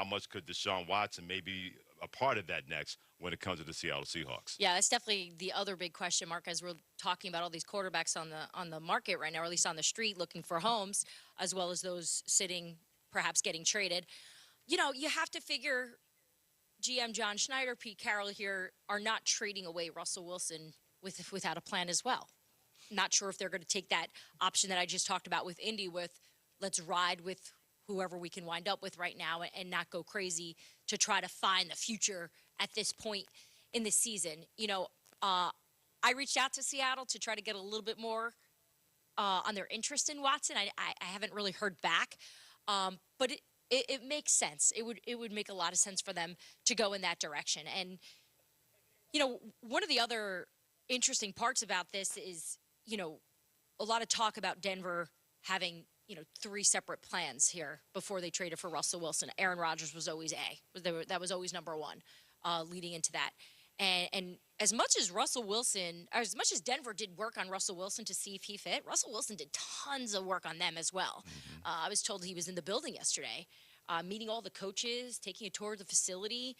much could Deshaun Watson maybe a part of that next when it comes to the Seattle Seahawks? Yeah, that's definitely the other big question mark as we're talking about all these quarterbacks on the market right now, or at least on the street looking for homes, as well as those sitting, perhaps getting traded. You have to figure GM John Schneider, Pete Carroll here are not trading away Russell Wilson without a plan as well. Not sure if they're going to take that option that I just talked about with Indy, with let's ride with whoever we can wind up with right now and not go crazy to try to find the future at this point in the season. I reached out to Seattle to try to get a little bit more on their interest in Watson. I haven't really heard back, but it makes sense. It would make a lot of sense for them to go in that direction. And one of the other interesting parts about this is a lot of talk about Denver having three separate plans here before they traded for Russell Wilson. Aaron Rodgers was always that was always number one leading into that. And as much as as much as Denver did work on Russell Wilson to see if he fit, Russell Wilson did tons of work on them as well. I was told he was in the building yesterday, meeting all the coaches, taking a tour of the facility,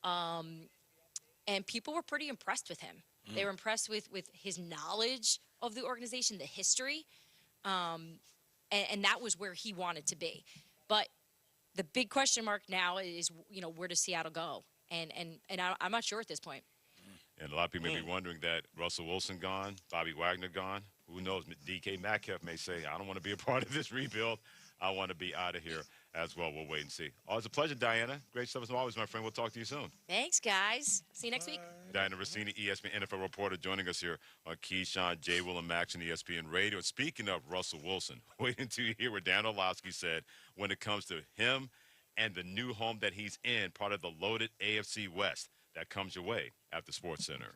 and people were pretty impressed with him. They were impressed with his knowledge of the organization, the history, and that was where he wanted to be. But the big question mark now is, where does Seattle go? And I'm not sure at this point. And a lot of people may be wondering that Russell Wilson gone, Bobby Wagner gone. Who knows? DK Metcalf may say, I don't want to be a part of this rebuild. I want to be out of here as well. We'll wait and see. Always a pleasure, Diana. Great stuff as always, my friend. We'll talk to you soon. Thanks, guys. See you next week. Diana Rossini, ESPN NFL reporter, joining us here on Keyshawn, J. Will, and Max on ESPN Radio. And speaking of Russell Wilson, wait until you hear what Dan Orlovsky said when it comes to him and the new home that he's in, part of the loaded AFC West. That comes your way after Sports Center.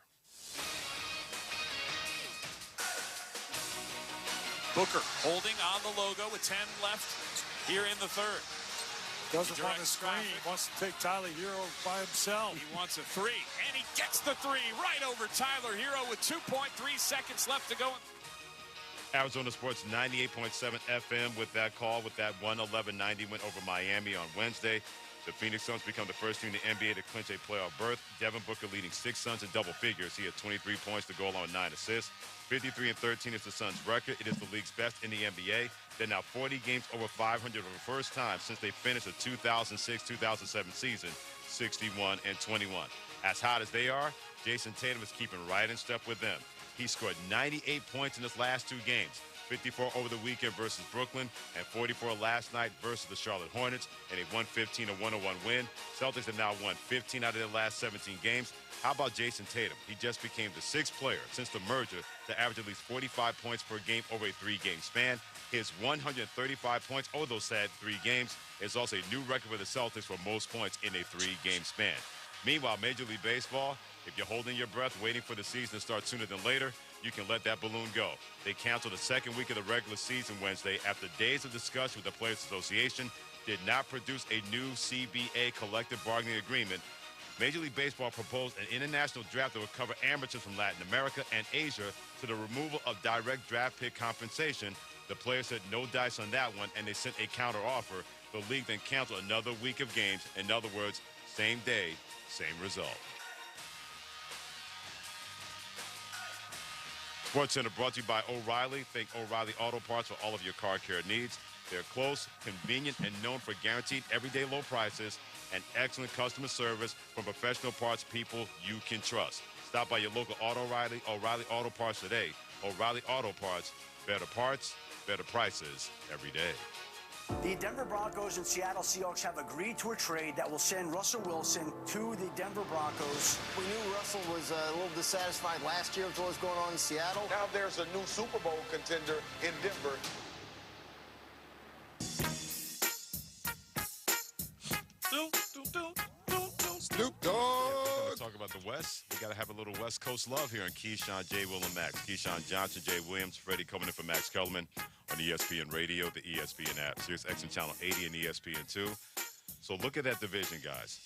Booker holding on the logo with 10 left here in the third. Doesn't want to screen. He wants to take Tyler Hero by himself. He wants a three, and he gets the three right over Tyler Hero with 2.3 seconds left to go. Arizona Sports 98.7 FM with that call, with that 111-90 win over Miami on Wednesday. The Phoenix Suns become the first team in the NBA to clinch a playoff berth. Devin Booker leading 6 Suns in double figures. He had 23 points to go along with 9 assists. 53-13 is the Suns' record. It is the league's best in the NBA. They're now 40 games over 500 for the first time since they finished the 2006-2007 season, 61-21. As hot as they are, Jason Tatum is keeping right in step with them. He scored 98 points in his last 2 games. 54 over the weekend versus Brooklyn, and 44 last night versus the Charlotte Hornets in a 115-101 win. Celtics have now won 15 out of their last 17 games. How about Jason Tatum? He just became the 6th player since the merger to average at least 45 points per game over a 3-game span. His 135 points over those sad 3 games is also a new record for the Celtics for most points in a 3-game span. Meanwhile, Major League Baseball, if you're holding your breath, waiting for the season to start sooner than later, you can let that balloon go. They canceled the second week of the regular season Wednesday after days of discussion with the Players Association did not produce a new CBA collective bargaining agreement. Major League Baseball proposed an international draft that would cover amateurs from Latin America and Asia to the removal of direct draft pick compensation. The players said no dice on that one, and they sent a counter offer. The league then canceled another week of games. In other words, same day, same result. SportsCenter brought to you by O'Reilly. Think O'Reilly Auto Parts for all of your car care needs. They're close, convenient, and known for guaranteed everyday low prices and excellent customer service from professional parts people you can trust. Stop by your local O'Reilly Auto Parts today. O'Reilly Auto Parts, better parts, better prices every day. The Denver Broncos and Seattle Seahawks have agreed to a trade that will send Russell Wilson to the Denver Broncos. We knew Russell was a little dissatisfied last year with what was going on in Seattle. Now there's a new Super Bowl contender in Denver. Snoop Dogg. Talk about the West. We got to have a little West Coast love here on Keyshawn, J. Will, and Max. Keyshawn Johnson, Jay Williams, Freddie coming in for Max Kellerman on ESPN Radio, the ESPN app, Sirius XM Channel 80 and ESPN2. So look at that division, guys.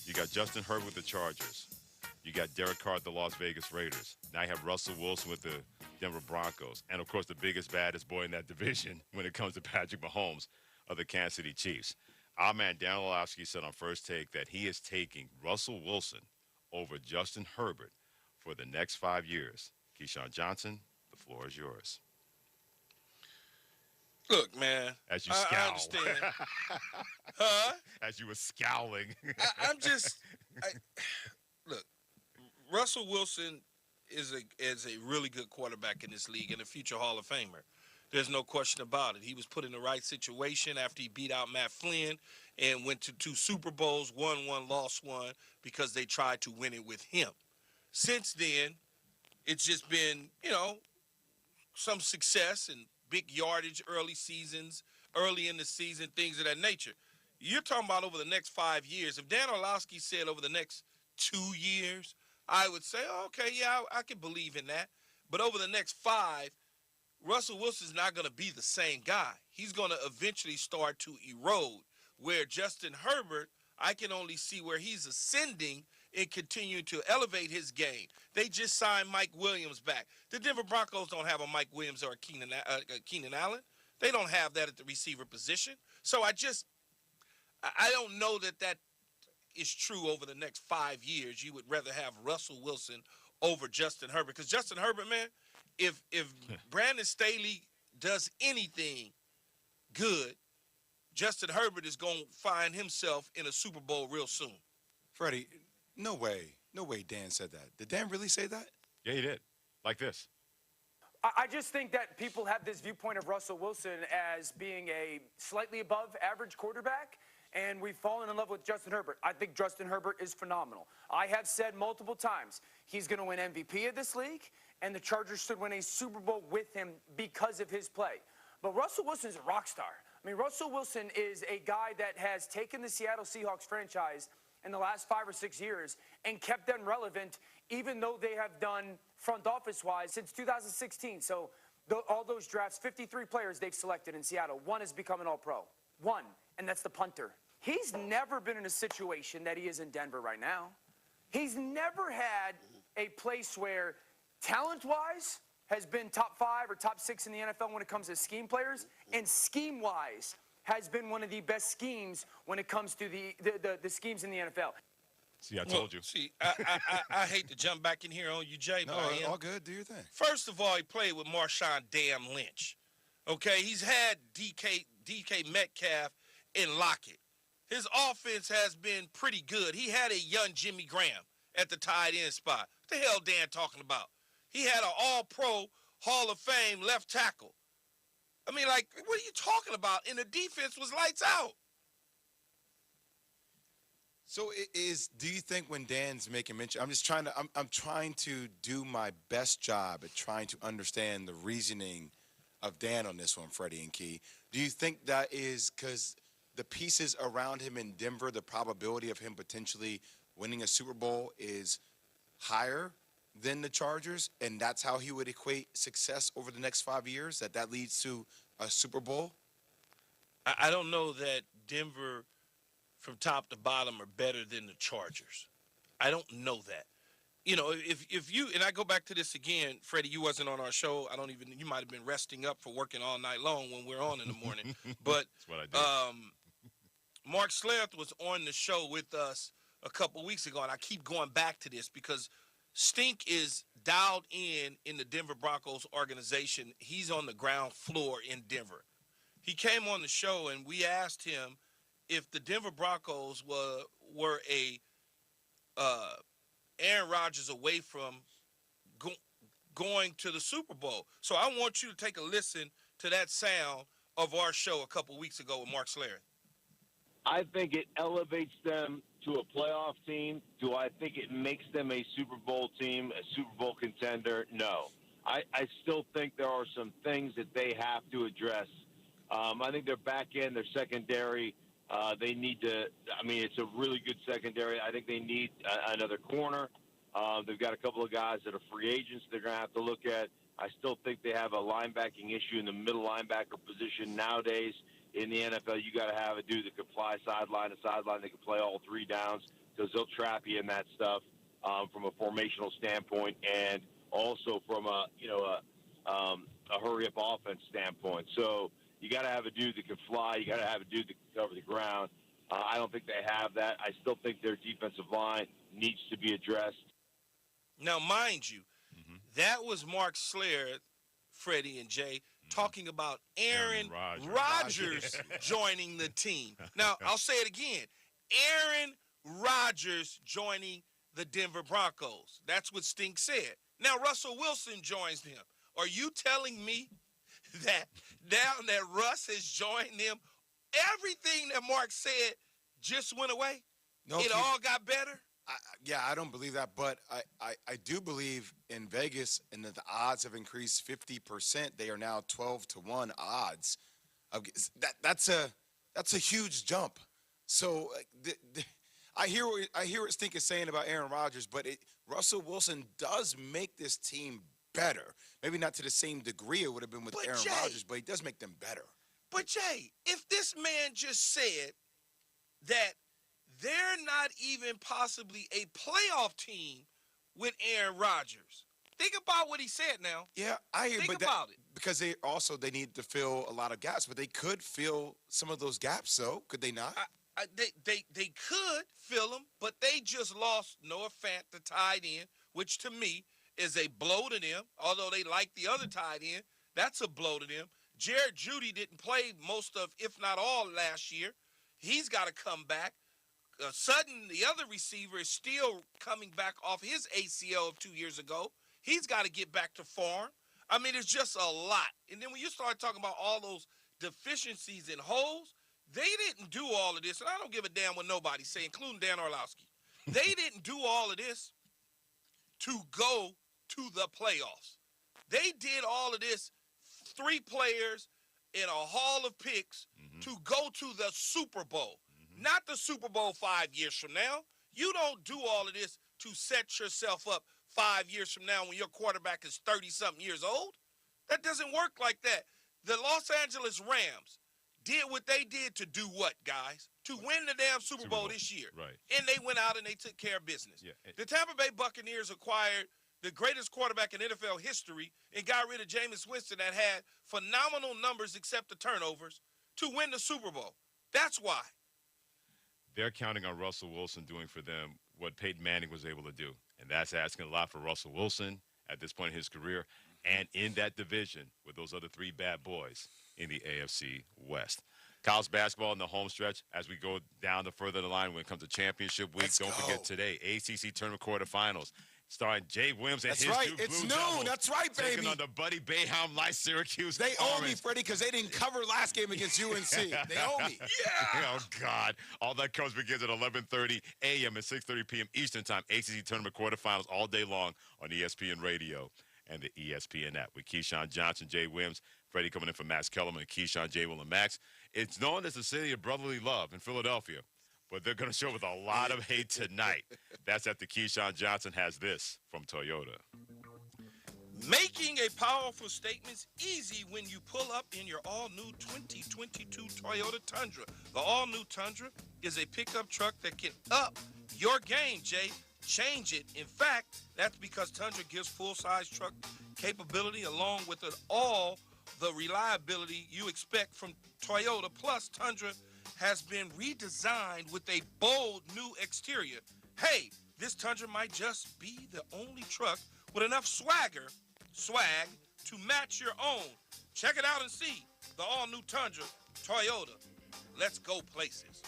You got Justin Herbert with the Chargers. You got Derek Carr at the Las Vegas Raiders. Now you have Russell Wilson with the Denver Broncos. And, of course, the biggest, baddest boy in that division when it comes to Patrick Mahomes of the Kansas City Chiefs. Our man Dan Orlovsky said on First Take that he is taking Russell Wilson over Justin Herbert for the next 5 years. Keyshawn Johnson, the floor is yours. Look, man. As you I scowl. understand. Huh? As you were scowling. I'm just look. Russell Wilson is a really good quarterback in this league and a future Hall of Famer. There's no question about it. He was put in the right situation after he beat out Matt Flynn and went to 2 Super Bowls, won one, lost one, because they tried to win it with him. Since then, it's just been, some success and big yardage early in the season, things of that nature. You're talking about over the next 5 years. If Dan Orlovsky said over the next 2 years, I would say, okay, yeah, I can believe in that. But over the next 5, Russell Wilson's not going to be the same guy. He's going to eventually start to erode, where Justin Herbert, I can only see where he's ascending and continuing to elevate his game. They just signed Mike Williams back. The Denver Broncos don't have a Mike Williams or a Keenan Allen. They don't have that at the receiver position. So I don't know that is true over the next 5 years. You would rather have Russell Wilson over Justin Herbert. Because Justin Herbert, man, if Brandon Staley does anything good, Justin Herbert is going to find himself in a Super Bowl real soon. Freddie, no way Dan said that. Did Dan really say that? Yeah, he did. Like this. I just think that people have this viewpoint of Russell Wilson as being a slightly above average quarterback, and we've fallen in love with Justin Herbert. I think Justin Herbert is phenomenal. I have said multiple times he's going to win MVP of this league, and the Chargers should win a Super Bowl with him because of his play. But Russell Wilson is a rock star. I mean, Russell Wilson is a guy that has taken the Seattle Seahawks franchise in the last 5 or 6 years and kept them relevant, even though they have done front office-wise since 2016. So all those drafts, 53 players they've selected in Seattle. 1 has become an All-Pro. 1, and that's the punter. He's never been in a situation that he is in Denver right now. He's never had a place where talent-wise has been top 5 or top 6 in the NFL when it comes to scheme players, and scheme-wise has been one of the best schemes when it comes to the schemes in the NFL. See, I told you. See, I hate to jump back in here on you, Jay. No, all good. Do your thing. First of all, he played with Marshawn Damn Lynch. Okay, he's had DK Metcalf and Lockett. His offense has been pretty good. He had a young Jimmy Graham at the tight end spot. What the hell Dan talking about? He had an all-pro Hall of Fame left tackle. I mean, like, what are you talking about? And the defense was lights out. So do you think when Dan's making mention, I'm trying to do my best job at trying to understand the reasoning of Dan on this one, Freddie and Key. Do you think that is because the pieces around him in Denver, the probability of him potentially winning a Super Bowl is higher than the Chargers, and that's how he would equate success over the next 5 years, that leads to a Super Bowl? I don't know that Denver from top to bottom are better than the Chargers. I don't know that. You know, if you, and I go back to this again, Freddie, you wasn't on our show. You might have been resting up for working all night long when we're on in the morning. But that's what I did. Mark Slerth was on the show with us a couple weeks ago, and I keep going back to this because Stink is dialed in the Denver Broncos organization. He's on the ground floor in Denver. He came on the show, and we asked him if the Denver Broncos were a Aaron Rodgers away from going to the Super Bowl. So I want you to take a listen to that sound of our show a couple weeks ago with Mark Slerth. I think it elevates them to a playoff team. Do I think it makes them a Super Bowl team, a Super Bowl contender? No. I still think there are some things that they have to address. I think their back end, their secondary, they need to – I mean, it's a really good secondary. I think they need another corner. They've got a couple of guys that are free agents they're going to have to look at. I still think they have a linebacking issue in the middle linebacker position nowadays. In the NFL, you got to have a dude that can fly sideline to sideline, that can play all 3 downs, because they'll trap you in that stuff from a formational standpoint and also from a hurry-up offense standpoint. So you got to have a dude that can fly. You got to have a dude that can cover the ground. I don't think they have that. I still think their defensive line needs to be addressed. Now, mind you, that was Mark Slair, Freddie and Jay, talking about Aaron Rodgers joining the team. Now, I'll say it again. Aaron Rodgers joining the Denver Broncos. That's what Stink said. Now, Russell Wilson joins them. Are you telling me that now that Russ has joined them, everything that Mark said just went away? No, it all got better? I don't believe that, but I do believe in Vegas and that the odds have increased 50%. They are now 12-1 odds. That's a huge jump. So I hear what Stink is saying about Aaron Rodgers, but Russell Wilson does make this team better. Maybe not to the same degree it would have been with Aaron Rodgers, but he does make them better. But Jay, if this man just said that they're not even possibly a playoff team with Aaron Rodgers. Think about what he said now. Yeah, I hear. Think about it. Because they need to fill a lot of gaps, but they could fill some of those gaps, though, could they not? They could fill them, but they just lost Noah Fant, the tight end, which to me is a blow to them. Although they like the other tight end, that's a blow to them. Jared Jeudy didn't play most of, if not all, last year. He's got to come back. Sutton, the other receiver, is still coming back off his ACL of 2 years ago. He's got to get back to form. I mean, it's just a lot. And then when you start talking about all those deficiencies and holes, they didn't do all of this. And I don't give a damn what nobody's saying, including Dan Orlowski. They didn't do all of this to go to the playoffs. They did all of this, 3 players in a haul of picks to go to the Super Bowl. Not the Super Bowl 5 years from now. You don't do all of this to set yourself up 5 years from now when your quarterback is 30-something years old. That doesn't work like that. The Los Angeles Rams did what they did to do what, guys? To win the damn Super Bowl this year. Right. And they went out and they took care of business. Yeah. The Tampa Bay Buccaneers acquired the greatest quarterback in NFL history and got rid of Jameis Winston that had phenomenal numbers except the turnovers to win the Super Bowl. That's why. They're counting on Russell Wilson doing for them what Peyton Manning was able to do. And that's asking a lot for Russell Wilson at this point in his career and in that division with those other 3 bad boys in the AFC West. College basketball in the home stretch as we go down the further the line when it comes to championship week. Don't forget today, ACC Tournament quarterfinals. Starring Jay Williams and his Duke It's Blue noon. Devils That's right, baby. taking on the Buddy Boeheim Light Syracuse. They owe me, Orange. Freddie, because they didn't cover last game against UNC. They owe me. Yeah. Oh, God. All that comes begins at 11:30 a.m. and 6:30 p.m. Eastern Time. ACC Tournament quarterfinals all day long on ESPN Radio and the ESPN app with Keyshawn Johnson, Jay Williams, Freddie coming in for Max Kellerman, and Keyshawn, J. Will, and Max. It's known as the city of brotherly love in Philadelphia, but they're going to show with a lot of hate tonight. That's after Keyshawn Johnson has this from Toyota. Making a powerful statement's easy when you pull up in your all-new 2022 Toyota Tundra. The all-new Tundra is a pickup truck that can up your game, Jay. Change it. In fact, that's because Tundra gives full-size truck capability along with all the reliability you expect from Toyota. Plus, Tundra has been redesigned with a bold new exterior. Hey, this Tundra might just be the only truck with enough swag to match your own. Check it out and see the all-new Tundra Toyota. Let's go places.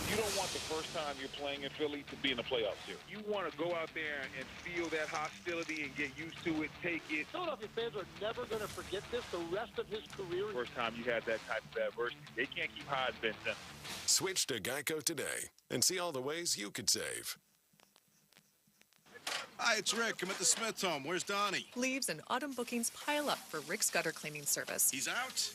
You don't want the first time you're playing in Philly to be in the playoffs here. You want to go out there and feel that hostility and get used to it, take it. Philadelphia fans are never going to forget this the rest of his career. First time you had that type of adversity, they can't keep high Ben Simmons. Switch to Geico today and see all the ways you could save. Hi, it's Rick. I'm at the Smith home. Where's Donnie? Leaves and autumn bookings pile up for Rick's gutter cleaning service. He's out?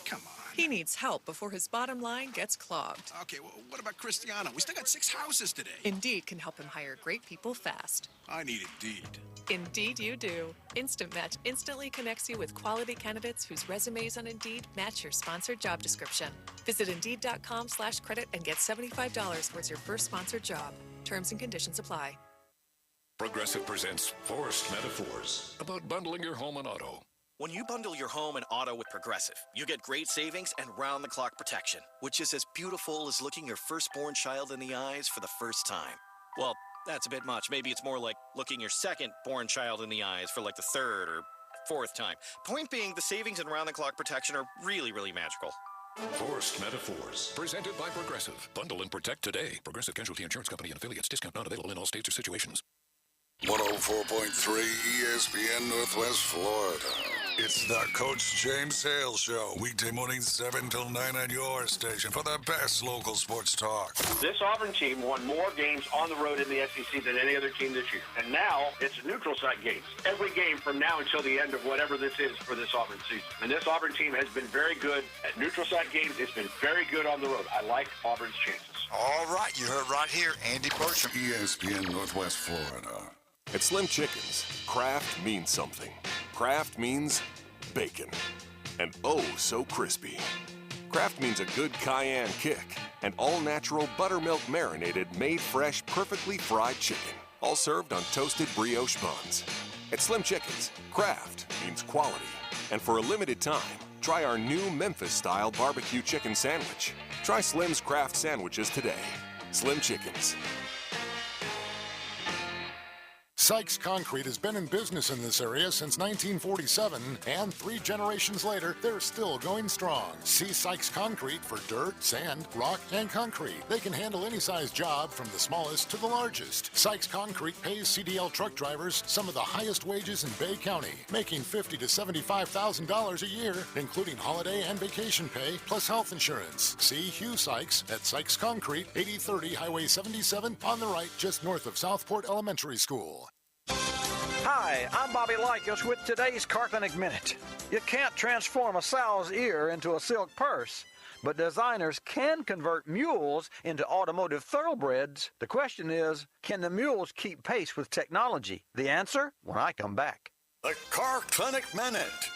Come on. He needs help before his bottom line gets clogged. Okay, well, what about Cristiano? We still got 6 houses today. Indeed can help him hire great people fast. I need Indeed. Indeed you do. Instant Match instantly connects you with quality candidates whose resumes on Indeed match your sponsored job description. Visit Indeed.com/credit and get $75 towards your first sponsored job. Terms and conditions apply. Progressive presents Forced Metaphors about bundling your home and auto. When you bundle your home and auto with Progressive, you get great savings and round-the-clock protection, which is as beautiful as looking your firstborn child in the eyes for the first time. Well, that's a bit much. Maybe it's more like looking your second-born child in the eyes for like the third or fourth time. Point being, the savings and round-the-clock protection are really, really magical. Forced Metaphors. Presented by Progressive. Bundle and protect today. Progressive Casualty Insurance Company and affiliates. Discount not available in all states or situations. 104.3 ESPN Northwest Florida. It's the Coach James Hale Show. Weekday mornings 7 till 9 on your station for the best local sports talk. This Auburn team won more games on the road in the SEC than any other team this year. And now it's neutral site games. Every game from now until the end of whatever this is for this Auburn season. And this Auburn team has been very good at neutral site games. It's been very good on the road. I like Auburn's chances. All right, you heard right here, Andy Burcham. ESPN Northwest Florida. At Slim Chickens, craft means something. Craft means bacon. And oh, so crispy. Craft means a good cayenne kick. And all-natural buttermilk marinated, made fresh, perfectly fried chicken. All served on toasted brioche buns. At Slim Chickens, craft means quality. And for a limited time, try our new Memphis-style barbecue chicken sandwich. Try Slim's Craft sandwiches today. Slim Chickens. Sykes Concrete has been in business in this area since 1947, and 3 generations later, they're still going strong. See Sykes Concrete for dirt, sand, rock, and concrete. They can handle any size job from the smallest to the largest. Sykes Concrete pays CDL truck drivers some of the highest wages in Bay County, making $50,000 to $75,000 a year, including holiday and vacation pay, plus health insurance. See Hugh Sykes at Sykes Concrete, 8030 Highway 77, on the right, just north of Southport Elementary School. Hi, I'm Bobby Likas with today's Car Clinic Minute. You can't transform a sow's ear into a silk purse, but designers can convert mules into automotive thoroughbreds. The question is, can the mules keep pace with technology? The answer, when I come back. The Car Clinic Minute.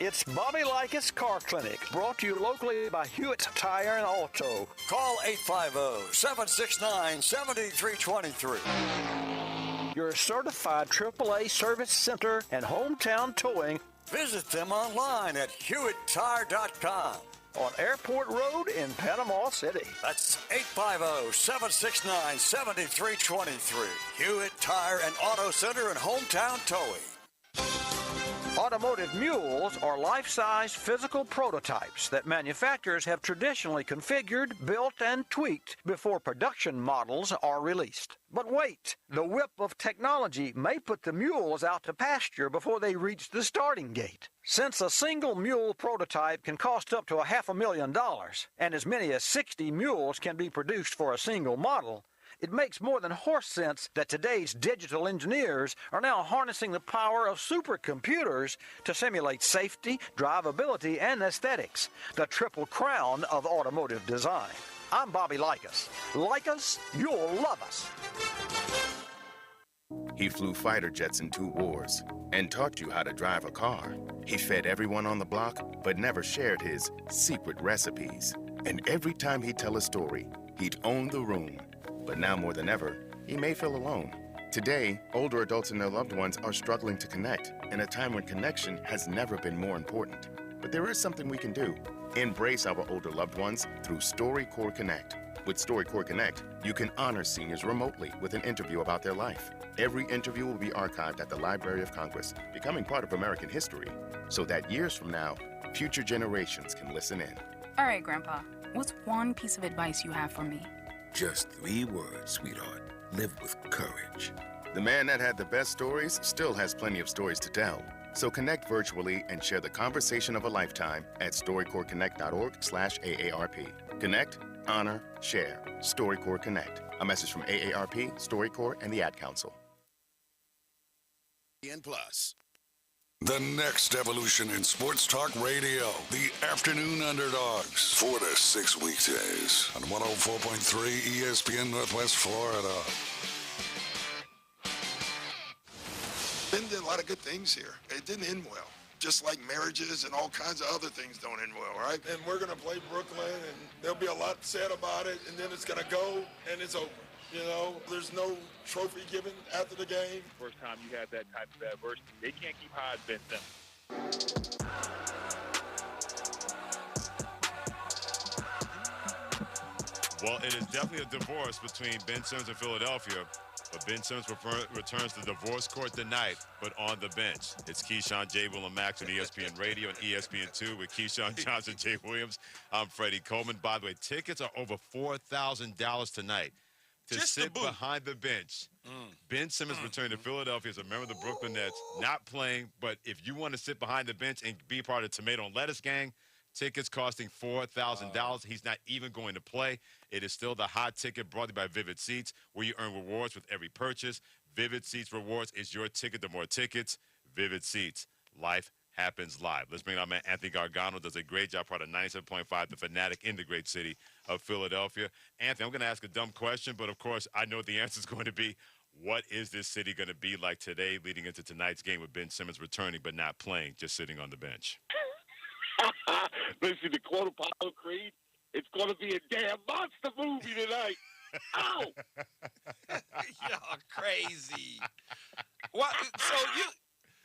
It's Bobby Likas Car Clinic, brought to you locally by Hewitt Tire and Auto. Call 850-769-7323. Your certified AAA service center and hometown towing. Visit them online at HewittTire.com. On Airport Road in Panama City. That's 850-769-7323. Hewitt Tire and Auto Center and hometown towing. Automotive mules are life-size physical prototypes that manufacturers have traditionally configured, built, and tweaked before production models are released. But wait, the whip of technology may put the mules out to pasture before they reach the starting gate. Since a single mule prototype can cost up to $500,000, and as many as 60 mules can be produced for a single model, it makes more than horse sense that today's digital engineers are now harnessing the power of supercomputers to simulate safety, drivability, and aesthetics, the triple crown of automotive design. I'm Bobby Likas. Like us, you'll love us. He flew fighter jets in 2 wars and taught you how to drive a car. He fed everyone on the block, but never shared his secret recipes. And every time he'd tell a story, he'd own the room. But now more than ever, he may feel alone. Today, older adults and their loved ones are struggling to connect in a time when connection has never been more important. But there is something we can do. Embrace our older loved ones through StoryCorps Connect. With StoryCorps Connect, you can honor seniors remotely with an interview about their life. Every interview will be archived at the Library of Congress, becoming part of American history, so that years from now, future generations can listen in. All right, Grandpa, what's one piece of advice you have for me? Just 3 words, sweetheart. Live with courage. The man that had the best stories still has plenty of stories to tell. So connect virtually and share the conversation of a lifetime at StoryCorpsConnect.org/AARP. Connect, honor, share. StoryCorps Connect. A message from AARP, StoryCorps, and the Ad Council. Plus. The next evolution in sports talk radio, the Afternoon Underdogs, 4 to 6 weekdays on 104.3 ESPN Northwest Florida. Ben did a lot of good things here. It didn't end well, just like marriages and all kinds of other things don't end well, right? And we're going to play Brooklyn, and there'll be a lot said about it, and then it's going to go, and it's over. You know, there's no trophy given after the game. First time you have that type of adversity, they can't keep high as Ben Simmons. Well, it is definitely a divorce between Ben Simmons and Philadelphia. But Ben Simmons returns to the divorce court tonight, but on the bench. It's Keyshawn, J. Will, and Max on ESPN Radio and ESPN2 with Keyshawn Johnson, Jay Williams. I'm Freddie Coleman. By the way, tickets are over $4,000 tonight to sit behind the bench. Ben Simmons returned to Philadelphia as a member of the Brooklyn Nets, not playing, but if you want to sit behind the bench and be part of the Tomato and Lettuce gang, tickets costing $4,000. He's not even going to play. It is still the hot ticket brought to you by Vivid Seats, where you earn rewards with every purchase. Vivid Seats Rewards is your ticket to more tickets. Vivid Seats. Life happens live. Let's bring out man Anthony Gargano. Does a great job, part of 97.5, The Fanatic in the great city of Philadelphia. Anthony, I'm going to ask a dumb question, but of course I know the answer is going to be, what is this city going to be like today leading into tonight's game with Ben Simmons returning but not playing, just sitting on the bench? Listen, to quote Apollo Creed, it's going to be a damn monster movie tonight. Ow! Y'all crazy. What? So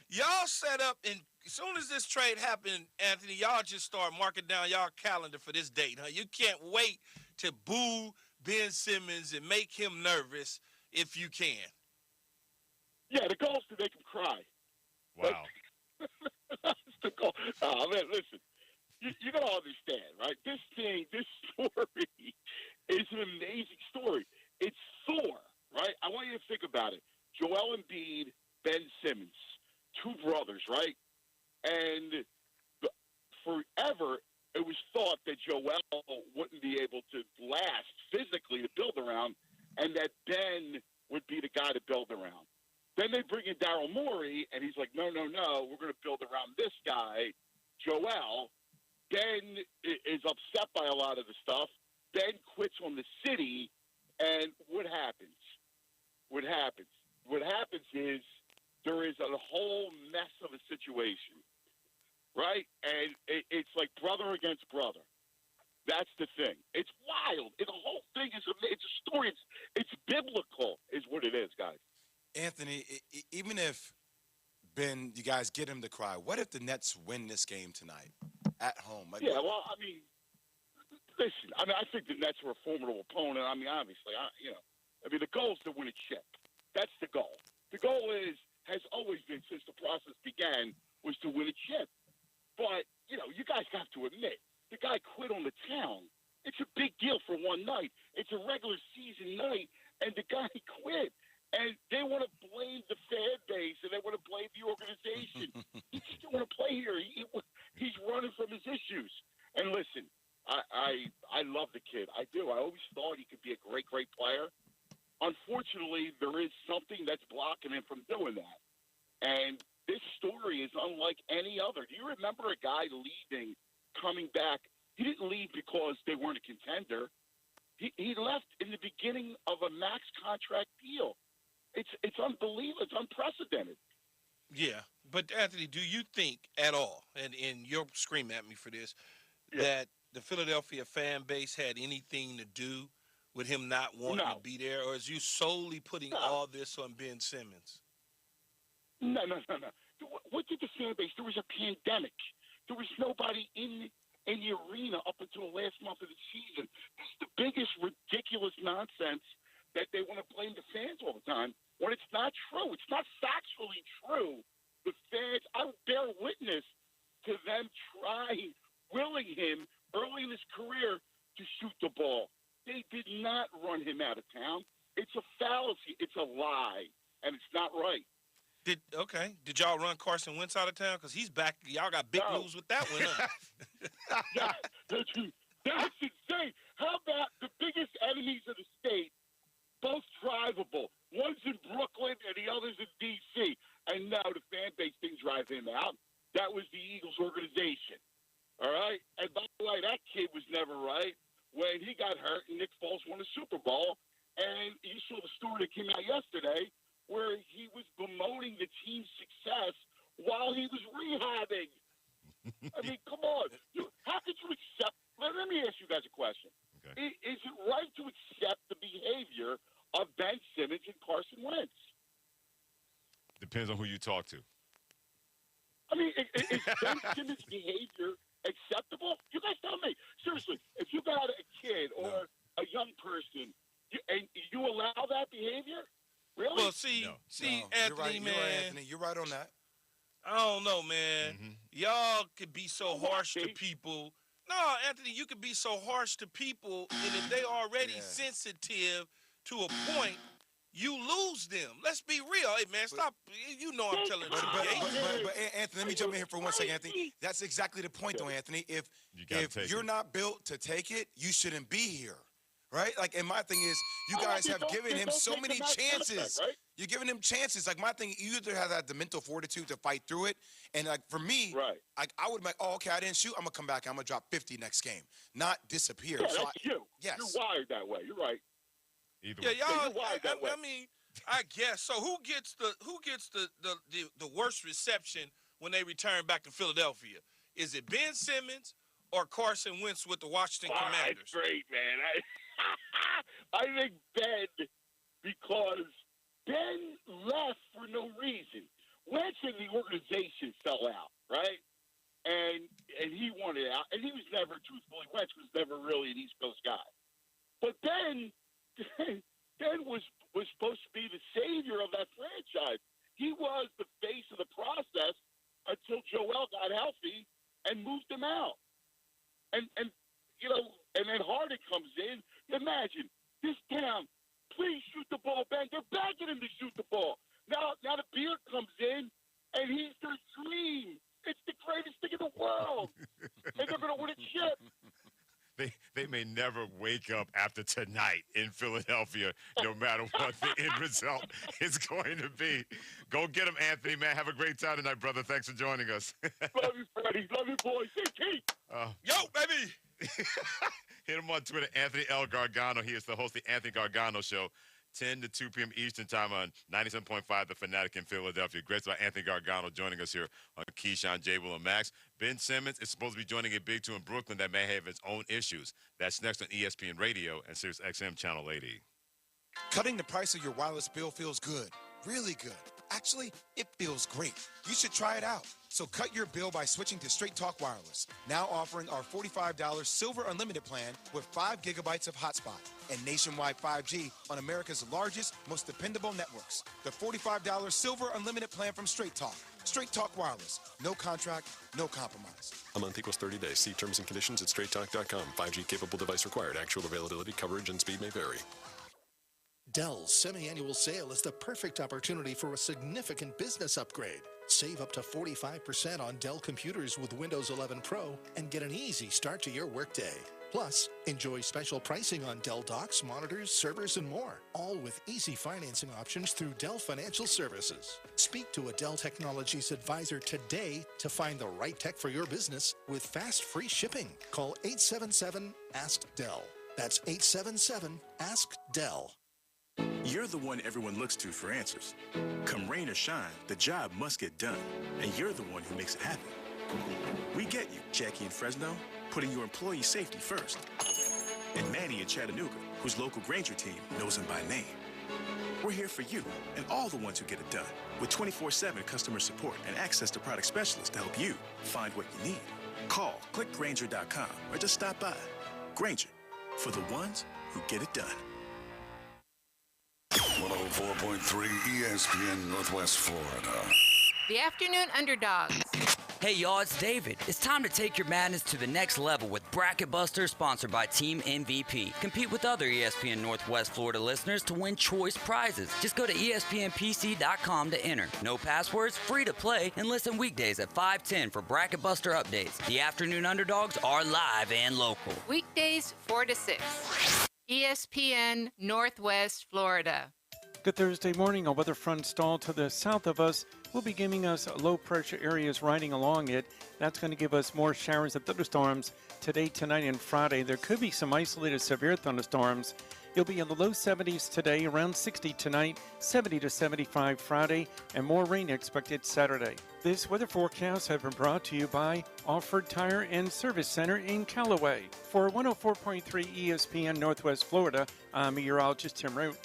y'all set up, and as soon as this trade happened, Anthony, y'all just start marking down y'all calendar for this date, huh? You can't wait to boo Ben Simmons and make him nervous if you can. Yeah, the goal is to make him cry. Wow. That's the goal. Oh, man, listen. You got to understand, right? This story is an amazing story. It's Thor, right? I want you to think about it. Joel Embiid, Ben Simmons, two brothers, right? And forever, it was thought that Joel wouldn't be able to last physically to build around, and that Ben would be the guy to build around. Then they bring in Daryl Morey, and he's like, no, we're going to build around this guy, Joel. Ben is upset by a lot of the stuff. Ben quits on the city, and what happens? What happens is there is a whole mess of a situation, right? And it's like brother against brother. That's the thing. It's wild. The whole thing is it's a story. It's biblical is what it is, guys. Anthony, even if Ben, you guys get him to cry, what if the Nets win this game tonight at home? Yeah, well, I mean, listen, I think the Nets are a formidable opponent. I mean, obviously, the goal is to win a chip. That's the goal. The goal has always been, since the process began, was to win a chip. But, you guys have to admit, the guy quit on the town. It's a big deal for one night. It's a regular season night, and the guy quit. And they want to blame the fan base, and they want to blame the organization. He just don't want to play here. He's running from his issues. And listen, I love the kid. I do. I always thought he could be a great, great player. Unfortunately, there is something that's blocking him from doing that. And this story is unlike any other. Do you remember a guy leaving, coming back? He didn't leave because they weren't a contender. He left in the beginning of a max contract deal. It's unbelievable. It's unprecedented. Yeah, but Anthony, do you think at all, and you'll scream at me for this, that the Philadelphia fan base had anything to do with him not wanting to be there, or is you solely putting all this on Ben Simmons? No. What did the fan base? There was a pandemic. There was nobody in the arena up until the last month of the season. This is the biggest ridiculous nonsense that they want to blame the fans all the time when it's not true. It's not factually true. The fans, I would bear witness to them willing him early in his career to shoot the ball. They did not run him out of town. It's a fallacy. It's a lie, and it's not right. Did y'all run Carson Wentz out of town? Because he's back. Y'all got big news with that one, huh? That's insane. How about the biggest enemies of the state, both drivable? One's in Brooklyn and the other's in D.C. And now the fan base didn't drive him out. That was the Eagles organization. All right? And by the way, that kid was never right. When he got hurt and Nick Foles won a Super Bowl, and you saw the story that came out yesterday where he was bemoaning the team's success while he was rehabbing. I mean, come on. How could you accept? Let me ask you guys a question. Okay. Is it right to accept the behavior of Ben Simmons and Carson Wentz? Depends on who you talk to. I mean, Is Ben Simmons' behavior acceptable? You guys tell me. Seriously, if you got a kid or a young person, and you allow that behavior? Really? Well, see, Anthony, man. You're right, Anthony. You're right on that. I don't know, man. Y'all could be so harsh to people. No, Anthony, you could be so harsh to people, and if they already sensitive to a point, you lose them. Let's be real. Hey, man, stop. You know I'm telling the truth. But Anthony, let me jump in here for 1 second, Anthony. That's exactly the point, though, Anthony. If you're not built to take it, you shouldn't be here. Right? Like, and my thing is, you guys have given him so many chances. You're giving him chances. Like, my thing, you either have the mental fortitude to fight through it, and like for me, like I would be like, oh, okay, I didn't shoot. I'm gonna come back. I'm gonna drop 50 next game, not disappear. Yeah, that's you. Yes, you're wired that way. You're right. Either way. Y'all. I mean, I guess. So who gets the worst reception when they return back to Philadelphia? Is it Ben Simmons or Carson Wentz with the Washington Commanders? That's great, man. I think Ben, because Ben left for no reason. Wentz and the organization fell out, right? And he wanted out. And he was never, truthfully, Wentz was never really an East Coast guy. But Ben was supposed to be the savior of that franchise. He was the face of the process until Joel got healthy and moved him out. And you know, and then Harden comes in. Imagine this town, please shoot the ball, Ben. They're begging him to shoot the ball. Now the Beard comes in, and he's their dream. It's the greatest thing in the world, and they're going to win a chip. They may never wake up after tonight in Philadelphia, no matter what the end result is going to be. Go get them, Anthony, man. Have a great time tonight, brother. Thanks for joining us. Love you, Freddie. Love you, boys. Hey, yo, baby. Hit him on Twitter, Anthony L. Gargano. He is the host of the Anthony Gargano Show, 10 to 2 p.m. Eastern Time on 97.5 The Fanatic in Philadelphia. Great about Anthony Gargano joining us here on Keyshawn, J. Will, and Max. Ben Simmons is supposed to be joining a Big Two in Brooklyn that may have its own issues. That's next on ESPN Radio and Sirius XM Channel 80. Cutting the price of your wireless bill feels good, really good. Actually, it feels great. You should try it out. So cut your bill by switching to Straight Talk Wireless, now offering our $45 Silver Unlimited plan with 5 gigabytes of hotspot and nationwide 5G on America's largest, most dependable networks. The $45 Silver Unlimited plan from Straight Talk. Straight Talk Wireless. No contract, no compromise. A month equals 30 days. See terms and conditions at straighttalk.com. 5G capable device required. Actual availability, coverage, and speed may vary. Dell's semi-annual sale is the perfect opportunity for a significant business upgrade. Save up to 45% on Dell computers with Windows 11 Pro and get an easy start to your workday. Plus, enjoy special pricing on Dell docks, monitors, servers, and more, all with easy financing options through Dell Financial Services. Speak to a Dell Technologies advisor today to find the right tech for your business with fast, free shipping. Call 877-ASK-DELL. That's 877-ASK-DELL. You're the one everyone looks to for answers. Come rain or shine, the job must get done, and you're the one who makes it happen. We get you, Jackie in Fresno, putting your employee safety first. And Manny in Chattanooga, whose local Granger team knows him by name. We're here for you and all the ones who get it done, with 24/7 customer support and access to product specialists to help you find what you need. Call, click Granger.com, or just stop by. Granger, for the ones who get it done. 104.3 ESPN Northwest Florida. The afternoon underdogs. Hey y'all, it's David. It's time to take your madness to the next level with Bracket Buster, sponsored by Team MVP. Compete with other ESPN Northwest Florida listeners to win choice prizes. Just go to ESPNPC.com to enter. No passwords, free to play, and listen weekdays at 5:10 for Bracket Buster updates. The afternoon underdogs are live and local. Weekdays 4 to 6. ESPN Northwest Florida. Good Thursday morning. A weather front stalled to the south of us will be giving us low pressure areas riding along it. That's going to give us more showers and thunderstorms today, tonight, and Friday. There could be some isolated severe thunderstorms. It'll be in the low 70s today, around 60 tonight, 70 to 75 Friday, and more rain expected Saturday. This weather forecast has been brought to you by Offord Tire and Service Center in Callaway. For 104.3 ESPN Northwest Florida, I'm meteorologist Tim Root.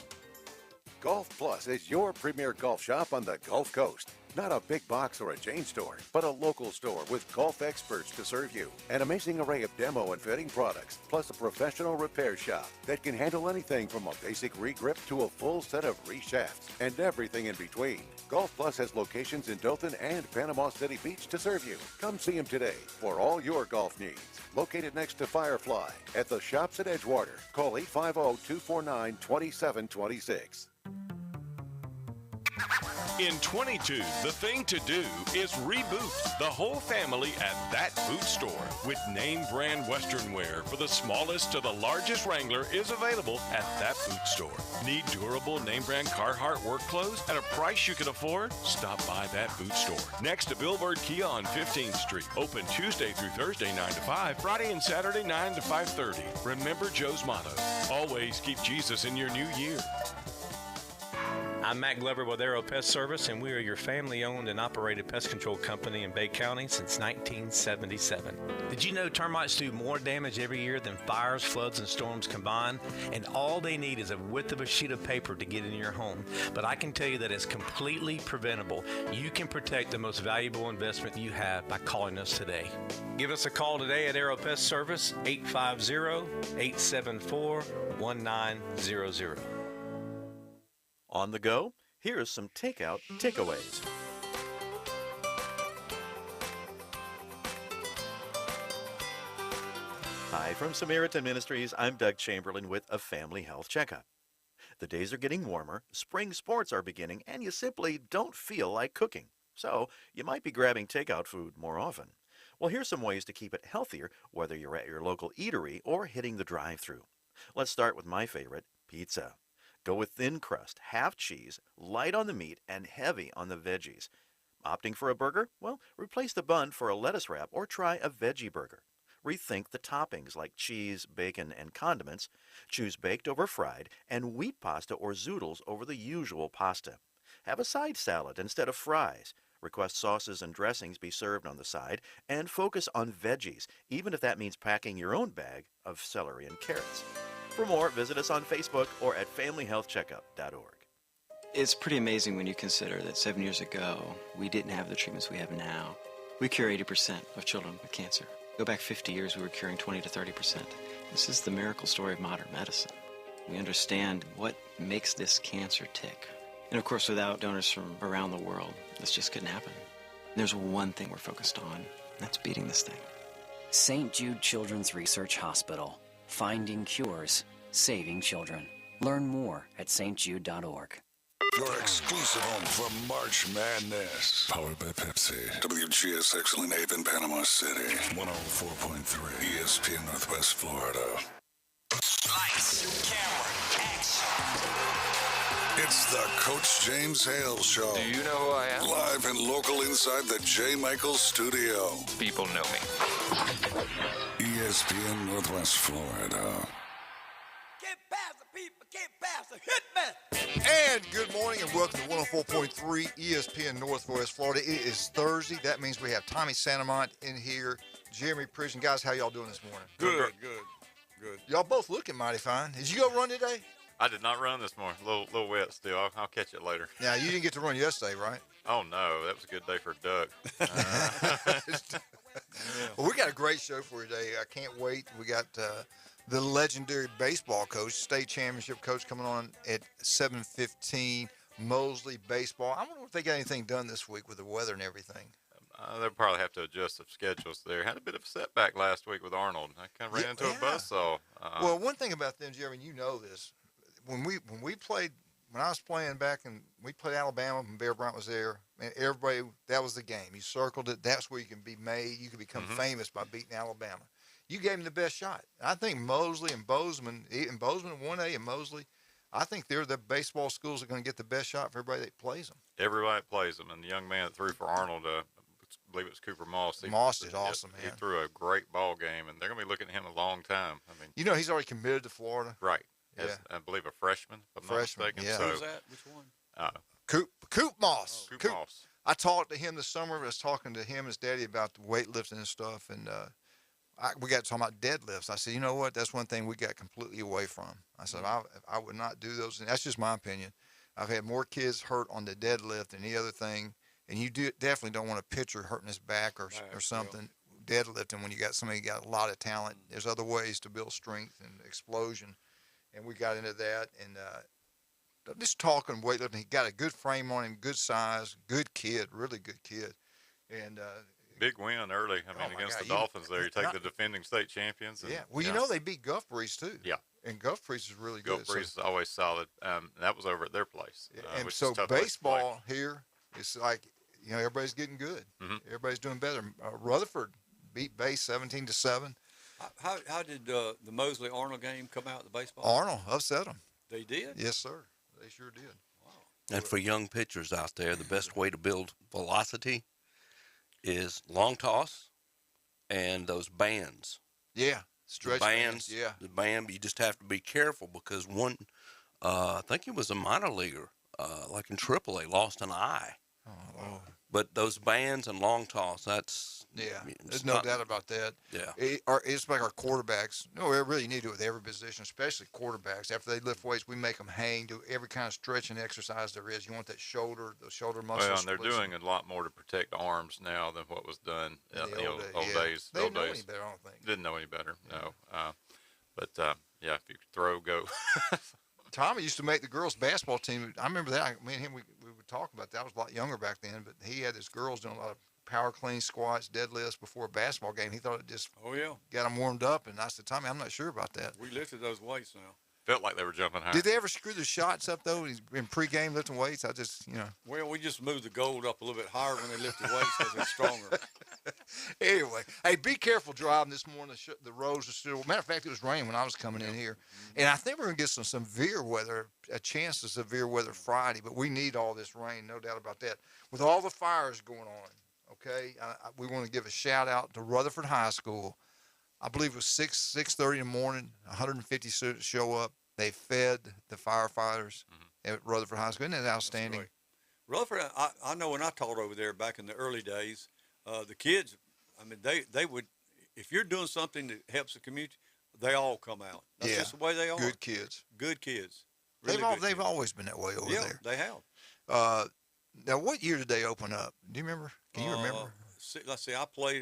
Golf Plus is your premier golf shop on the Gulf Coast. Not a big box or a chain store, but a local store with golf experts to serve you. An amazing array of demo and fitting products, plus a professional repair shop that can handle anything from a basic re-grip to a full set of re-shafts and everything in between. Golf Plus has locations in Dothan and Panama City Beach to serve you. Come see him today for all your golf needs. Located next to Firefly at the shops at Edgewater. Call 850-249-2726. In 22, the thing to do is reboot the whole family at That Boot Store. With name brand Western wear for the smallest to the largest Wrangler is available at That Boot Store. Need durable name brand Carhartt work clothes at a price you can afford? Stop by That Boot Store. Next to Billboard Kia on 15th Street. Open Tuesday through Thursday 9 to 5, Friday and Saturday 9 to 5:30. Remember Joe's motto, always keep Jesus in your new year. I'm Matt Glover with Aero Pest Service, and we are your family-owned and operated pest control company in Bay County since 1977. Did you know termites do more damage every year than fires, floods, and storms combined? And all they need is a width of a sheet of paper to get into your home. But I can tell you that it's completely preventable. You can protect the most valuable investment you have by calling us today. Give us a call today at Aero Pest Service, 850-874-1900. On the go, here's some takeout takeaways. Hi, from Samaritan Ministries, I'm Doug Chamberlain with a family health checkup. The days are getting warmer, spring sports are beginning, and you simply don't feel like cooking. So you might be grabbing takeout food more often. Well, here's some ways to keep it healthier, whether you're at your local eatery or hitting the drive-thru. Let's start with my favorite, pizza. Go with thin crust, half cheese, light on the meat, and heavy on the veggies. Opting for a burger? Well, replace the bun for a lettuce wrap or try a veggie burger. Rethink the toppings like cheese, bacon, and condiments. Choose baked over fried and wheat pasta or zoodles over the usual pasta. Have a side salad instead of fries. Request sauces and dressings be served on the side, and focus on veggies, even if that means packing your own bag of celery and carrots. For more, visit us on Facebook or at familyhealthcheckup.org. It's pretty amazing when you consider that 7 years ago, we didn't have the treatments we have now. We cure 80% of children with cancer. Go back 50 years, we were curing 20 to 30%. This is the miracle story of modern medicine. We understand what makes this cancer tick. And of course, without donors from around the world, this just couldn't happen. There's one thing we're focused on, and that's beating this thing. St. Jude Children's Research Hospital. Finding cures, saving children. Learn more at stjude.org. Your exclusive home for March Madness. Powered by Pepsi. WGSX Lynn Haven, Panama City. 104.3 ESPN Northwest Florida. Lights, camera, action. It's the Coach James Hale Show. Do you know who I am? Live and local inside the J. Michaels studio. People know me. ESPN Northwest Florida. Get past the people, get past the hitman. And good morning and welcome to 104.3 ESPN Northwest Florida. It is Thursday. That means we have Tommy Santamont in here, Jeremy Prison. Guys, how y'all doing this morning? Good. Y'all both looking mighty fine. Did you go run today? I did not run this morning. A little wet still. I'll catch it later. Now, you didn't get to run yesterday, right? Oh, no. That was a good day for a duck. Well, we got a great show for you today. I can't wait. We got the legendary baseball coach, state championship coach, coming on at 7:15, Mosley Baseball. I wonder if they got anything done this week with the weather and everything. They'll probably have to adjust some schedules there. Had a bit of a setback last week with Arnold. I kind of ran into a buzzsaw. Well, one thing about them, Jeremy, you know this. When I was playing back and we played Alabama when Bear Bryant was there, man, everybody, that was the game. You circled it. That's where you can be made. You can become famous by beating Alabama. You gave them the best shot. I think Mosley and Bozeman in 1A and Mosley, I think they're the baseball schools that are going to get the best shot for everybody that plays them. Everybody that plays them. And the young man that threw for Arnold, I believe it was Cooper Moss. Moss is awesome, man. He threw a great ball game, and they're going to be looking at him a long time. I mean, you know, he's already committed to Florida. Right. Yeah. As, I believe a freshman, if I'm not mistaken. Yeah. So, who's that? Which one? Coop Moss. Coop Moss. I talked to him this summer. I was talking to him and his daddy about the weightlifting and stuff, and we got talking about deadlifts. I said, you know what? That's one thing we got completely away from. I said, I would not do those. And that's just my opinion. I've had more kids hurt on the deadlift than any other thing, And you definitely don't want a pitcher hurting his back or something, deadlifting when you got somebody got a lot of talent. There's other ways to build strength and explosion, and we got into that. And just talking weightlifting, he got a good frame on him, good size, good kid, really good kid. And big win early. I mean, against the Dolphins there. You take the defending state champions. And, well, you know they beat Gulf Breeze, too. Yeah. And Gulf Breeze is really good. Gulf Breeze is always solid. That was over at their place. And so baseball here, it's like, everybody's getting good. Mm-hmm. Everybody's doing better. Rutherford beat Bay 17-7. How did the Mosley Arnold game come out, the baseball? Arnold upset them. They did? Yes, sir. They sure did. Wow. And for young pitchers out there, the best way to build velocity is long toss and those bands. Yeah, stretch bands. Yeah, the band. You just have to be careful because one, I think he was a minor leaguer, like in AAA, lost an eye. Oh. But those bands and long toss, that's there's no doubt about that. Yeah, it's like our quarterbacks. No, we really need to do it with every position, especially quarterbacks. After they lift weights, we make them hang, do every kind of stretching exercise there is. You want that shoulder, the shoulder muscles. Well, and they're doing a lot more to protect arms now than what was done in the old days. They didn't know any better, I don't think. Didn't know any better, no. But if you throw, go. Tommy used to make the girls' basketball team. I remember that. Me and him, we would talk about that. I was a lot younger back then, but he had his girls doing a lot of power clean, squats, deadlifts before a basketball game. He thought it just got them warmed up. And I said, Tommy, I'm not sure about that. We lifted those weights now. Felt like they were jumping high. Did they ever screw the shots up, though, in pregame lifting weights? I just, Well, we just moved the gold up a little bit higher when they lifted weights because they're stronger. Anyway, hey, be careful driving this morning. The roads are still. Matter of fact, it was raining when I was coming in here. And I think we're going to get some severe weather, a chance of severe weather Friday, but we need all this rain, no doubt about that. With all the fires going on, okay, we want to give a shout out to Rutherford High School. I believe it was 6:30 in the morning, 150 students show up. They fed the firefighters at Rutherford High School. Isn't that outstanding? Rutherford, I know when I taught over there back in the early days, the kids, I mean, they would, if you're doing something that helps the community, they all come out. That's just the way they are. Good kids. Good kids. Really they've always been that way over there. Yeah, they have. Now, what year did they open up? Do you remember? Can you remember? Let's see.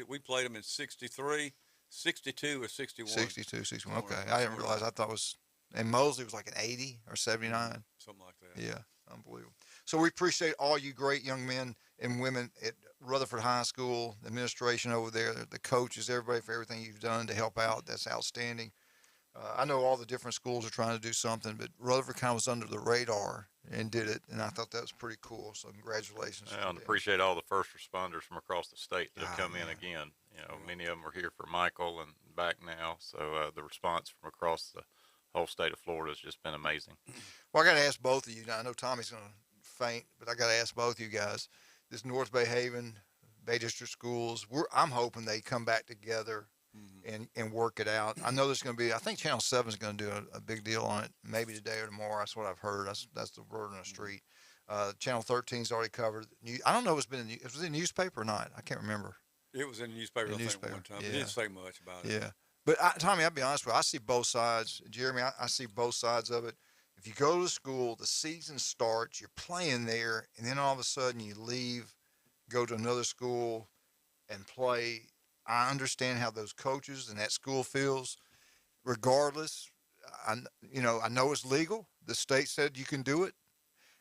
We played them in 63, 62, or 61. 62, 61. Okay. I didn't realize. I thought it was, and Mosley was like an 80 or 79. Something like that. Yeah. Unbelievable. So we appreciate all you great young men and women at Rutherford High School, the administration over there, the coaches, everybody for everything you've done to help out. That's outstanding. I know all the different schools are trying to do something, but Rutherford kind of was under the radar and did it, and I thought that was pretty cool. So congratulations. Yeah, and appreciate all the first responders from across the state that have come in again. Many of them are here for Michael and back now. So the response from across the whole state of Florida has just been amazing. Well, I got to ask both of you. Now, I know Tommy's going to faint, but I got to ask both you guys. This North Bay Haven, Bay District schools, I'm hoping they come back together and work it out. I know there's going to be, I think Channel 7 is going to do a big deal on it, maybe today or tomorrow. That's what I've heard. That's the word on the street. Channel 13's already covered. I don't know if it was in the newspaper or not. I can't remember. It was in the newspaper, I think, one time. Yeah. It didn't say much about it. Yeah. But, Tommy, I'll be honest with you. I see both sides. Jeremy, I see both sides of it. If you go to school, the season starts, you're playing there, and then all of a sudden you leave, go to another school, and play. I understand how those coaches and that school feels. Regardless, I know it's legal. The state said you can do it.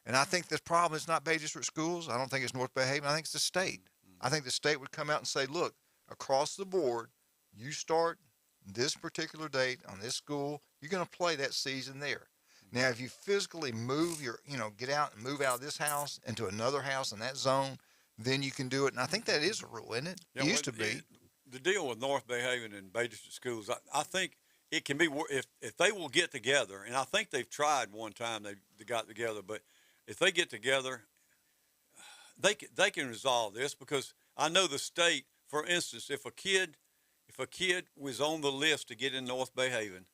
And I think the problem is not Bay District schools. I don't think it's North Bay Haven. I think it's the state. I think the state would come out and say, look, across the board, you start this particular date on this school, you're going to play that season there. Now, if you physically move get out and move out of this house into another house in that zone, then you can do it. And I think that is a rule, isn't it? It used to be. The deal with North Bay Haven and Bay District schools, I think it can be, if they will get together, and I think they've tried one time, they got together, but if they get together, they can resolve this, because I know the state, for instance, if a kid was on the list to get in North Bay Haven,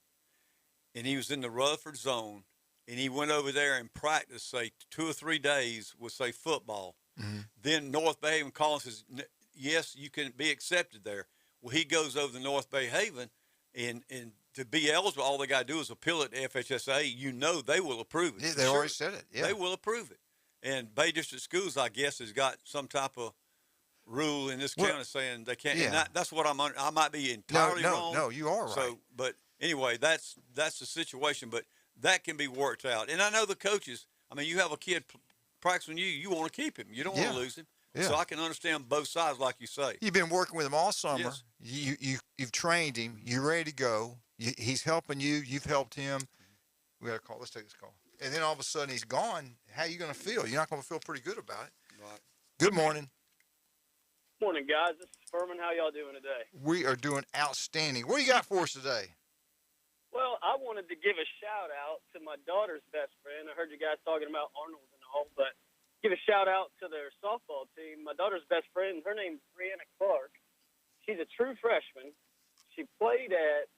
and he was in the Rutherford zone, and he went over there and practiced, say, 2 or 3 days with, say, football, then North Bay Haven calls and says, yes, you can be accepted there. Well, he goes over to North Bay Haven, and to be eligible, all they got to do is appeal it to FHSA. They will approve it. Yeah, they already said it. Yeah. They will approve it. And Bay District Schools, I guess, has got some type of rule in this county saying they can't. Yeah. And that's what I'm under. I might be entirely wrong. No, you are right. So, but anyway, that's the situation. But that can be worked out. And I know the coaches. I mean, you have a kid practicing you want to keep him. You don't want to lose him. Yeah. So I can understand both sides, like you say. You've been working with him all summer. Yes. You've trained him. You're ready to go. He's helping you. You've helped him. We got a call. Let's take this call. And then all of a sudden he's gone. How are you going to feel? You're not going to feel pretty good about it. Right. Good morning. Morning, guys. This is Furman. How y'all doing today? We are doing outstanding. What do you got for us today? Well, I wanted to give a shout out to my daughter's best friend. I heard you guys talking about Arnold and all, but give a shout out to their softball team. My daughter's best friend, her name's Brianna Clark. She's a true freshman. She played at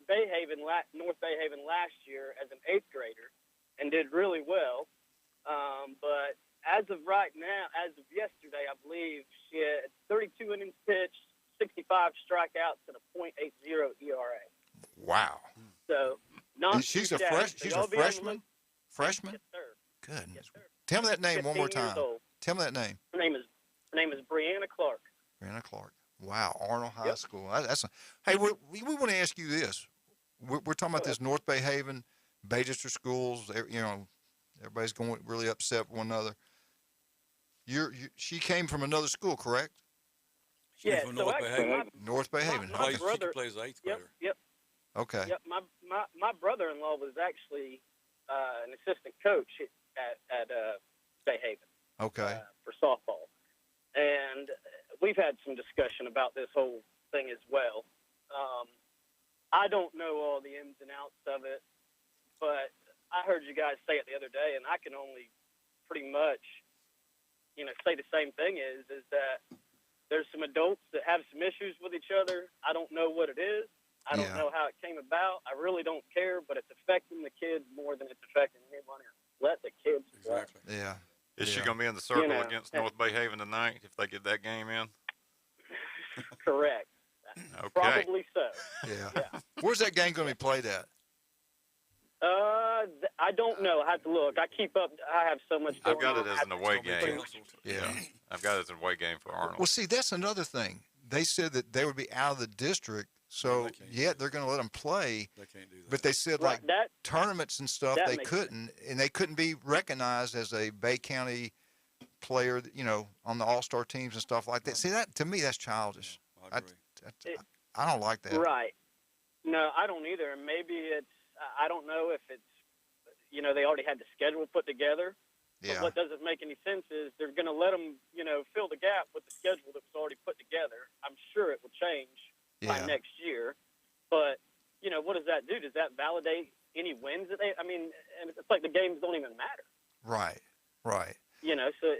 North Bay Haven last year as an 8th grader and did really well. But as of right now, as of yesterday, I believe she had 32 innings pitched, 65 strikeouts, and a .80 ERA. Wow. So She's a y'all be on the freshman. look- Freshman. Yes, sir. Goodness. Yes, sir. Tell me that name one more 15 years time. old. Tell me that name. Her name is Brianna Clark. Brianna Clark. Wow, Arnold High School. Hey, we want to ask you this. We're talking about this North Bay Haven, Bay District schools. Everybody's going really upset with one another. She came from another school, correct? Yeah, so actually, North Bay Haven. my brother She plays 8th grader. Yep. Okay. Yep. My brother-in-law was actually an assistant coach at Bay Haven. Okay. For softball, and we've had some discussion about this whole thing as well. I don't know all the ins and outs of it, but I heard you guys say it the other day, and I can only pretty much, say the same thing is that there's some adults that have some issues with each other. I don't know what it is. I don't know how it came about. I really don't care, but it's affecting the kids more than it's affecting anyone else. Let the kids play. Yeah. Is she going to be in the circle against North Bay Haven tonight if they get that game in? Correct. Okay. Probably so. Yeah. Where's that game going to be played at? I don't know. I have to look. I keep up. I have so much. I've got going it on. as an away game. Yeah. I've got it as an away game for Arnold. Well, see, that's another thing. They said that they would be out of the district, so yet they're going to let them play. They can't do that. But they said Right, that- tournaments and stuff that they makes couldn't, and they couldn't be recognized as a Bay County player, on the All-Star teams and stuff like that. See, that to me that's childish. I agree. I don't like that. Right. No, I don't either. And maybe it's. I don't know if it's. They already had the schedule put together. Yeah. But what doesn't make any sense is they're going to let them, fill the gap with the schedule that was already put together. I'm sure it will change by next year. But, what does that do? Does that validate any wins that they – and it's like the games don't even matter. Right. So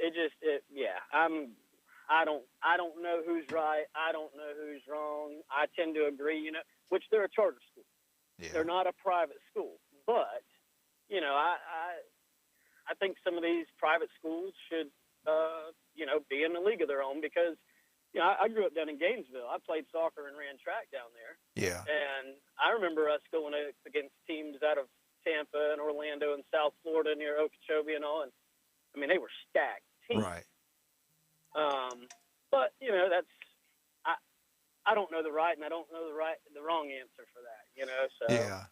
I don't know who's right. I don't know who's wrong. I tend to agree, which they're a charter school. Yeah. They're not a private school. But, I think some of these private schools should, be in a league of their own because, I grew up down in Gainesville. I played soccer and ran track down there. Yeah. And I remember us going against teams out of Tampa and Orlando and South Florida near Okeechobee and all. And, they were stacked teams. Right. But, that's I don't know the right and I don't know the wrong answer for that, so. Yeah.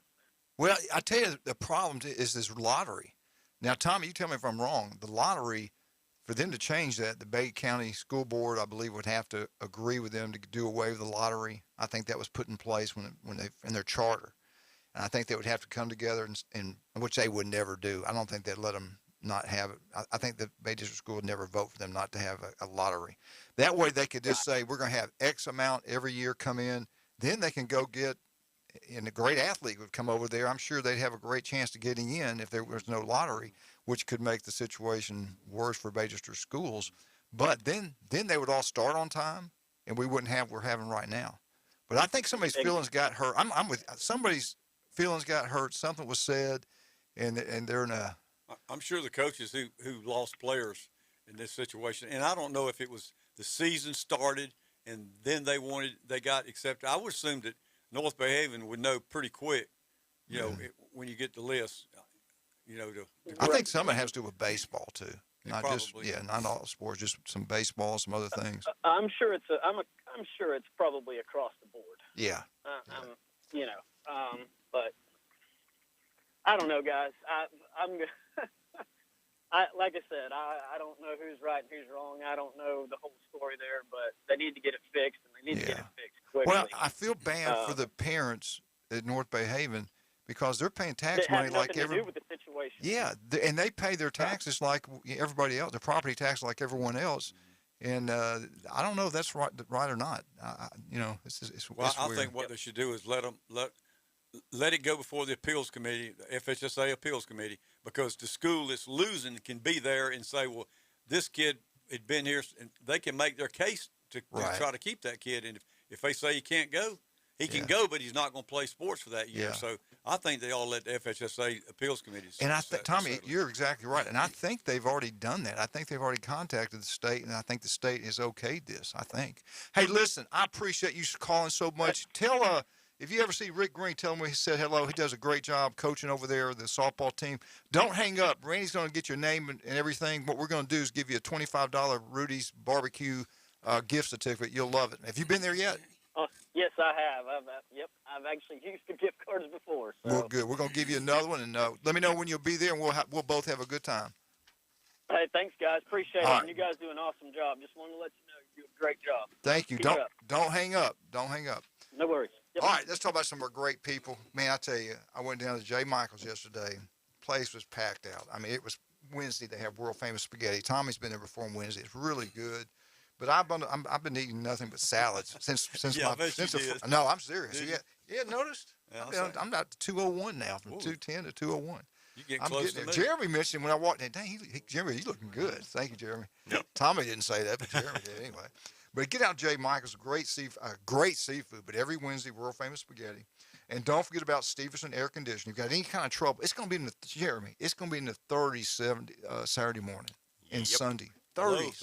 Well, I tell you, the problem is this lottery. Now, Tommy, you tell me if I'm wrong. The lottery, for them to change that, the Bay County School Board, I believe, would have to agree with them to do away with the lottery. I think that was put in place when they in their charter, and I think they would have to come together and which they would never do. I don't think they'd let them not have it. I think the Bay District School would never vote for them not to have a lottery. That way, they could just say we're going to have X amount every year come in. Then they can go get. And a great athlete would come over there. I'm sure they'd have a great chance of getting in if there was no lottery, which could make the situation worse for Bay District schools. But then they would all start on time, and we wouldn't have what we're having right now. But I think somebody's feelings got hurt. I'm with somebody's feelings got hurt. Something was said, and they're in a. I'm sure the coaches who lost players in this situation, and I don't know if it was the season started and then they got accepted. I would assume that North Bay Haven would know pretty quick, when you get the list, I think some of it has to do with baseball too. Not probably. not all sports, just some baseball, some other things. I'm sure it's probably across the board. Yeah. But I don't know, guys. Like I said, I don't know who's right and who's wrong. I don't know the whole story there, but they need to get it fixed, and they need to get it fixed quickly. Well, I feel bad for the parents at North Bay Haven because they're paying tax It money has like nothing to do with the situation. Yeah, and they pay their taxes like everybody else, their property tax like everyone else. And I don't know if that's right or not. It's Well, I weird. think what they should do is let it go before the appeals committee, the FHSA appeals committee, because the school that's losing can be there and say, well, this kid had been here, and they can make their case to try to keep that kid. And if they say he can't go, he can go, but he's not going to play sports for that year. Yeah. So I think they all let the FHSA appeals committee. And Tommy, you're exactly right. And I think they've already done that. I think they've already contacted the state, and I think the state has okayed this, I think. Hey, listen, I appreciate you calling so much. Tell if you ever see Rick Green, tell him he said hello. He does a great job coaching over there, the softball team. Don't hang up. Randy's going to get your name and everything. What we're going to do is give you a $25 Rudy's Barbecue gift certificate. You'll love it. Have you been there yet? Yes, I have. I've actually used the gift cards before. So. Well, good. We're going to give you another one, and let me know when you'll be there, and we'll both have a good time. Hey, thanks, guys. Appreciate it. All right. And you guys do an awesome job. Just wanted to let you know you do a great job. Thank you. Keep it up. Don't hang up. Don't hang up. No worries. Yep. All right, let's talk about some of our great people. Man, I tell you, I went down to J. Michael's yesterday. Place was packed out. I mean, it was Wednesday. They have world famous spaghetti. Tommy's been there before on Wednesday. It's really good. But I've been eating nothing but salads since no, I'm serious. Yeah, noticed? Yeah, I'm not 201 now, from 210 to 201. You get close to me. Jeremy mentioned when I walked in, dang, Jeremy, you looking good. Thank you, Jeremy. Yep. Tommy didn't say that, but Jeremy did anyway. But get out J. Michael's, great seafood, but every Wednesday, world famous spaghetti. And don't forget about Stevenson Air Conditioning. If you've got any kind of trouble, it's going to be it's going to be in the 30s Saturday morning and Sunday. 30s.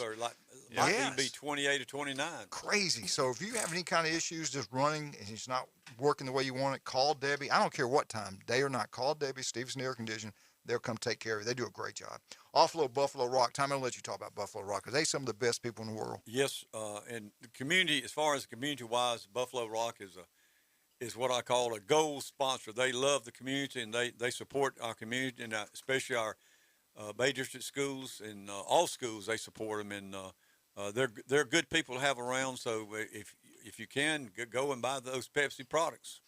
Might even be 28 or 29. Crazy. So if you have any kind of issues just running and it's not working the way you want it, call Debbie. I don't care what time, day or night. Call Debbie, Stevenson Air Conditioning. They'll come take care of you. They do a great job. Offload Buffalo Rock. Tom, I'll let you talk about Buffalo Rock because they're some of the best people in the world. Yes, and the community, as far as community-wise, Buffalo Rock is what I call a gold sponsor. They love the community, and they support our community, and especially our Bay District schools and all schools. They support them, and they're good people to have around. So if you can, go and buy those Pepsi products.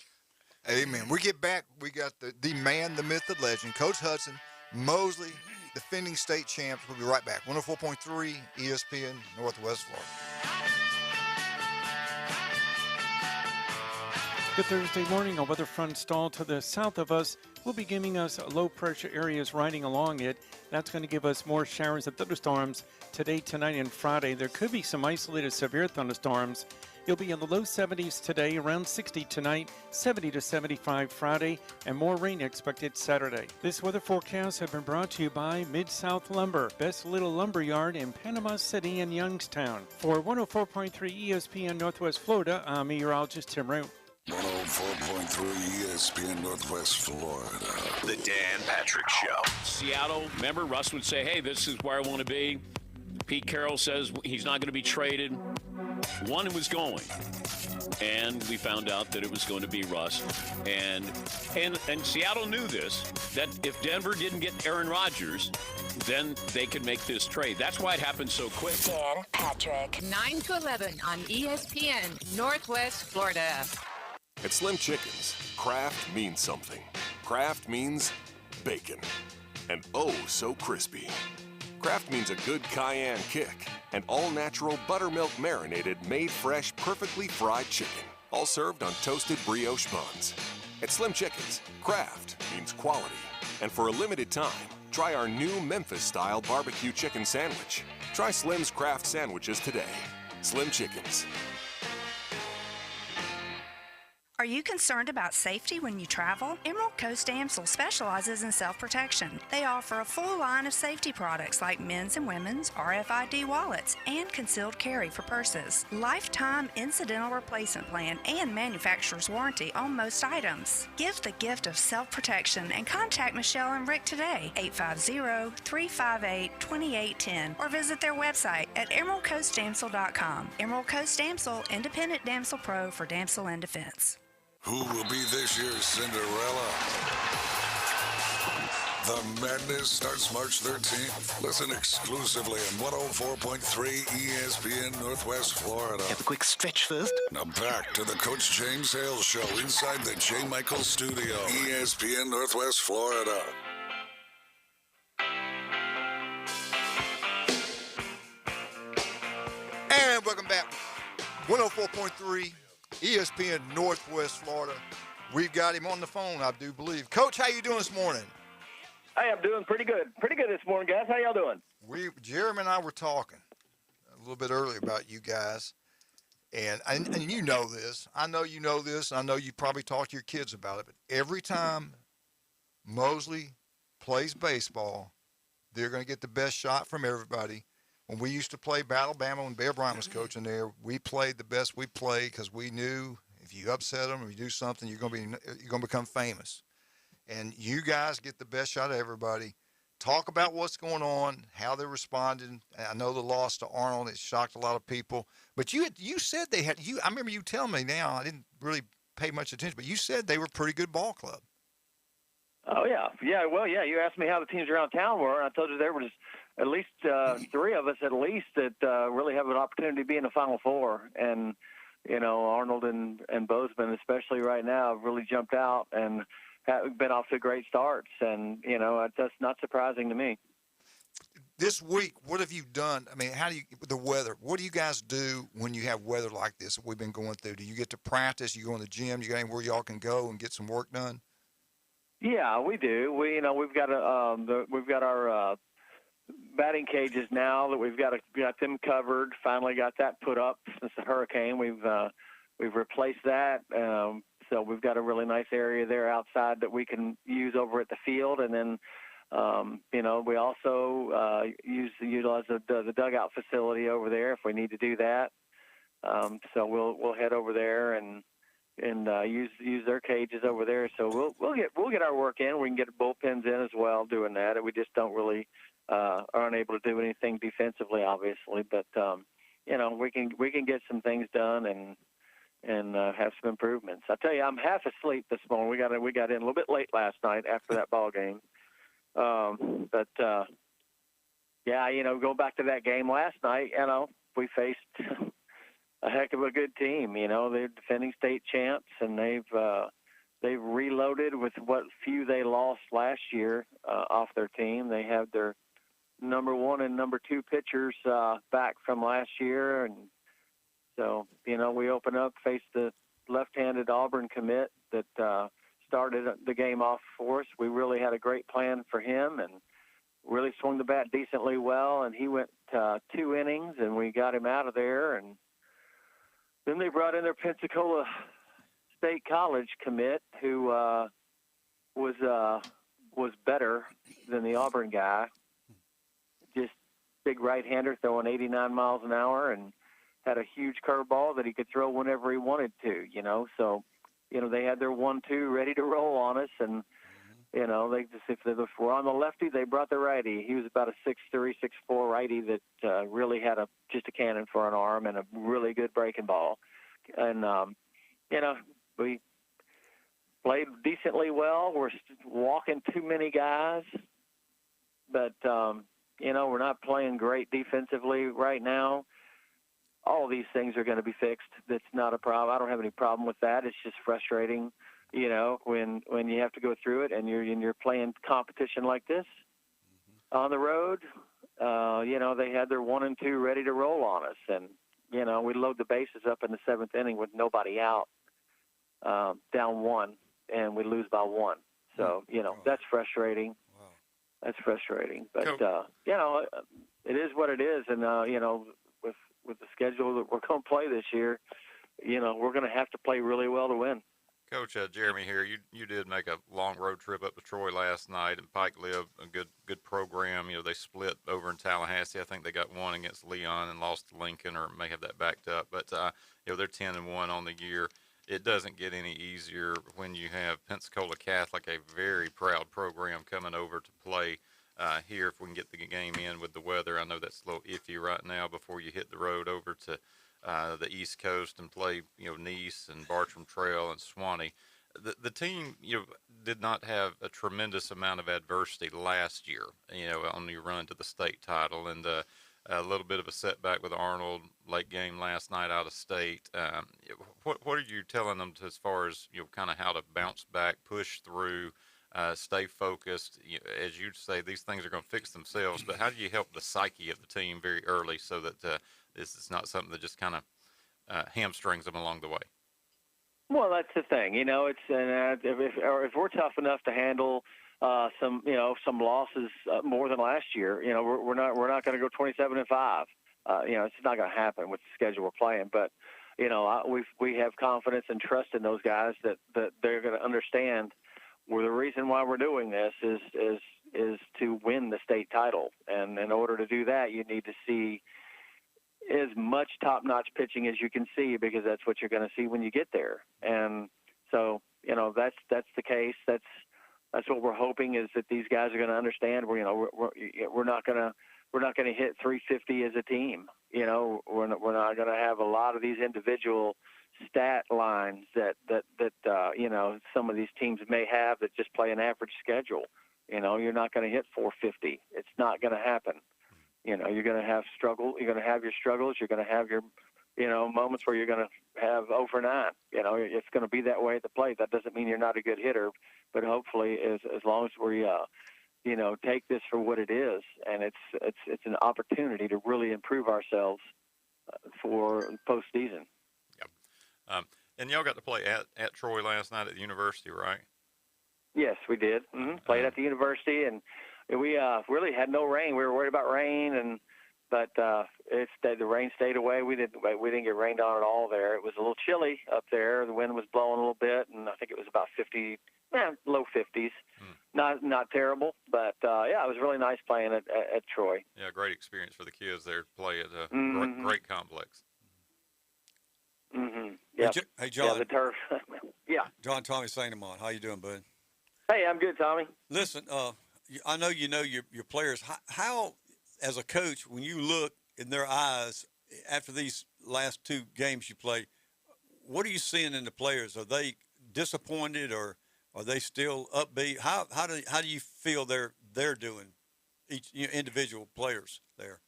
Amen. We get back. We got the man, the myth, the legend, Coach Hudson, Mosley, defending state champs. We'll be right back. 104.3 ESPN, Northwest Florida. Good Thursday morning. A weather front stall to the south of us will be giving us low pressure areas riding along it. That's going to give us more showers and thunderstorms today, tonight, and Friday. There could be some isolated severe thunderstorms. You'll be in the low 70s today, around 60 tonight, 70 to 75 Friday, and more rain expected Saturday. This weather forecast has been brought to you by Mid-South Lumber, best little lumber yard in Panama City and Youngstown. For 104.3 ESPN Northwest Florida, I'm meteorologist Tim Root. 104.3 ESPN Northwest Florida. The Dan Patrick Show. Seattle, remember, Russ would say, hey, this is where I want to be. Pete Carroll says he's not going to be traded. One was going, and we found out that it was going to be Russ. And Seattle knew this, that if Denver didn't get Aaron Rodgers, then they could make this trade. That's why it happened so quick. Dan Patrick. 9 to 11 on ESPN Northwest Florida. At Slim Chickens, craft means something. Craft means bacon. And oh, so crispy. Kraft means a good cayenne kick and all-natural buttermilk marinated, made fresh, perfectly fried chicken, all served on toasted brioche buns. At Slim Chickens, Kraft means quality. And for a limited time, try our new Memphis-style barbecue chicken sandwich. Try Slim's Kraft sandwiches today. Slim Chickens. Are you concerned about safety when you travel? Emerald Coast Damsel specializes in self-protection. They offer a full line of safety products like men's and women's RFID wallets and concealed carry for purses, lifetime incidental replacement plan, and manufacturer's warranty on most items. Give the gift of self-protection and contact Michelle and Rick today, 850-358-2810, or visit their website at emeraldcoastdamsel.com. Emerald Coast Damsel, independent damsel pro for damsel and defense. Who will be this year's Cinderella? The Madness starts March 13th. Listen exclusively on 104.3 ESPN Northwest Florida. Have a quick stretch first. Now back to the Coach James Hale Show inside the J. Michael Studio, ESPN Northwest Florida. And welcome back. 104.3 ESPN Northwest Florida. We've got him on the phone, I do believe. Coach, how you doing this morning? Hey, I'm doing pretty good. Pretty good this morning, guys. How y'all doing? Jeremy and I were talking a little bit earlier about you guys, and you know this. I know you know this. I know you probably talk to your kids about it, but every time Mosley plays baseball, they're going to get the best shot from everybody. When we used to play Battle Alabama, when Bear Bryant was coaching there, we played the best we played because we knew if you upset them or you do something, you're going to become famous. And you guys get the best shot of everybody. Talk about what's going on, how they responded. I know the loss to Arnold, it shocked a lot of people. But you said they had – I remember you telling me now, I didn't really pay much attention, but you said they were a pretty good ball club. Oh, yeah. Yeah, well, yeah, you asked me how the teams around town were, and I told you there was at least three of us at least that really have an opportunity to be in the Final Four. And, you know, Arnold and Bozeman, especially right now, have really jumped out and have been off to great starts. And, you know, that's not surprising to me. This week, what have you done? I mean, the weather, what do you guys do when you have weather like this that we've been going through? Do you get to practice? You go in the gym? You got anywhere y'all can go and get some work done? Yeah, we do. We've got our batting cages now that we've got them covered. Finally got that put up since the hurricane. We've replaced that. So we've got a really nice area there outside that we can use over at the field. And then, we also utilize the dugout facility over there if we need to do that. So we'll head over there and use their cages over there. So we'll get our work in. We can get bullpens in as well doing that. We just don't really are unable to do anything defensively, obviously. But we can get some things done and have some improvements. I tell you, I'm half asleep this morning. We got in a little bit late last night after that ball game. Go back to that game last night. We faced a heck of a good team. They're defending state champs, and they've reloaded with what few they lost last year off their team. They have their number one and number two pitchers back from last year, and so we open up, face the left-handed Auburn commit that started the game off for us. We really had a great plan for him and really swung the bat decently well, and he went 2 innings, and we got him out of there. And then they brought in their Pensacola State College commit, who was better than the Auburn guy. Just big right-hander throwing 89 miles an hour and had a huge curveball that he could throw whenever he wanted to, So, they had their 1-2 ready to roll on us, and they just if they were on the lefty, they brought the righty. He was about a 6'3", 6'4" righty that really had just a cannon for an arm and a really good breaking ball. And we played decently well. We're walking too many guys, but we're not playing great defensively right now. All these things are going to be fixed. That's not a problem. I don't have any problem with that. It's just frustrating, when you have to go through it and you're playing competition like this on the road. They had their 1 and 2 ready to roll on us, and we load the bases up in the 7th inning with nobody out, down 1, and we lose by 1. So that's frustrating. Wow. That's frustrating, but it is what it is, and with the schedule that we're going to play this year, we're going to have to play really well to win. Coach Jeremy here. You did make a long road trip up to Troy last night, and Pike Live, a good program. You know, they split over in Tallahassee. I think they got one against Leon and lost to Lincoln, or may have that backed up. But you know, they're 10-1 on the year. It doesn't get any easier when you have Pensacola Catholic, a very proud program, coming over to play here. If we can get the game in with the weather, I know that's a little iffy right now before you hit the road over to the East Coast and play, you know, Nice and Bartram Trail and Swanee. The team, you know, did not have a tremendous amount of adversity last year, you know, on your run to the state title, and a little bit of a setback with Arnold late game last night out of state. What are you telling them as far as, you know, kind of how to bounce back, push through, stay focused? You know, as you say, these things are going to fix themselves, but how do you help the psyche of the team very early so that this is not something that just kind of hamstrings them along the way? Well, that's the thing. You know, it's if we're tough enough to handle some losses more than last year, you know, we're not going to go 27-5. You know, it's not going to happen with the schedule we're playing. But you know, we have confidence and trust in those guys that they're going to understand. Well, the reason why we're doing this is to win the state title, and in order to do that, you need to see as much top-notch pitching as you can see, because that's what you're going to see when you get there. And so, you know, that's the case. That's what we're hoping, is that these guys are going to understand. We're not going to hit 350 as a team. You know, we're not going to have a lot of these individual stat lines that you know, some of these teams may have that just play an average schedule. You know, you're not going to hit 450. It's not going to happen. You know, you're going to have struggle. You're going to have your struggles. You're going to have your, you know, moments where you're going to have 0 for 9. You know, it's going to be that way at the plate. That doesn't mean you're not a good hitter, but hopefully, as long as we, you know, take this for what it is, and it's an opportunity to really improve ourselves for postseason. Yep. And y'all got to play at Troy last night at the university, right? Yes, we did. Played at the university, and we really had no rain. We were worried about rain, but the rain stayed away. We didn't get rained on at all there. It was a little chilly up there. The wind was blowing a little bit, and I think it was about 50, low 50s. Not terrible, but yeah, it was really nice playing at Troy. Yeah, great experience for the kids there to play at a great complex. Yeah. Hey, John. Yeah, the turf. Yeah. John, Tommy Sainamon, how you doing, bud? Hey, I'm good, Tommy. Listen, I know you know your players. How, as a coach, when you look in their eyes after these last 2 games you play, what are you seeing in the players? Are they disappointed, or are they still upbeat? How do you feel they're doing, each individual players there?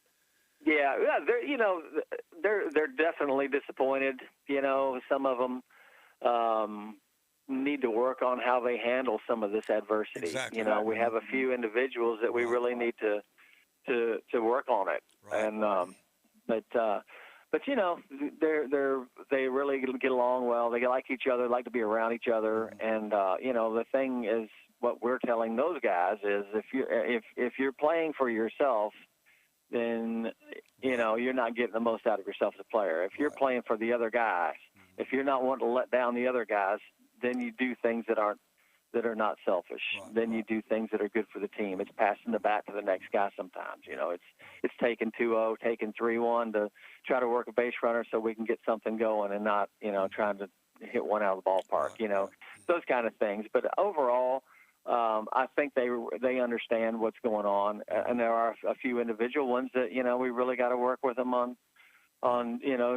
Yeah, they're definitely disappointed. You know, some of them need to work on how they handle some of this adversity. Exactly. You know, we have a few individuals that we really need to work on it. Right. And but you know, they really get along well. They like each other, like to be around each other. And you know, the thing is, what we're telling those guys is, if you're playing for yourself, then you know you're not getting the most out of yourself as a player. If you're playing for the other guys, if you're not wanting to let down the other guys, then you do things that are not selfish. Then you do things that are good for the team. It's passing the bat to the next guy sometimes. You know, it's taking 2-0, taking 3-1 to try to work a base runner so we can get something going, and not, you know, trying to hit one out of the ballpark. You know, those kind of things. But overall, I think they understand what's going on, and there are a few individual ones that, you know, we really got to work with them on, you know,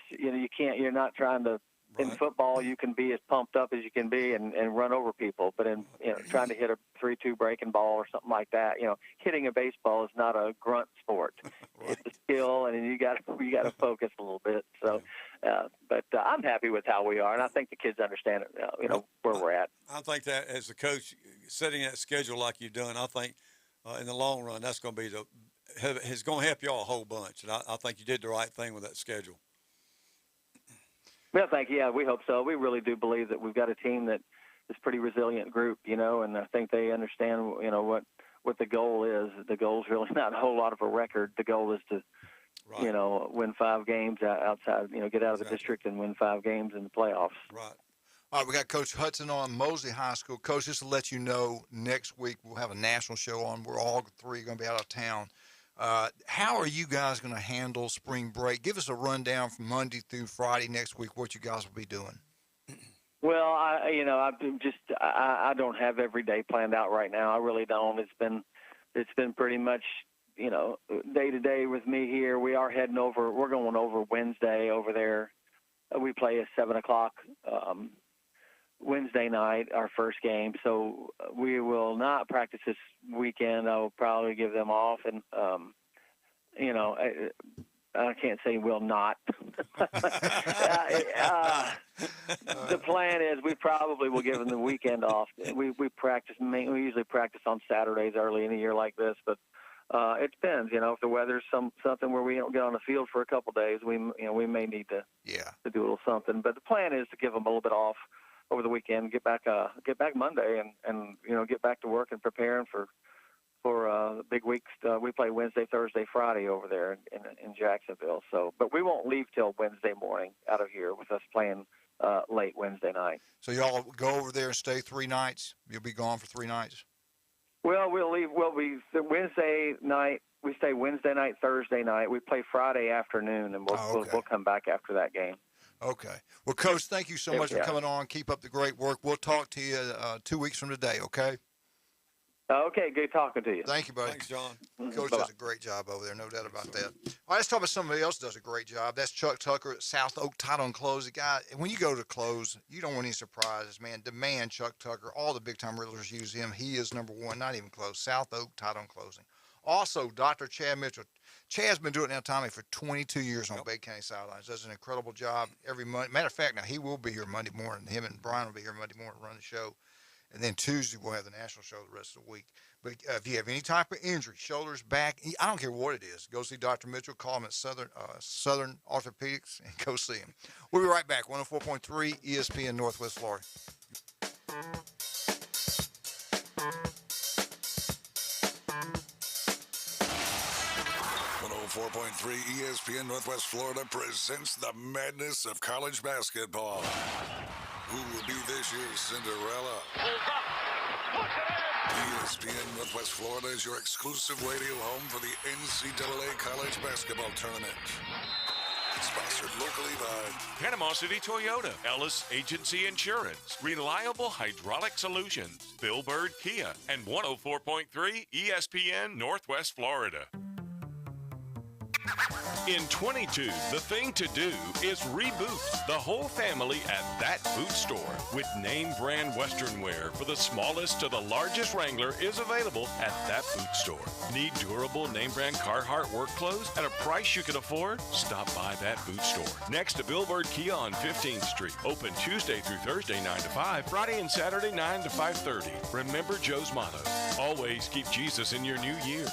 you're not trying to. In football, you can be as pumped up as you can be and run over people, but in, you know, trying to hit a 3-2 breaking ball or something like that, you know, hitting a baseball is not a grunt sport. It's a skill, and you got to focus a little bit. So, but I'm happy with how we are, and I think the kids understand it. You know, where we're at. I think that as a coach, setting that schedule like you've done, I think in the long run that's going to be it's going to help y'all a whole bunch, and I think you did the right thing with that schedule. Well, thank you. Yeah, we hope so. We really do believe that we've got a team that is a pretty resilient group, you know, and I think they understand, you know, what the goal is. The goal is really not a whole lot of a record. The goal is to, you know, win 5 games outside, you know, get out of the district and win 5 games in the playoffs. Right. All right, we got Coach Hudson on, Mosley High School. Coach, just to let you know, next week we'll have a national show on. We're all three going to be out of town. How are you guys going to handle spring break? Give us a rundown from Monday through Friday next week, what you guys will be doing. Well, I don't have every day planned out right now. I really don't. It's been pretty much, day to day with me here. We are heading over. We're going over Wednesday over there. We play at 7:00 Wednesday night, our first game. So we will not practice this weekend. I'll probably give them off, and I can't say will not. The plan is we probably will give them the weekend off. We practice. We usually practice on Saturdays early in a year like this, but it depends. If the weather's something where we don't get on the field for a couple days, we may need to do a little something. But the plan is to give them a little bit off over the weekend, get back Monday, and get back to work and preparing for the big weeks. We play Wednesday, Thursday, Friday over there in Jacksonville. So, but we won't leave till Wednesday morning out of here with us playing late Wednesday night. So y'all go over there and stay 3 nights? You'll be gone for 3 nights? Well, we'll leave. We'll be Wednesday night. We stay Wednesday night, Thursday night. We play Friday afternoon, and we'll come back after that game. Okay. Well, Coach, thank you so much for coming on. Keep up the great work. We'll talk to you 2 weeks from today, okay? Okay, good talking to you. Thank you, buddy. Thanks, John. Coach does a great job over there, no doubt about that. All right, let's talk about somebody else who does a great job. That's Chuck Tucker at South Oak Title and Close. The guy, when you go to close, you don't want any surprises, man. Demand Chuck Tucker. All the big-time realtors use him. He is number one, not even close. South Oak Title and Closing. Also, Dr. Chad Mitchell. Chad's been doing it now, Tommy, for 22 years on Bay County sidelines. Does an incredible job every Monday. Matter of fact, now he will be here Monday morning. Him and Brian will be here Monday morning to run the show. And then Tuesday, we'll have the national show the rest of the week. But if you have any type of injury, shoulders, back, I don't care what it is, go see Dr. Mitchell. Call him at Southern Orthopedics and go see him. We'll be right back. 104.3 ESPN Northwest Florida. 104.3 ESPN Northwest Florida presents the madness of college basketball. Who will be this year's Cinderella? ESPN Northwest Florida is your exclusive radio home for the NCAA College Basketball Tournament. Sponsored locally by Panama City Toyota, Ellis Agency Insurance, Reliable Hydraulic Solutions, Bill Bird Kia, and 104.3 ESPN Northwest Florida. In 22, the thing to do is reboot the whole family at That Boot Store. With name brand Western wear for the smallest to the largest Wrangler is available at That Boot Store. Need durable name brand Carhartt work clothes at a price you can afford? Stop by That Boot Store. Next to Billboard Kia on 15th Street. Open Tuesday through Thursday 9 to 5, Friday and Saturday 9 to 5:30. Remember Joe's motto, always keep Jesus in your new year.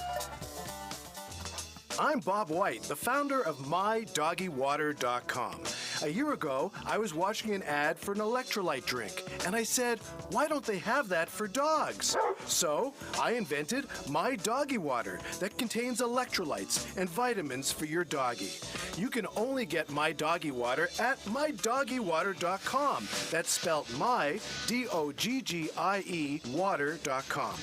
I'm Bob White, the founder of MyDoggyWater.com. A year ago, I was watching an ad for an electrolyte drink, and I said, why don't they have that for dogs? So, I invented My Doggy Water that contains electrolytes and vitamins for your doggy. You can only get My Doggy Water at MyDoggyWater.com. That's spelled My, D-O-G-G-I-E, water.com.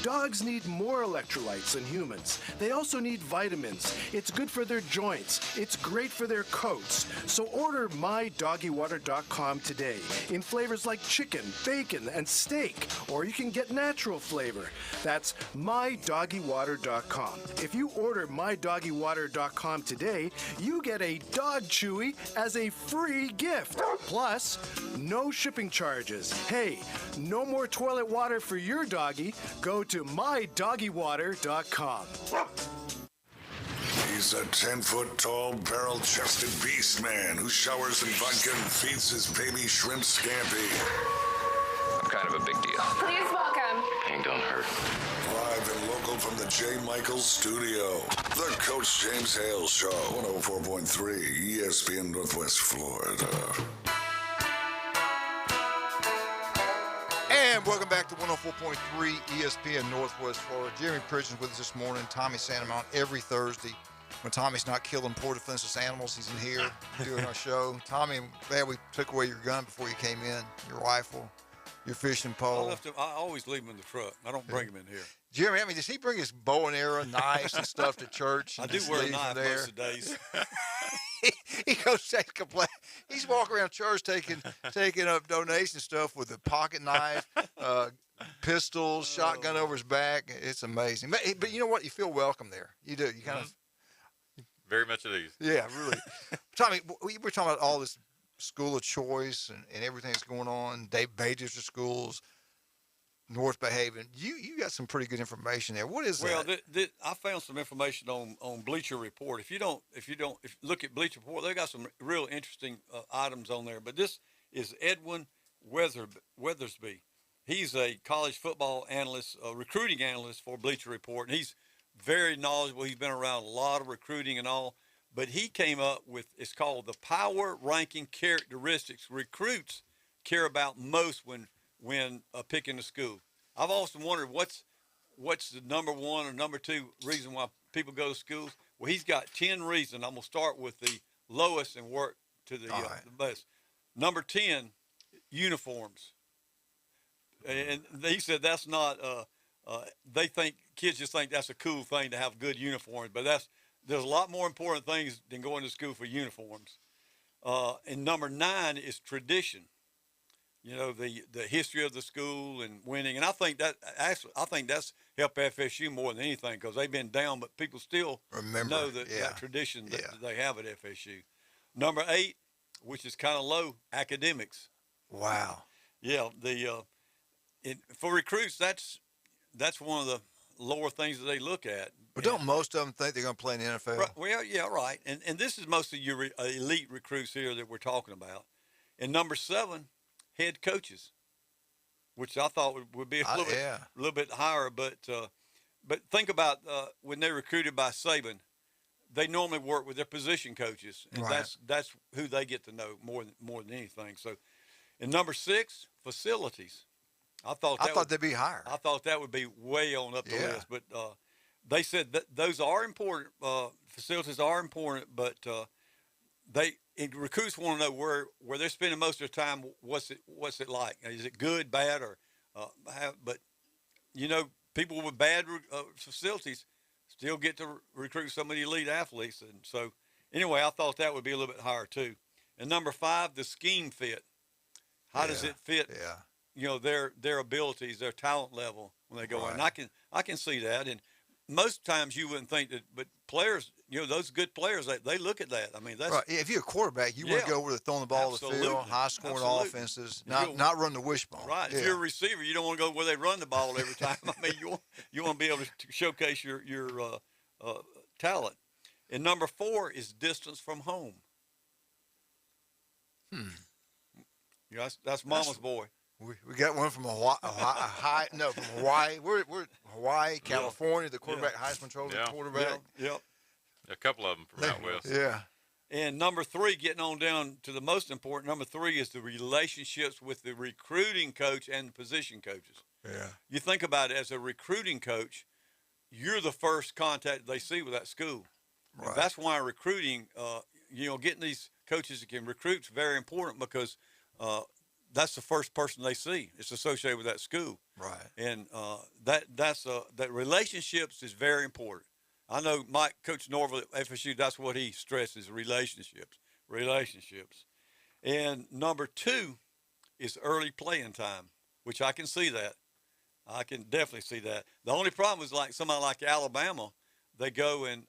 Dogs need more electrolytes than humans. They also need vitamins. It's good for their joints. It's great for their coats. So order MyDoggyWater.com today in flavors like chicken, bacon, and steak. Or you can get natural flavor. That's MyDoggyWater.com. If you order MyDoggyWater.com today, you get a dog chewy as a free gift. Plus, no shipping charges. Hey, no more toilet water for your doggy. Go to MyDoggyWater.com. He's a 10-foot-tall, barrel-chested beast man who showers in vodka and feeds his baby shrimp scampi. I'm kind of a big deal. Please welcome. Hang don't hurt. Live and local from the J. Michaels studio, the Coach James Hale Show, 104.3 ESPN Northwest Florida. And welcome back to 104.3 ESPN Northwest Florida. Jeremy Pridgeon's with us this morning. Tommy Santamount every Thursday when Tommy's not killing poor defenseless animals, he's in here doing our show. Tommy, I'm glad we took away your gun before you came in, your rifle, your fishing pole. I always leave him in the truck. I don't bring him in here. Jeremy, I mean, does he bring his bow and arrow, knives and stuff to church? I And do just wear a leave them knife there? most of the days. He goes take he's walking around church taking up donation stuff with a pocket knife, pistols, shotgun over his back. It's amazing. But you know what? You feel welcome there. You do. You kind of. Very much at ease. Yeah, really. Tommy, we were talking about all this school of choice and everything that's going on. Dave Bay District schools, North Behavior. You got some pretty good information there. What is that? Well, I found some information on Bleacher Report. If you look at Bleacher Report, they got some real interesting items on there. But this is Edwin Weathersby. He's a college football analyst, recruiting analyst for Bleacher Report, and he's very knowledgeable. He's been around a lot of recruiting and all. But he came up with, it's called the power ranking characteristics recruits care about most when picking a school. I've often wondered what's the number one or number two reason why people go to schools. Well, he's got 10 reasons. I'm going to start with the lowest and work to the best. Number 10, uniforms. And he said that's not, kids just think that's a cool thing to have good uniforms, but there's a lot more important things than going to school for uniforms. And number 9 is tradition. You know, the history of the school and winning. And I think that's helped FSU more than anything because they've been down, but people still know that tradition that they have at FSU. Number 8, which is kind of low, academics. Wow. Yeah, for recruits, that's one of the lower things that they look at. But don't most of them think they're going to play in the NFL? Right, well, yeah, right. And this is most of your elite recruits here that we're talking about. And number 7, head coaches, which I thought would be a little bit higher. But think about when they're recruited by Saban, they normally work with their position coaches, and that's who they get to know more than anything. So, and number 6, facilities. I thought they'd be higher. I thought that would be way on up the list, but they said that those are important. Facilities are important, but recruits want to know where they're spending most of their time. What's it like? Is it good, bad, or but you know, people with bad facilities still get to recruit some of the elite athletes, and so anyway, I thought that would be a little bit higher too. And number 5, the scheme fit. How does it fit? Yeah. You know, their abilities, their talent level when they go in. I can see that, and most times you wouldn't think that, but players, you know, those good players, they look at that. I mean, that's right. If you're a quarterback, you want to go where they're throwing the ball to the field, high-scoring offenses, not run the wishbone. Right. Yeah. If you're a receiver, you don't want to go where they run the ball every time. I mean, you want to be able to showcase your talent. And number 4 is distance from home. Yeah, that's Mama's boy. We got one from Hawaii. From Hawaii. We're Hawaii, California. The quarterback, Heisman Trophy quarterback. Yep. A couple of them from out west. Yeah. And number 3, getting on down to the most important, number 3 is the relationships with the recruiting coach and the position coaches. Yeah. You think about it, as a recruiting coach, you're the first contact they see with that school. Right. That's why recruiting, getting these coaches that can recruit is very important because that's the first person they see. It's associated with that school. Right. And that relationships is very important. I know Coach Norville at FSU, that's what he stresses, relationships. And number 2 is early playing time, which I can see that. I can definitely see that. The only problem is like somebody like Alabama, they go and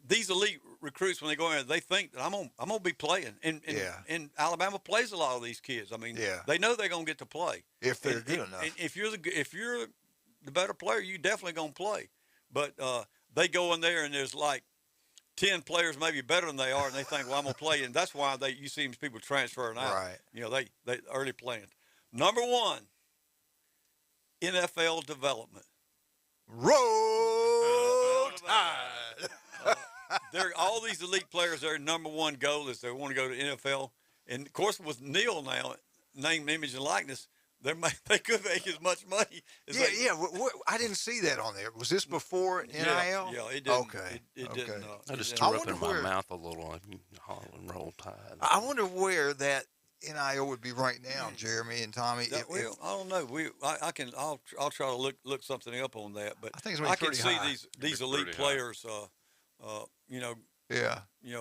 these elite recruits, when they go in, they think that I'm gonna be playing, and Alabama plays a lot of these kids. I mean, they know they're gonna get to play if they're good enough. And if you're the better player, you definitely gonna play. But they go in there and there's like 10 players maybe better than they are, and they think, well, I'm gonna play, and that's why you see these people transferring out. Right. You know, they early playing. Number 1, NFL development. Roll Tide. All these elite players, their number 1 goal is they want to go to NFL. And, of course, with Neil now, name, image, and likeness, they could make as much money as I didn't see that on there. Was this before NIL? Yeah, it didn't. Okay. It okay. didn't. I just threw up in my mouth a little. And Roll Tide. I wonder where that NIL would be right now, Jeremy and Tommy. I don't know. I'll try to look something up on that. But I think can see high. these elite players. Yeah.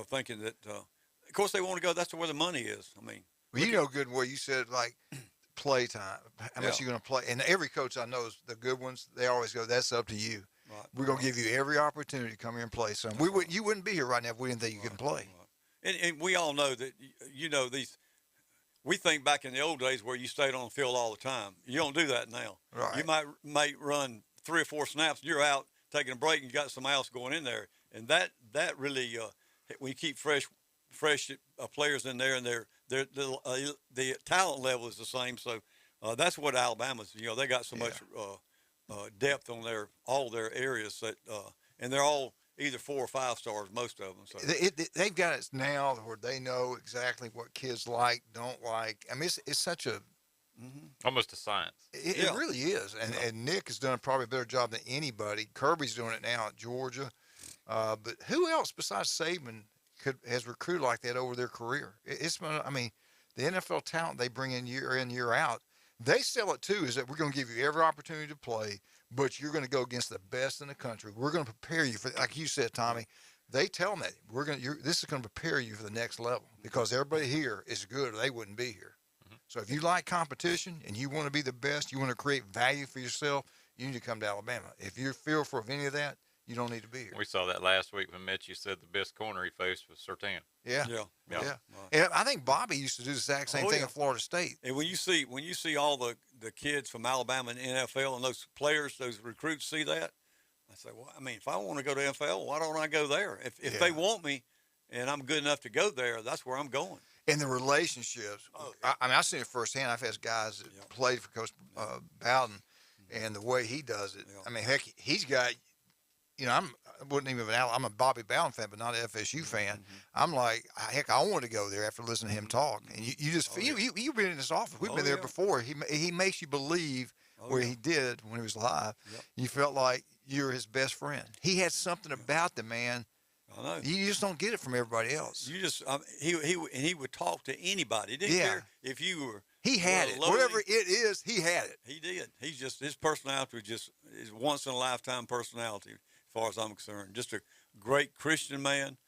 Thinking that. Of course, they want to go. That's where the money is. I mean. Well, you know good and well. You said like play time. How much you going to play? And every coach I know, the good ones, they always go, "That's up to you. Right. We're going to give you every opportunity to come here and play." So you wouldn't be here right now if we didn't think you could play. Right. And we all know that these. We think back in the old days where you stayed on the field all the time. You don't do that now. Right. You might run 3 or 4 snaps. And you're out taking a break, and you got somebody else going in there, and that really when you keep fresh players in there, and the talent level is the same. So that's what Alabama's. They got so much depth on all their areas that, and they're all either 4 or 5 stars, most of them. So they've got it now where they know exactly what kids like, don't like. I mean, it's such a almost a science. It really is, and Nick has done probably a better job than anybody. Kirby's doing it now at Georgia, but who else besides Saban has recruited like that over their career? I mean, the NFL talent they bring in, year out, they sell it too. Is that we're going to give you every opportunity to play, but you're going to go against the best in the country. We're going to prepare you for, like you said, Tommy. They tell them that this is going to prepare you for the next level because everybody here is good, or they wouldn't be here. Mm-hmm. So if you like competition and you want to be the best, you want to create value for yourself, you need to come to Alabama. If you're fearful of any of that, you don't need to be here. We saw that last week when Mitchie said the best corner he faced was Surtain. Yeah. Right. And I think Bobby used to do the exact same thing at Florida State. And when you see all the kids from Alabama in the NFL and those players, those recruits see that, I say, well, I mean, if I want to go to NFL, why don't I go there? If they want me and I'm good enough to go there, that's where I'm going. And the relationships. I've seen it firsthand. I've had guys that played for Coach Bowden, and the way he does it. I mean, heck, he's got. I'm a Bobby Bowden fan, but not an FSU fan. Mm-hmm. I'm like, heck, I want to go there after listening to him talk. And you just feel you've been in his office. We've been there before. He makes you believe where he did when he was alive. Yep. You felt like you're his best friend. He had something about the man. I know. You just don't get it from everybody else. You just he would talk to anybody. He didn't care if you were. He had it. Whatever it is, he had it. He did. His personality is once in a lifetime personality. As far as I'm concerned, just a great Christian man.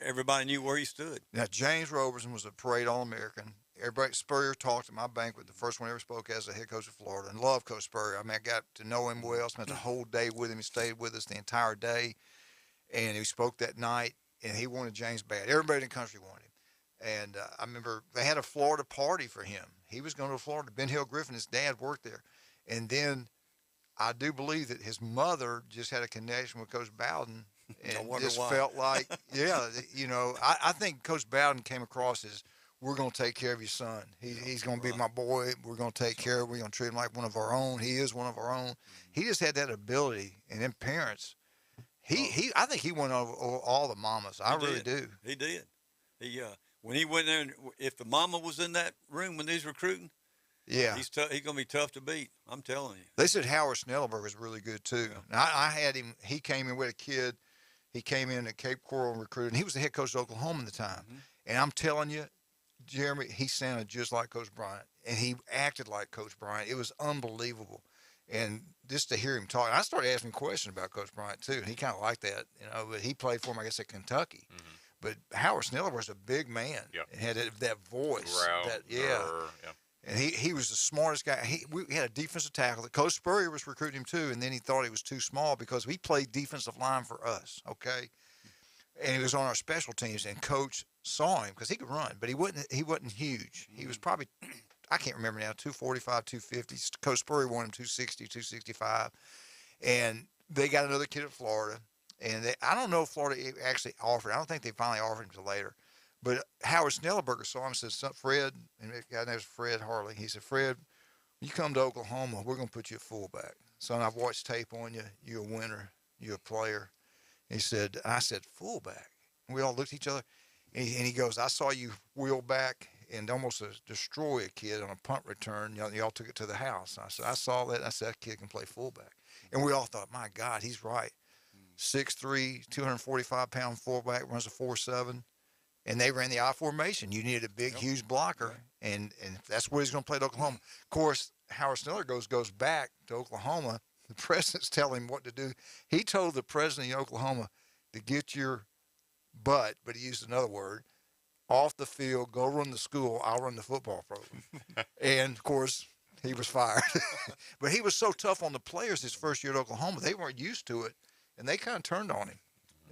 Everybody knew where he stood. Now James Roberson was a parade All-American. Everybody Spurrier talked at my banquet, the first one I ever spoke as the head coach of Florida, and loved Coach Spurrier. I mean, I got to know him well. Spent the whole day with him. He stayed with us the entire day, and he spoke that night. And he wanted James bad. Everybody in the country wanted him. And I remember they had a Florida party for him. He was going to Florida. Ben Hill Griffin, his dad, worked there, and then. I do believe that his mother just had a connection with Coach Bowden and just felt like, I think Coach Bowden came across as, we're going to take care of your son. He's going to be my boy. We're going to take care of him. We're going to treat him like one of our own. He is one of our own. He just had that ability. And then parents, I think he went over all the mamas. I really do. He did. When he went there, if the mama was in that room when he was recruiting, yeah, he's going to be tough to beat. I'm telling you. They said Howard Snellenberger was really good too. Yeah. Now, I had him. He came in with a kid. He came in at Cape Coral and recruited. And he was the head coach of Oklahoma at the time. Mm-hmm. And I'm telling you, Jeremy, he sounded just like Coach Bryant, and he acted like Coach Bryant. It was unbelievable. And just to hear him talk, I started asking questions about Coach Bryant too. And he kind of liked that, But he played for him, I guess, at Kentucky. Mm-hmm. But Howard Snellenberger was a big man and had that voice. And he was the smartest guy. We had a defensive tackle. Coach Spurrier was recruiting him too, and then he thought he was too small because he played defensive line for us, okay? And he was on our special teams, and Coach saw him because he could run, but he wasn't huge. He was probably, I can't remember now, 245, 250. Coach Spurrier wanted him 260, 265. And they got another kid at Florida, and I don't know if Florida actually offered. I don't think they finally offered him until later. But Howard Snellenberger saw him and said, Fred, and the guy named Fred Harley, he said, Fred, when you come to Oklahoma, we're going to put you at fullback. Son, I've watched tape on you. You're a winner. You're a player. I said, fullback. And we all looked at each other, and he goes, I saw you wheel back and almost destroy a kid on a punt return. Y'all took it to the house. I saw that. I said, that kid can play fullback. And we all thought, my God, he's right. 6'3", 245-pound fullback, runs a 4.7. And they ran the I formation. You needed a big, huge blocker, and that's where he's going to play at Oklahoma. Of course, Howard Sneller goes back to Oklahoma. The president's telling him what to do. He told the president of Oklahoma to get your butt, but he used another word, off the field, go run the school, I'll run the football program. And, of course, he was fired. But he was so tough on the players his first year at Oklahoma. They weren't used to it, and they kind of turned on him.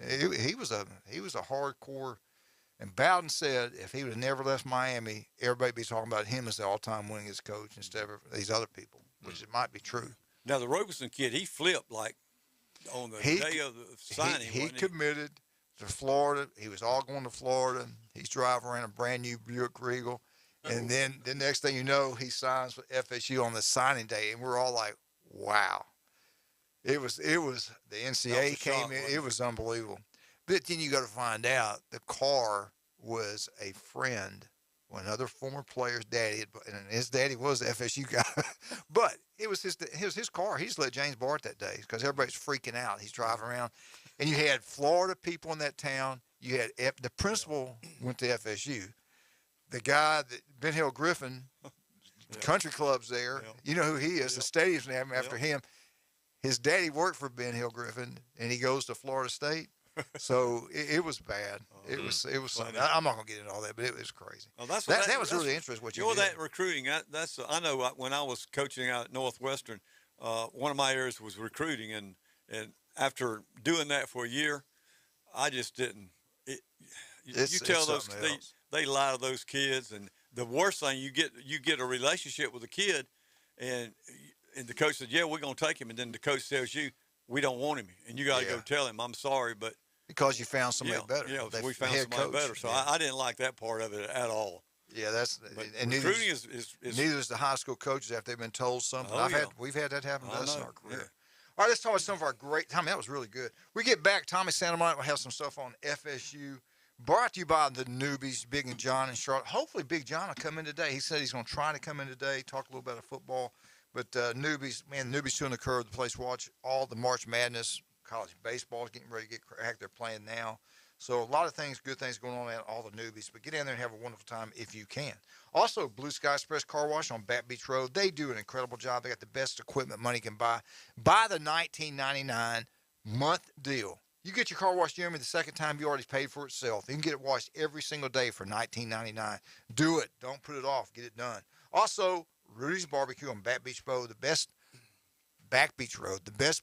He was a hardcore. And Bowden said if he would have never left Miami, everybody would be talking about him as the all-time winningest coach instead of these other people, which it might be true. Now, the Roberson kid, he flipped like on the day of the signing. He committed to Florida. He was all going to Florida. He's driving around a brand-new Buick Regal. And then the next thing you know, he signs with FSU on the signing day, and we're all like, wow. It was the NCAA came in. It was unbelievable. But then you got to find out the car was a friend, another former player's daddy, and his daddy was the FSU guy. But it was his car. He just let James Bart that day because everybody's freaking out. He's driving around, and you had Florida people in that town. You had the principal went to FSU. The guy that Ben Hill Griffin, country clubs there. You know who he is. The stadium's named after him. His daddy worked for Ben Hill Griffin, and he goes to Florida State. So it was bad. It was something. I'm not gonna get into all that, but it was crazy. Well, that was really interesting. What you did. That recruiting. I know when I was coaching out at Northwestern, one of my areas was recruiting, and after doing that for a year, I just didn't. You tell those they lie to those kids, and the worst thing you get a relationship with a kid, and the coach said, yeah, we're gonna take him, and then the coach tells you we don't want him, and you got to go tell him, I'm sorry, but. Because you found somebody better. Yeah, we found somebody better. So I didn't like that part of it at all. Yeah, and recruiting is neither is the high school coaches after they've been told something. We've had that happen to us in our career. Yeah. All right, let's talk about some of our great. Tommy, that was really good. We get back. Tommy Santamont will have some stuff on FSU. Brought to you by the newbies, Big and John in Charlotte. Hopefully, Big John will come in today. He said he's going to try to come in today, talk a little bit of football. But newbies, to the curve, the place to watch all the March Madness. College baseball is getting ready to get cracked. They're playing now. So a lot of things, good things going on at all the newbies. But get in there and have a wonderful time if you can. Also, Blue Sky Express Car Wash on Back Beach Road. They do an incredible job. They got the best equipment money can buy. Buy the $19.99 month deal. You get your car washed, Jeremy, the second time you already paid for itself. You can get it washed every single day for $19.99. Do it. Don't put it off. Get it done. Also, Rudy's Barbecue on Back Beach Road, the best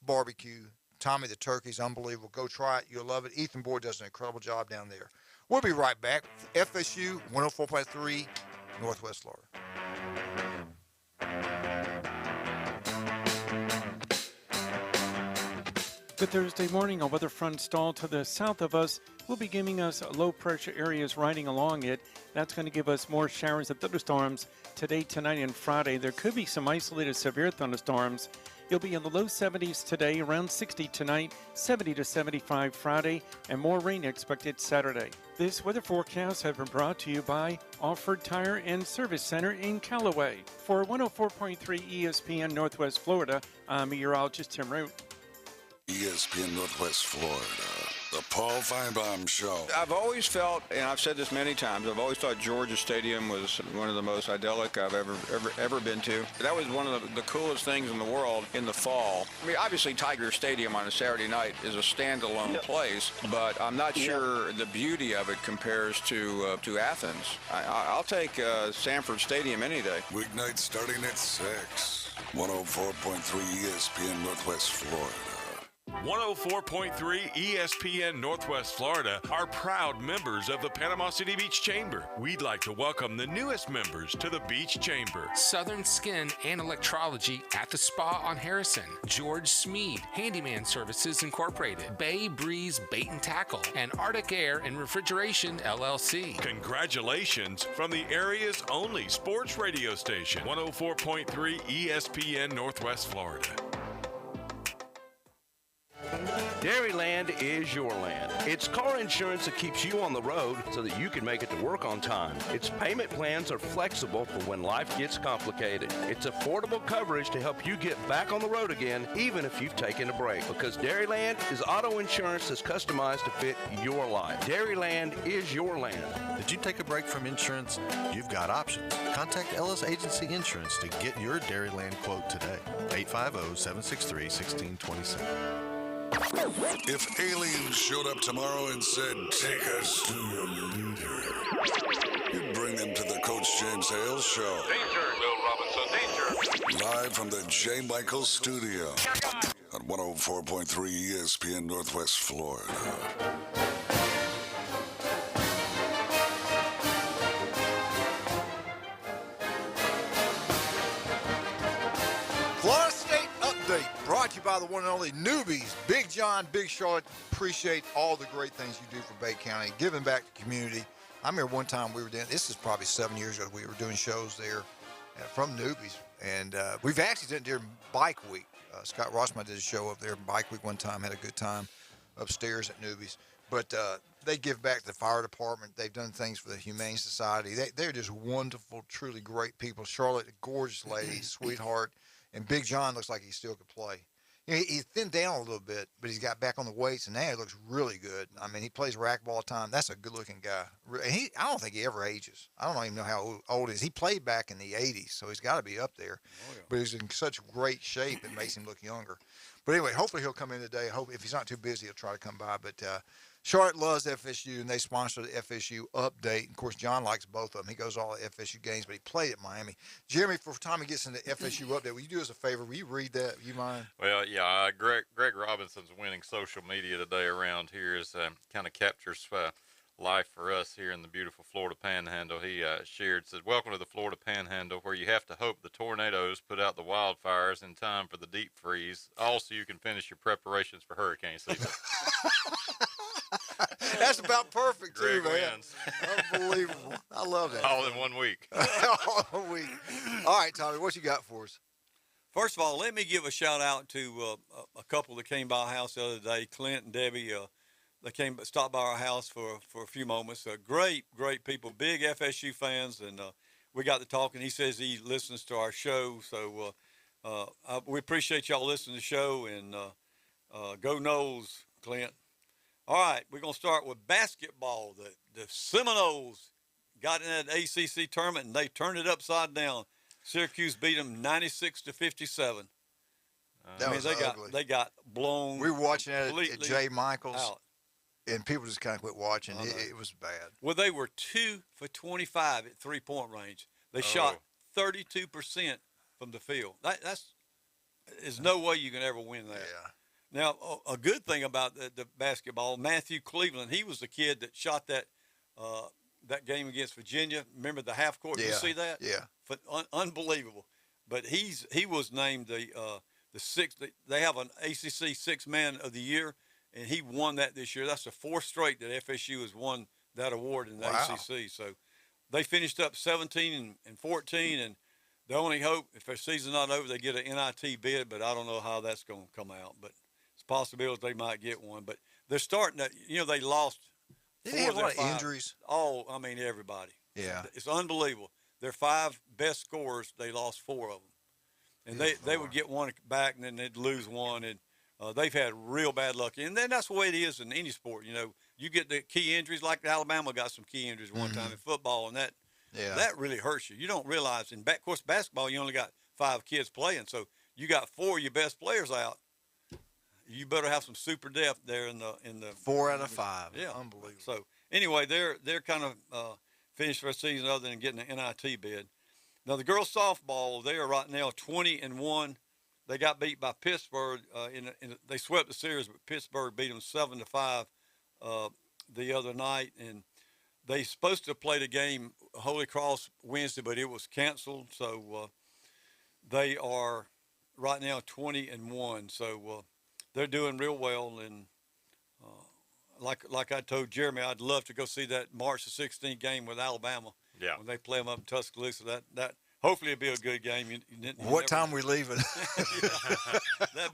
barbecue. Tommy the Turkey's unbelievable. Go try it. You'll love it. Ethan Boyd does an incredible job down there. We'll be right back. FSU 104.3, Northwest Florida. Good Thursday morning. A weather front stall to the south of us will be giving us low pressure areas riding along it. That's going to give us more showers and thunderstorms today, tonight, and Friday. There could be some isolated severe thunderstorms. You'll be in the low 70s today, around 60 tonight, 70 to 75 Friday, and more rain expected Saturday. This weather forecast has been brought to you by Offord Tire and Service Center in Callaway. For 104.3 ESPN Northwest Florida, I'm meteorologist Tim Root. ESPN Northwest Florida, the Paul Feinbaum Show. I've always felt, and I've said this many times, I've always thought Georgia Stadium was one of the most idyllic I've ever been to. That was one of the coolest things in the world in the fall. I mean, obviously Tiger Stadium on a Saturday night is a standalone place, but I'm not sure the beauty of it compares to Athens. I'll take Sanford Stadium any day. Weeknights starting at 6. 104.3 ESPN Northwest Florida. 104.3 ESPN Northwest Florida are proud members of the Panama City Beach Chamber. We'd like to welcome the newest members to the Beach Chamber. Southern Skin and Electrology at the Spa on Harrison. George Smead, Handyman Services Incorporated. Bay Breeze Bait and Tackle. And Arctic Air and Refrigeration LLC. Congratulations from the area's only sports radio station. 104.3 ESPN Northwest Florida. Dairyland is your land. It's car insurance that keeps you on the road so that you can make it to work on time. Its payment plans are flexible for when life gets complicated. It's affordable coverage to help you get back on the road again, even if you've taken a break. Because Dairyland is auto insurance that's customized to fit your life. Dairyland is your land. Did you take a break from insurance? You've got options. Contact Ellis Agency Insurance to get your Dairyland quote today. 850-763-1627. If aliens showed up tomorrow and said, take us to your leader, you'd bring them to the Coach James Hale Show. Danger, Will Robinson, danger. Live from the J. Michael Studio on 104.3 ESPN Northwest Florida. Florida State Update brought to you by the one and only Newbies. Big John, Big Charlotte, appreciate all the great things you do for Bay County, giving back to the community. I remember one time we were doing, this is probably 7 years ago, we were doing shows there from Newbies. And we've actually done it during Bike Week. Scott Rossman did a show up there in Bike Week one time, had a good time upstairs at Newbies. But they give back to the fire department. They've done things for the Humane Society. They're just wonderful, truly great people. Charlotte, a gorgeous lady, sweetheart. And Big John looks like he still could play. You know, he thinned down a little bit, but he's got back on the weights, and now he looks really good. I mean, he plays racquetball all the time. That's a good-looking guy. And I don't think he ever ages. I don't even know how old he is. He played back in the 80s, so he's got to be up there. Oh, yeah. But he's in such great shape, it makes him look younger. But anyway, hopefully he'll come in today. I hope if he's not too busy, he'll try to come by. But Charlotte loves FSU, and they sponsor the FSU Update. Of course, John likes both of them. He goes to all the FSU games, but he played at Miami. Jeremy, for the time he gets into FSU Update, will you do us a favor? Will you read that? You mind? Well, yeah. Greg Robinson's winning social media today around here is kind of captures life for us here in the beautiful Florida Panhandle. He shared, said, "Welcome to the Florida Panhandle, where you have to hope the tornadoes put out the wildfires in time for the deep freeze. Also, you can finish your preparations for hurricane season." That's about perfect, too, Greg man. wins. Unbelievable. I love that. All in 1 week. All in 1 week. All right, Tommy, what you got for us? First of all, let me give a shout out to a couple that came by our house the other day, Clint and Debbie. They stopped by our house for a few moments. Great people, big FSU fans, and we got to talking. He says he listens to our show, so we appreciate y'all listening to the show, and go Noles, Clint. All right, we're going to start with basketball. The Seminoles got in that ACC tournament, and they turned it upside down. Syracuse beat them 96-57. That was ugly. They got blown. We were watching that at J. Michael's, out. And people just kind of quit watching. It was bad. Well, they were 2 for 25 at three-point range. They shot 32% from the field. There's no way you can ever win that. Yeah. Now, a good thing about the basketball, Matthew Cleveland, he was the kid that shot that game against Virginia. Remember the half court? Yeah. You see that? Yeah. Unbelievable. But he was named the sixth. They have an ACC Sixth Man of the Year, and he won that this year. That's the fourth straight that FSU has won that award in the ACC. So they finished up 17 and 14, and the only hope, if their season's not over, they get an NIT bid, but I don't know how that's going to come out. But it's a possibility they might get one. But they're starting to, they lost. Did they have a lot of injuries? Oh, I mean, everybody. Yeah. It's unbelievable. Their 5 best scorers, they lost 4 of them. And they would get one back, and then they'd lose one. And they've had real bad luck. And then that's the way it is in any sport. You get the key injuries, like Alabama got some key injuries one time in football, and that really hurts you. You don't realize, of course, basketball, you only got 5 kids playing. So you got 4 of your best players out. You better have some super depth there in the 4 out of 5. Yeah, unbelievable. So anyway, they're kind of finished their season other than getting an NIT bid. Now the girls softball, they are right now 20-1. They got beat by Pittsburgh. They swept the series, but Pittsburgh beat them 7-5 the other night. And they supposed to play the game Holy Cross Wednesday, but it was canceled. So they are right now 20-1. So they're doing real well. And like I told Jeremy, I'd love to go see that March the 16th game with Alabama. Yeah. When they play them up in Tuscaloosa, hopefully it'll be a good game. What time we leaving?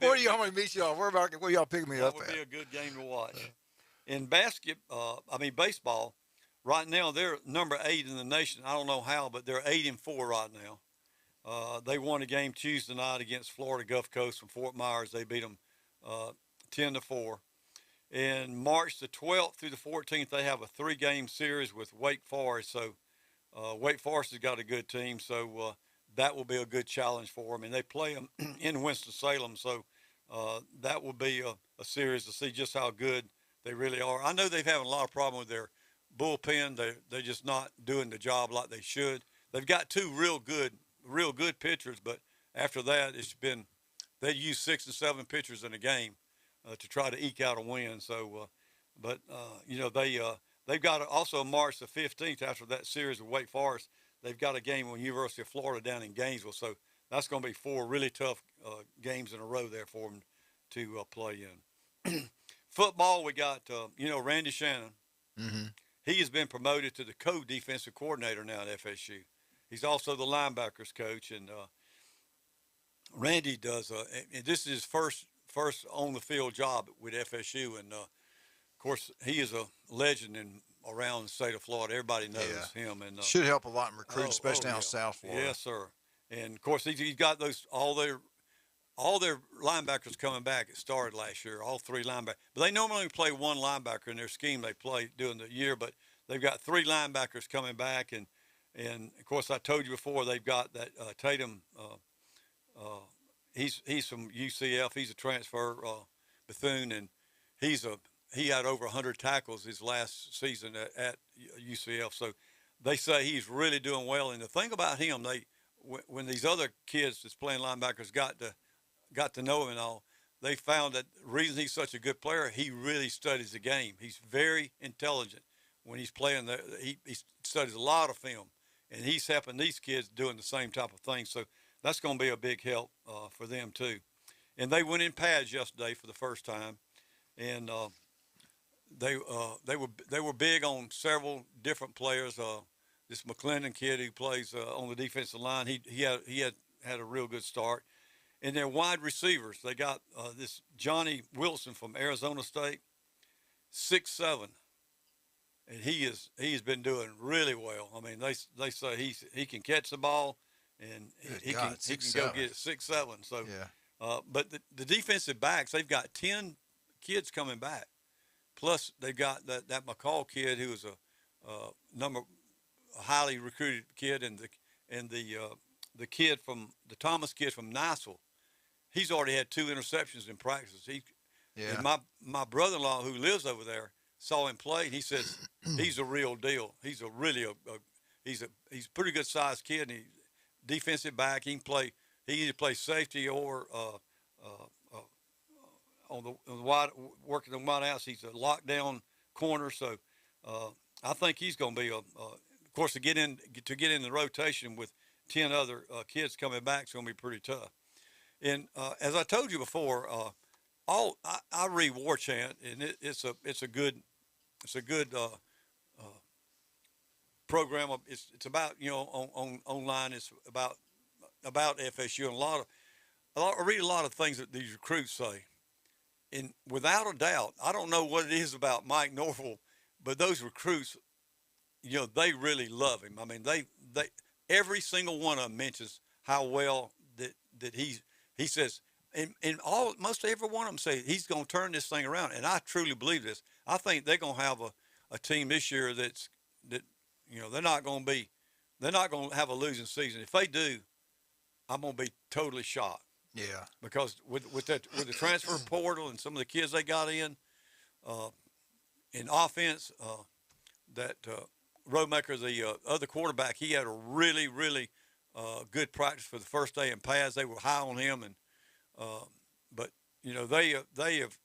Where do y'all want to meet y'all? Where y'all picking me up at? That would be a good game to watch. In baseball, right now they're number 8 in the nation. I don't know how, but they're 8-4 right now. They won a game Tuesday night against Florida Gulf Coast from Fort Myers. They beat them 10-4. In March the 12th through the 14th, they have a 3-game series with Wake Forest. So Wake Forest has got a good team, so that will be a good challenge for them. And they play them in Winston-Salem, so that will be a series to see just how good they really are. I know they've having a lot of problem with their bullpen. They're just not doing the job like they should. They've got 2 real good pitchers, but after that, they use 6 and 7 pitchers in a game to try to eke out a win. So, they've got also March the 15th after that series with Wake Forest. They've got a game with University of Florida down in Gainesville. So that's going to be 4 really tough games in a row there for them to play in. Football, we got Randy Shannon. Mm-hmm. He has been promoted to the co-defensive coordinator now at FSU. He's also the linebackers coach, and Randy does. And this is his first on the field job with FSU, and of course he is a legend around the state of Florida. Everybody knows him, and should help a lot in recruiting, especially down South Florida. Yes, sir. And of course he's got all their linebackers coming back. It started last year, all 3 linebackers. But they normally play 1 linebacker in their scheme they play during the year, but they've got 3 linebackers coming back, and of course I told you before they've got that Tatum. He's from UCF. He's a transfer Bethune, and he had over 100 tackles his last season at UCF. So they say he's really doing well. And the thing about him, when these other kids that's playing linebackers got to know him and all, they found that the reason he's such a good player, he really studies the game. He's very intelligent when he's playing. He studies a lot of film, and he's helping these kids doing the same type of thing. So that's going to be a big help for them too. And they went in pads yesterday for the first time, and they were big on several different players. This McClendon kid who plays on the defensive line, he had a real good start. And their wide receivers, they got this Johnny Wilson from Arizona State, 6'7", and he's been doing really well. I mean, they say he can catch the ball, and he can go get it 6'7". So, but the defensive backs, they've got 10 kids coming back, plus they've got that McCall kid who is a highly recruited kid, and the kid from the Thomas kid from Niceville. He's already had 2 interceptions in practice. And my brother-in-law who lives over there saw him play, and he says he's a real deal. He's he's a pretty good sized kid, and he's defensive back. He either play safety or on the wide, working the wide outs. He's a lockdown corner, so I think he's going to be of course to get in the rotation with 10 other kids coming back is going to be pretty tough. And as I told you before, I read War Chant, and it's a good program. It's about online. It's about FSU, and I read a lot of things that these recruits say, and without a doubt, I don't know what it is about Mike Norville, but those recruits, they really love him. I mean, they every single one of them mentions how well that he says, and most every one of them say he's going to turn this thing around, and I truly believe this. I think they're going to have a team this year that they're not going to have a losing season. If they do, I'm going to be totally shocked. Yeah, because with the transfer portal and some of the kids they got in offense, that Roadmaker, the other quarterback, he had a really, really good practice for the first day in pads. They were high on him, and but they have.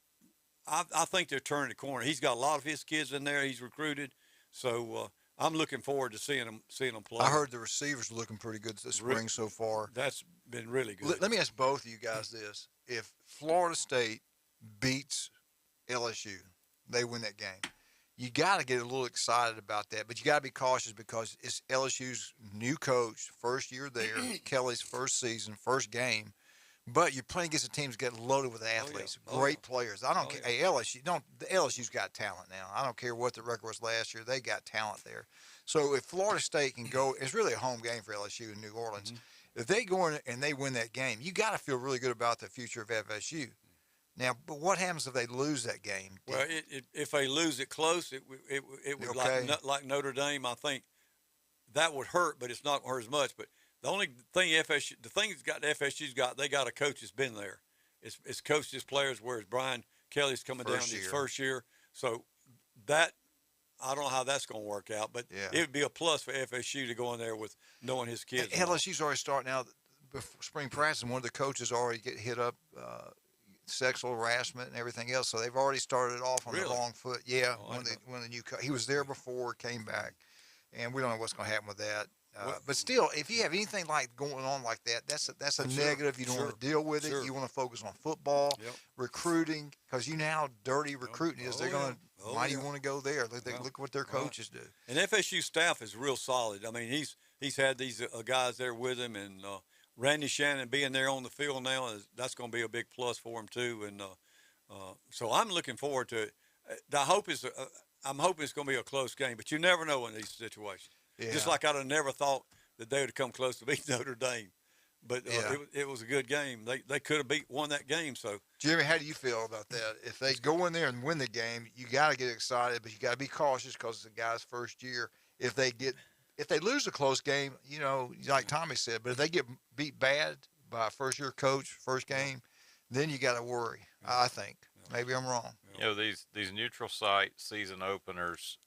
I think they're turning the corner. He's got a lot of his kids in there. He's recruited, so I'm looking forward to seeing them play. I heard the receivers are looking pretty good this spring so far. That's been really good. Let me ask both of you guys this: if Florida State beats LSU, they win that game. you got to get a little excited about that, but you got to be cautious because it's LSU's new coach, first year there, Kelly's first season, first game. But you're playing against a team that's getting loaded with athletes, great players. I don't care. Hey, the LSU's got talent now. I don't care what the record was last year. They got talent there. So if Florida State can go, it's really a home game for LSU in New Orleans. If they go in and they win that game, you got to feel really good about the future of FSU. Now, but what happens if they lose that game? Well, if they lose it close, it would like Notre Dame. I think that would hurt, but it's not hurt as much. But the only thing FSU's got, they got a coach that's been there. It's coached his players, whereas Brian Kelly's coming down his first year. So that, I don't know how that's going to work out, but it would be a plus for FSU to go in there with knowing his kids. LSU's already starting out before spring practice, and one of the coaches already get hit up, sexual harassment and everything else. So they've already started off on the wrong foot. Yeah, when the new he was there before, came back, and we don't know what's going to happen with that. But still, if you have anything like going on like that, that's a negative. You don't want to deal with it. You want to focus on football, recruiting, because you know how dirty recruiting is. They're going to. Why do you want to go there? Look what their coaches do. And FSU staff is real solid. I mean, he's had these guys there with him, and Randy Shannon being there on the field now, that's going to be a big plus for him too. And so I'm looking forward to it. I'm hoping it's going to be a close game, but you never know in these situations. Yeah. Just like I'd have never thought that they would have come close to beating Notre Dame. But it was a good game. They could have won that game. So, Jimmy, how do you feel about that? If they go in there and win the game, you got to get excited, but you got to be cautious because it's the guy's first year. If they lose a close game, you know, like Tommy said, but if they get beat bad by a first-year coach, first game, then you got to worry. I think maybe I'm wrong. You know, these neutral site season openers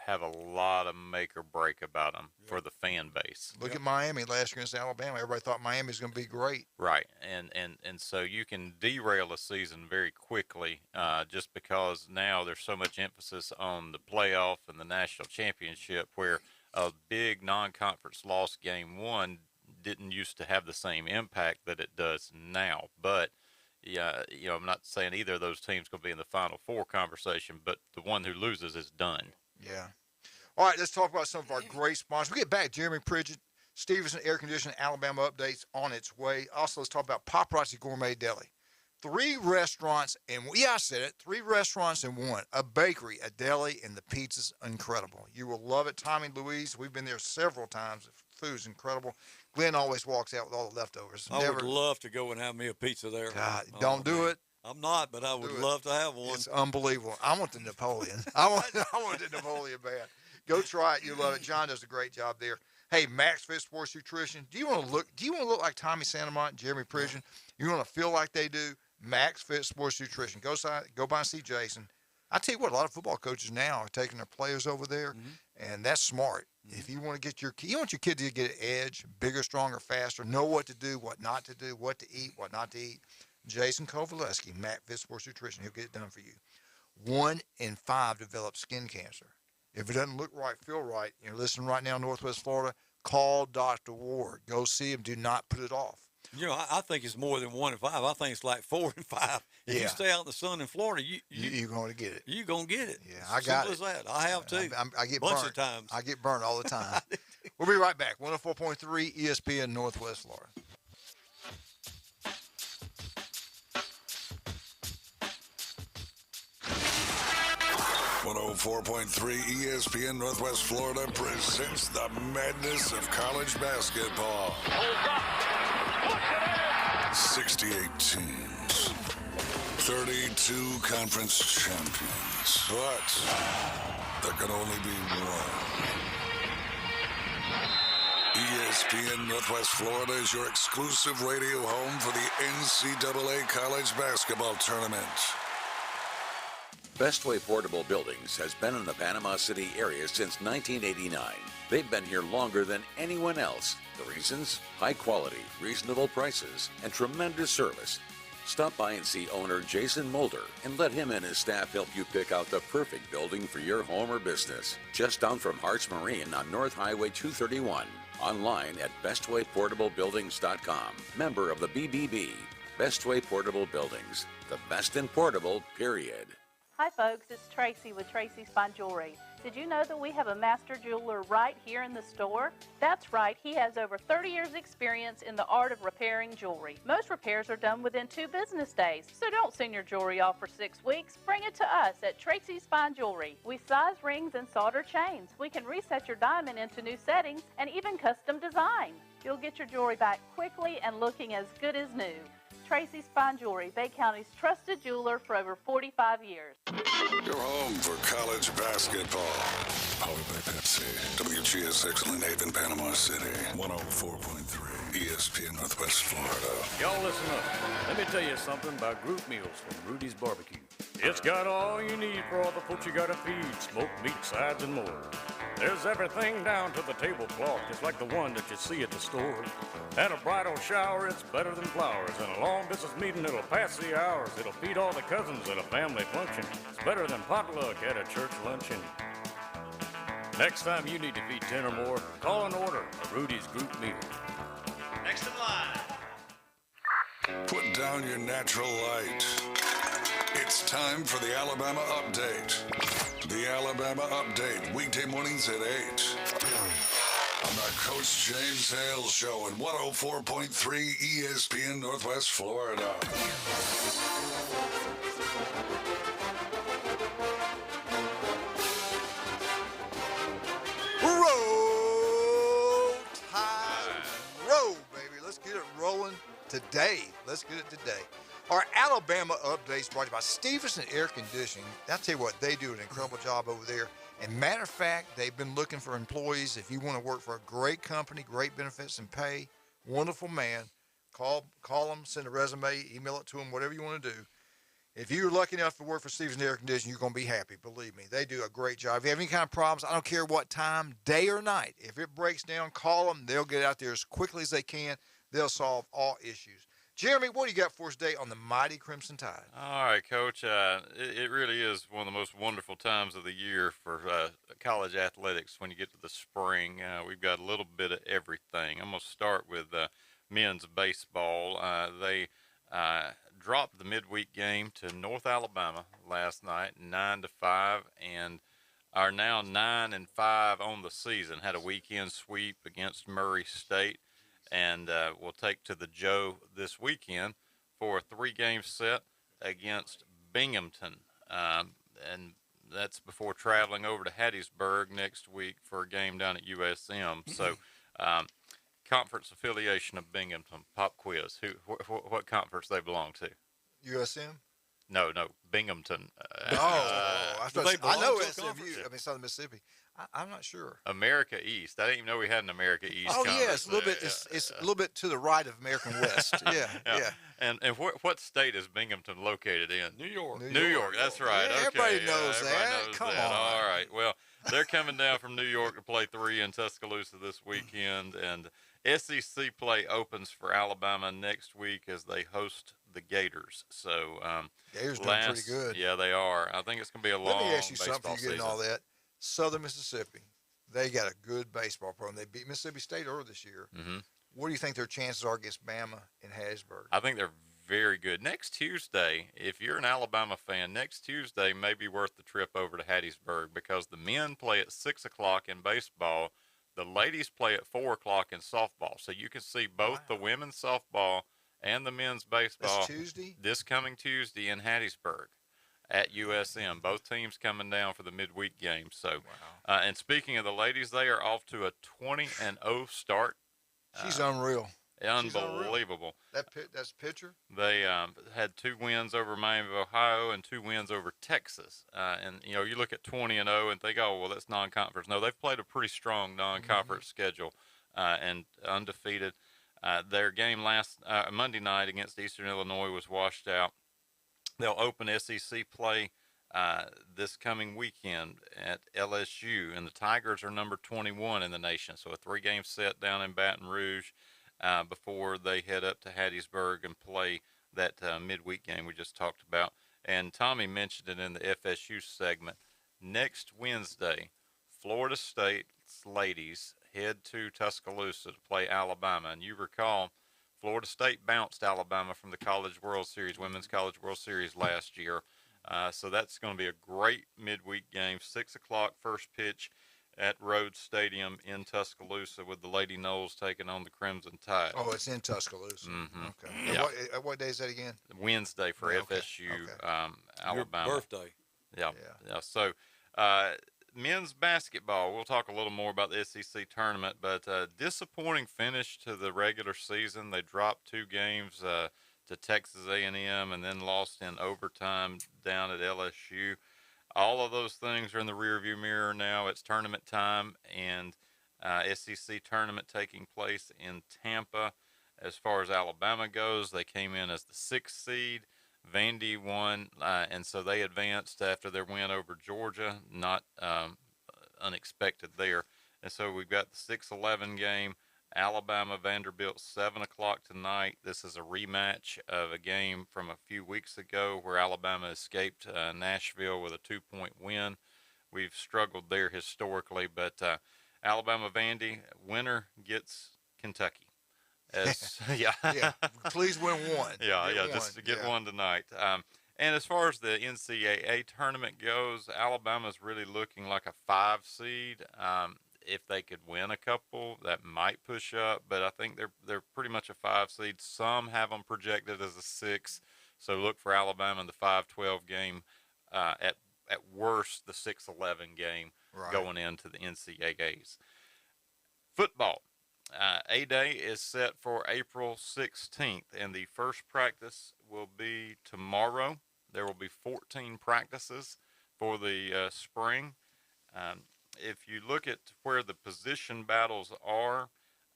have a lot of make or break about them for the fan base. Look at Miami last year against Alabama. Everybody thought Miami was going to be great. Right, and so you can derail a season very quickly just because now there's so much emphasis on the playoff and the national championship, where a big non-conference loss game one didn't used to have the same impact that it does now. But yeah, you know, I'm not saying either of those teams going to be in the Final Four conversation, but the one who loses is done. Yeah. All right, let's talk about some of our great sponsors. We get back, Jeremy Pridgett, Stevenson Air Conditioning, Alabama updates on its way. Also, let's talk about Paparazzi Gourmet Deli. 3 restaurants, and I said it, 3 restaurants in one. A bakery, a deli, and the pizza's incredible. You will love it. Tommy and Louise, we've been there several times. The food's incredible. Glenn always walks out with all the leftovers. I would love to go and have me a pizza there. God, don't do it. I'm not, but I would love to have one. It's unbelievable. I want the Napoleon. I want the Napoleon bad. Go try it. You love it. John does a great job there. Hey, Max Fit Sports Nutrition. Do you want to look like Tommy Santamont and Jeremy Pridgeon? You want to feel like they do? Max Fit Sports Nutrition. Go by and see Jason. I tell you what, a lot of football coaches now are taking their players over there, and that's smart. If you want to get your kid to get an edge, bigger, stronger, faster, know what to do, what not to do, what to eat, what not to eat. Jason Kovaleski, Matt Fit Sports Nutrition. He'll get it done for you. 1 in 5 develop skin cancer. If it doesn't look right, feel right, you're listening right now in Northwest Florida, call Dr. Ward. Go see him. Do not put it off. You know, I think it's more than 1 in 5. I think it's like 4 and 5. If you stay out in the sun in Florida, you're going to get it. You're going to get it. Yeah, I got it. Simple as that. I have too. I get bunch burnt. Of times. I get burnt all the time. We'll be right back. 104.3 ESPN Northwest Florida. 104.3 ESPN Northwest Florida presents the madness of college basketball. 68 teams, 32 conference champions, but there can only be one. ESPN Northwest Florida is your exclusive radio home for the NCAA College Basketball Tournament. Bestway Portable Buildings has been in the Panama City area since 1989. They've been here longer than anyone else. The reasons? High quality, reasonable prices, and tremendous service. Stop by and see owner Jason Mulder and let him and his staff help you pick out the perfect building for your home or business. Just down from Harts Marine on North Highway 231. Online at bestwayportablebuildings.com. Member of the BBB. Bestway Portable Buildings. The best in portable, period. Hi folks, it's Tracy with Tracy's Fine Jewelry. Did you know that we have a master jeweler right here in the store? That's right, he has over 30 years experience in the art of repairing jewelry. Most repairs are done within 2 business days, so don't send your jewelry off for 6 weeks. Bring it to us at Tracy's Fine Jewelry. We size rings and solder chains. We can reset your diamond into new settings and even custom design. You'll get your jewelry back quickly and looking as good as new. Tracy's Fine Jewelry, Bay County's trusted jeweler for over 45 years. Your home for college basketball. Powered by Pepsi. WGSX Lynn Panama City. 104.3 ESPN Northwest Florida. Y'all listen up. Let me tell you something about group meals from Rudy's Barbecue. It's got all you need for all the folks you gotta feed. Smoked meat, sides, and more. There's everything down to the tablecloth, just like the one that you see at the store. And a bridal shower, it's better than flowers. And a long distance meeting, it'll pass the hours. It'll feed all the cousins at a family function. It's better than potluck at a church luncheon. Next time you need to feed 10 or more, call and order a Rudy's group meal. Next in line. Put down your natural light. It's time for the Alabama Update. The Alabama Update, weekday mornings at 8. On the Coach James Hale Show at 104.3 ESPN Northwest Florida. Roll Tide, roll, baby. Let's get it rolling today. Let's get it today. Our Alabama updates brought to you by Stevenson Air Conditioning. I'll tell you what, they do an incredible job over there. And matter of fact, they've been looking for employees. If you want to work for a great company, great benefits and pay, wonderful man, call them, send a resume, email it to them, whatever you want to do. If you're lucky enough to work for Stevenson Air Conditioning, you're going to be happy. Believe me, they do a great job. If you have any kind of problems, I don't care what time, day or night. If it breaks down, call them. They'll get out there as quickly as they can. They'll solve all issues. Jeremy, what do you got for us today on the mighty Crimson Tide? All right, Coach. It really is one of the most wonderful times of the year for college athletics when you get to the spring. We've got a little bit of everything. I'm going to start with men's baseball. They dropped the midweek game to North Alabama last night, 9-5, and are now 9-5 on the season. Had a weekend sweep against Murray State. And we'll take to the Joe this weekend for a 3-game set against Binghamton. And that's before traveling over to Hattiesburg next week for a game down at USM. So conference affiliation of Binghamton, pop quiz. What conference they belong to? USM? No, Binghamton. I know SMU. I mean, Southern Mississippi. I'm not sure. America East. I didn't even know we had an America East. Oh, yeah, it's a little bit. It's a little bit to the right of American West. Yeah. And what state is Binghamton located in? New York. New York. That's right. Yeah, okay. everybody knows that. Come on. All right. Well, they're coming down from New York to play 3 in Tuscaloosa this weekend, and SEC play opens for Alabama next week as they host the Gators. So Gators doing pretty good. Yeah, they are. I think it's going to be a long Let me ask you something. baseball You getting season. all that? Southern Mississippi, they got a good baseball program. They beat Mississippi State earlier this year. Mm-hmm. What do you think their chances are against Bama in Hattiesburg? I think they're very good. Next Tuesday, if you're an Alabama fan, next Tuesday may be worth the trip over to Hattiesburg because the men play at 6 o'clock in baseball. The ladies play at 4 o'clock in softball. So you can see both the women's softball and the men's baseball. That's Tuesday? This coming Tuesday in Hattiesburg at USM. Both teams coming down for the midweek game. So, and speaking of the ladies, they are off to a 20-0 start. She's unreal. Unbelievable. That's pitcher? They had 2 wins over Miami of Ohio and 2 wins over Texas. And, you know, you look at 20-0 and think, oh, well, that's non-conference. No, they've played a pretty strong non-conference schedule and undefeated. Their game last Monday night against Eastern Illinois was washed out. They'll open SEC play this coming weekend at LSU, and the Tigers are number 21 in the nation. So a 3-game set down in Baton Rouge before they head up to Hattiesburg and play that midweek game we just talked about. And Tommy mentioned it in the FSU segment. Next Wednesday, Florida State's ladies head to Tuscaloosa to play Alabama. And you recall, Florida State bounced Alabama from the College World Series, Women's College World Series last year. So that's going to be a great midweek game. 6 o'clock first pitch at Rhodes Stadium in Tuscaloosa with the Lady Noles taking on the Crimson Tide. Oh, it's in Tuscaloosa. Mm-hmm. Okay. Yeah. What day is that again? Wednesday for Yeah, okay. FSU, Okay. Alabama. Your birthday. Yeah. So, men's basketball, we'll talk a little more about the SEC tournament, but disappointing finish to the regular season. They dropped 2 games to Texas A&M and then lost in overtime down at LSU. All of those things are in the rearview mirror now. It's tournament time, and SEC tournament taking place in Tampa. As far as Alabama goes, they came in as the 6th seed. Vandy won, and so they advanced after their win over Georgia. Not unexpected there. And so we've got the 6-11 game. Alabama Vanderbilt 7 o'clock tonight. This is a rematch of a game from a few weeks ago where Alabama escaped Nashville with a 2-point win. We've struggled there historically, but Alabama Vandy, winner gets Kentucky. Yeah. Please win one. Just to get one tonight. And as far as the NCAA tournament goes, Alabama's really looking like a 5 seed. If they could win a couple, that might push up, but I think they're pretty much a 5 seed. Some have them projected as a 6, so look for Alabama in the 5-12 game. At worst, the 6-11 game going into the NCAAs. Football. A-Day is set for April 16th, and the first practice will be tomorrow. There will be 14 practices for the spring. If you look at where the position battles are,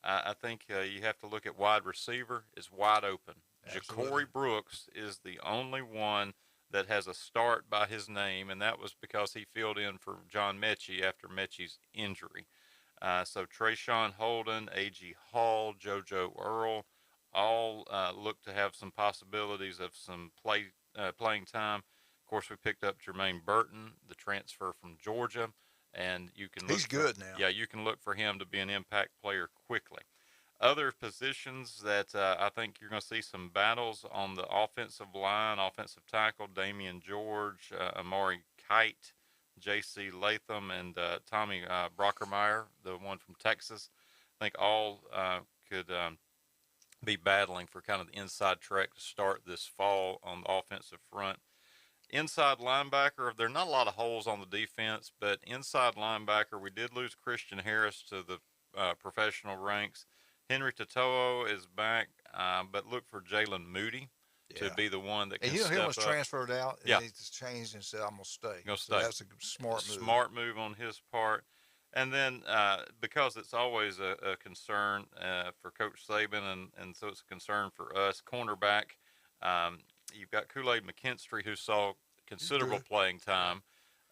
I think you have to look at wide receiver. It's wide open. Ja'Cory Brooks is the only one that has a start by his name, and that was because he filled in for John Mechie after Mechie's injury. So Trayshawn Holden, A.G. Hall, JoJo Earl, all look to have some possibilities of some playing time. Of course, we picked up Jermaine Burton, the transfer from Georgia, and you can He's good now. Yeah, you can look for him to be an impact player quickly. Other positions that I think you're going to see some battles on the offensive line, offensive tackle, Damian George, Amari Kite, J.C. Latham, and Tommy Brockermeyer, the one from Texas. I think all could be battling for kind of the inside track to start this fall on the offensive front. Inside linebacker, there are not a lot of holes on the defense, but inside linebacker, we did lose Christian Harris to the professional ranks. Henry Toto'o is back, but look for Jalen Moody to be the one that can step up. And he was transferred out, and yeah. he's changed and said, I'm going to stay. Gonna so stay. That's a smart move. Smart move on his part. And then because it's always a concern for Coach Saban, and so it's a concern for us, cornerback, you've got Kool-Aid McKinstry, who saw considerable playing time.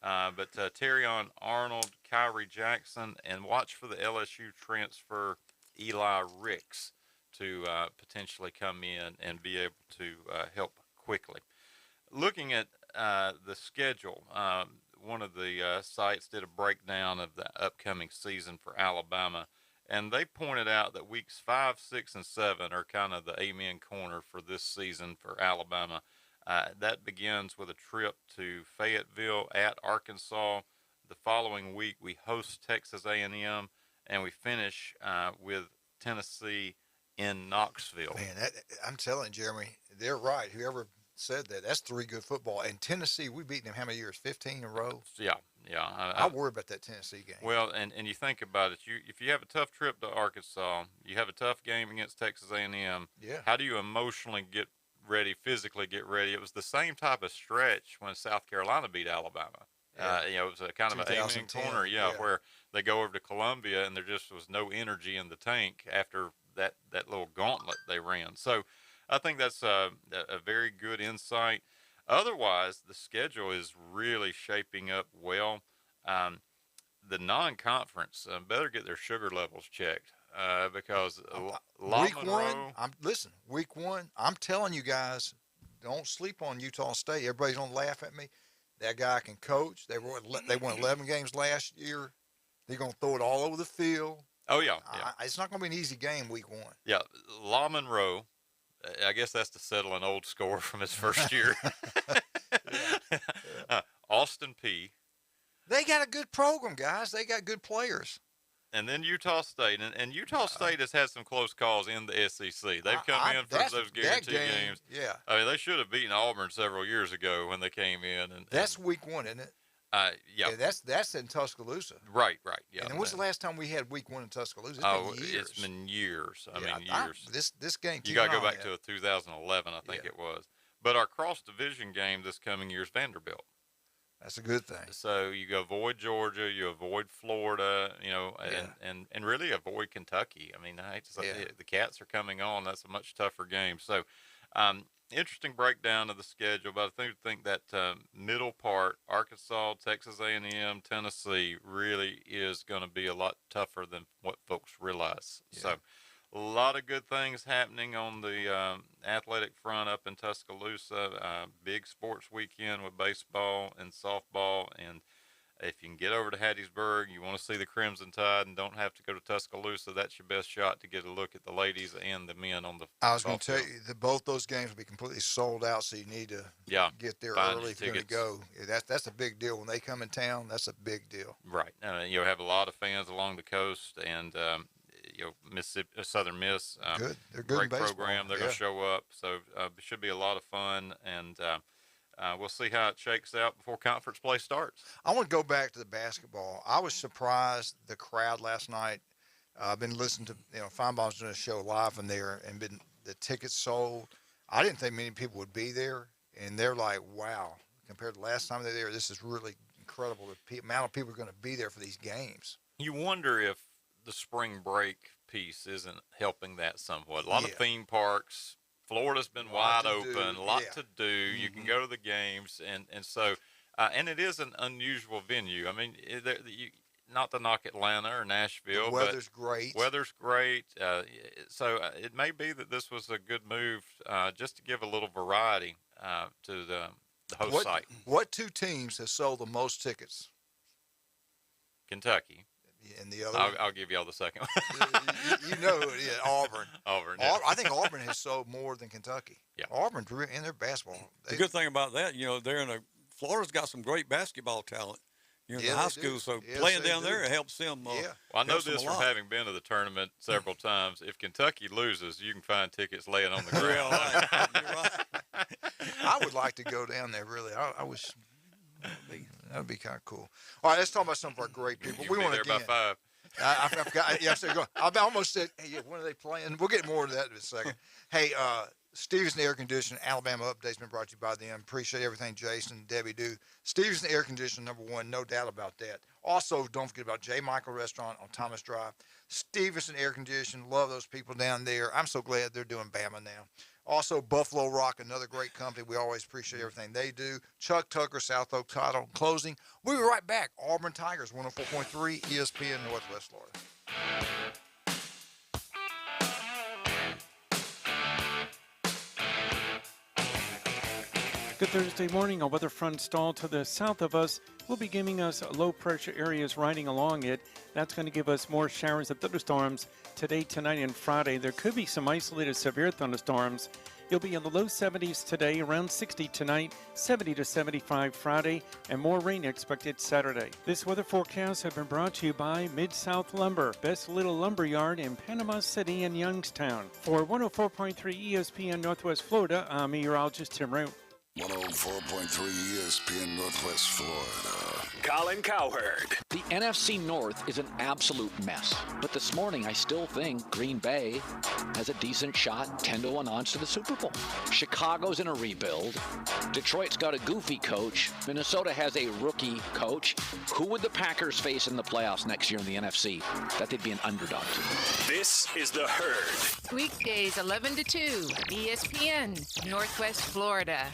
But Terrion Arnold, Kyrie Jackson, and watch for the LSU transfer Eli Ricks to potentially come in and be able to help quickly. Looking at the schedule, one of the sites did a breakdown of the upcoming season for Alabama, and they pointed out that weeks 5, 6, and 7 are kind of the amen corner for this season for Alabama. That begins with a trip to Fayetteville at Arkansas. The following week, we host Texas A&M, and we finish with Tennessee in Knoxville. Man, I'm telling you, Jeremy, they're right. Whoever said that, that's 3 good football. And Tennessee, we beat them how many years? 15 in a row? Yeah. I worry about that Tennessee game. Well, and you think about it. If you have a tough trip to Arkansas, you have a tough game against Texas A&M. Yeah. How do you emotionally get ready, physically get ready? It was the same type of stretch when South Carolina beat Alabama. Yeah. It was a kind of an amen corner, where they go over to Columbia and there just was no energy in the tank after that little gauntlet they ran. So I think that's a very good insight. Otherwise, the schedule is really shaping up well. The non-conference better get their sugar levels checked because week one, I'm telling you guys, don't sleep on Utah State. Everybody's going to laugh at me. That guy can coach. They won 11 games last year. They're going to throw it all over the field. Oh, yeah. It's not going to be an easy game week 1. Yeah, La Monroe, I guess that's to settle an old score from his first year. Austin P. They got a good program, guys. They got good players. And then Utah State. And Utah State has had some close calls in the SEC. They've come in for those guarantee games. Yeah. I mean, they should have beaten Auburn several years ago when they came in. And that's week 1, isn't it? Yeah. That's in Tuscaloosa. Right. Yeah. And when was the last time we had week 1 in Tuscaloosa? It's been years. I mean, years. This game. You got to go back to 2011, I think it was. But our cross-division game this coming year is Vanderbilt. That's a good thing. So you avoid Georgia, you avoid Florida, and really avoid Kentucky. I mean, I hate to say the Cats are coming on. That's a much tougher game. So, interesting breakdown of the schedule. But I think that middle part, Arkansas, Texas A&M, Tennessee, really is going to be a lot tougher than what folks realize. Yeah. So, a lot of good things happening on the athletic front up in Tuscaloosa. Big sports weekend with baseball and softball. And if you can get over to Hattiesburg, you want to see the Crimson Tide and don't have to go to Tuscaloosa, that's your best shot to get a look at the ladies and the men on the I was going to tell you that both those games will be completely sold out, so you need to get there early if you're going to go. That's a big deal. When they come in town, that's a big deal. Right. You'll have a lot of fans along the coast, and Mississippi, Southern Miss, good. They're good great program. They're going to show up, so it should be a lot of fun, and we'll see how it shakes out before conference play starts. I want to go back to the basketball. I was surprised the crowd last night. I've been listening to Feinbaum's doing a show live from there, and the tickets sold. I didn't think many people would be there, and they're like, wow, compared to last time they were there, this is really incredible. The amount of people are going to be there for these games. You wonder if the spring break piece isn't helping that somewhat. A lot of theme parks. Florida's been wide open, a lot to do. You can go to the games, and so and it is an unusual venue. I mean, not to knock Atlanta or Nashville, the weather's great. Weather's great. So it may be that this was a good move just to give a little variety to the host site. What 2 teams have sold the most tickets? Kentucky. And the other, I'll give y'all the second one. Auburn. Auburn. Yeah. I think Auburn has sold more than Kentucky. Yeah. Auburn's in their basketball. The good thing about that, Florida's got some great basketball talent. In the high school, so playing down there it helps them. Well, I know this from having been to the tournament several times. If Kentucky loses, you can find tickets laying on the ground. You're right. I would like to go down there. Really, I wish. That would be kind of cool. All right, let's talk about some of our great people. We want to there by 5. I forgot. Yeah, I almost said, hey, when are they playing? We'll get more into that in a second. Hey, Stevenson Air Conditioning, Alabama Update's been brought to you by them. Appreciate everything Jason and Debbie do. Stevenson Air Conditioning, #1, no doubt about that. Also, don't forget about J. Michael Restaurant on Thomas Drive. Stevenson Air Conditioning, love those people down there. I'm so glad they're doing Bama now. Also, Buffalo Rock, another great company. We always appreciate everything they do. Chuck Tucker, South Oak Title Closing. We'll be right back. Auburn Tigers, 104.3 ESPN, Northwest Florida. Good Thursday morning. A weather front stalled to the south of us will be giving us low pressure areas riding along it. That's going to give us more showers and thunderstorms today, tonight, and Friday. There could be some isolated severe thunderstorms. You'll be in the low 70s today, around 60 tonight, 70 to 75 Friday, and more rain expected Saturday. This weather forecast has been brought to you by Mid-South Lumber, best little lumber yard in Panama City and Youngstown. For 104.3 ESPN Northwest Florida, I'm meteorologist Tim Root. 104.3 ESPN Northwest Florida. Colin Cowherd. The NFC North is an absolute mess. But this morning, I still think Green Bay has a decent shot, 10-1 odds to the Super Bowl. Chicago's in a rebuild. Detroit's got a goofy coach. Minnesota has a rookie coach. Who would the Packers face in the playoffs next year in the NFC? That they'd be an underdog to. This is The Herd. Weekdays 11 to 2, ESPN, Northwest Florida.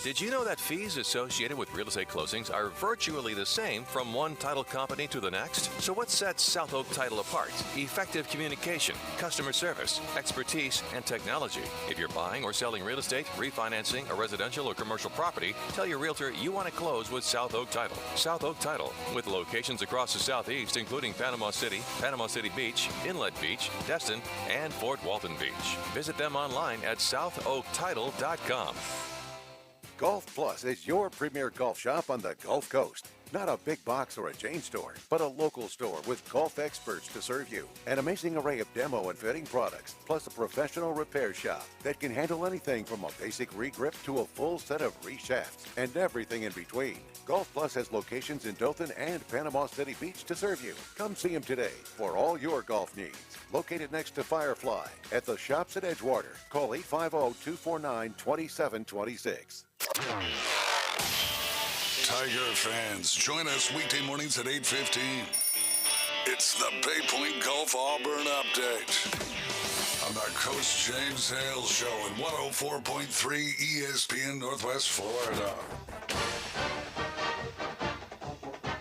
Did you know that fees associated with real estate closings are virtually the same from one title company to the next? So what sets South Oak Title apart? Effective communication, customer service, expertise, and technology. If you're buying or selling real estate, refinancing a residential or commercial property, tell your realtor you want to close with South Oak Title. South Oak Title, with locations across the Southeast, including Panama City Beach, Inlet Beach, Destin, and Fort Walton Beach. Visit them online at southoaktitle.com. Golf Plus is your premier golf shop on the Gulf Coast. Not a big box or a chain store, but a local store with golf experts to serve you. An amazing array of demo and fitting products, plus a professional repair shop that can handle anything from a basic re-grip to a full set of re-shafts and everything in between. Golf Plus has locations in Dothan and Panama City Beach to serve you. Come see them today for all your golf needs. Located next to Firefly at the shops at Edgewater. Call 850-249-2726. Tiger fans, join us weekday mornings at 8:15. It's the Bay Point Golf Auburn Update on the Coach James Hale Show in 104.3 ESPN Northwest Florida.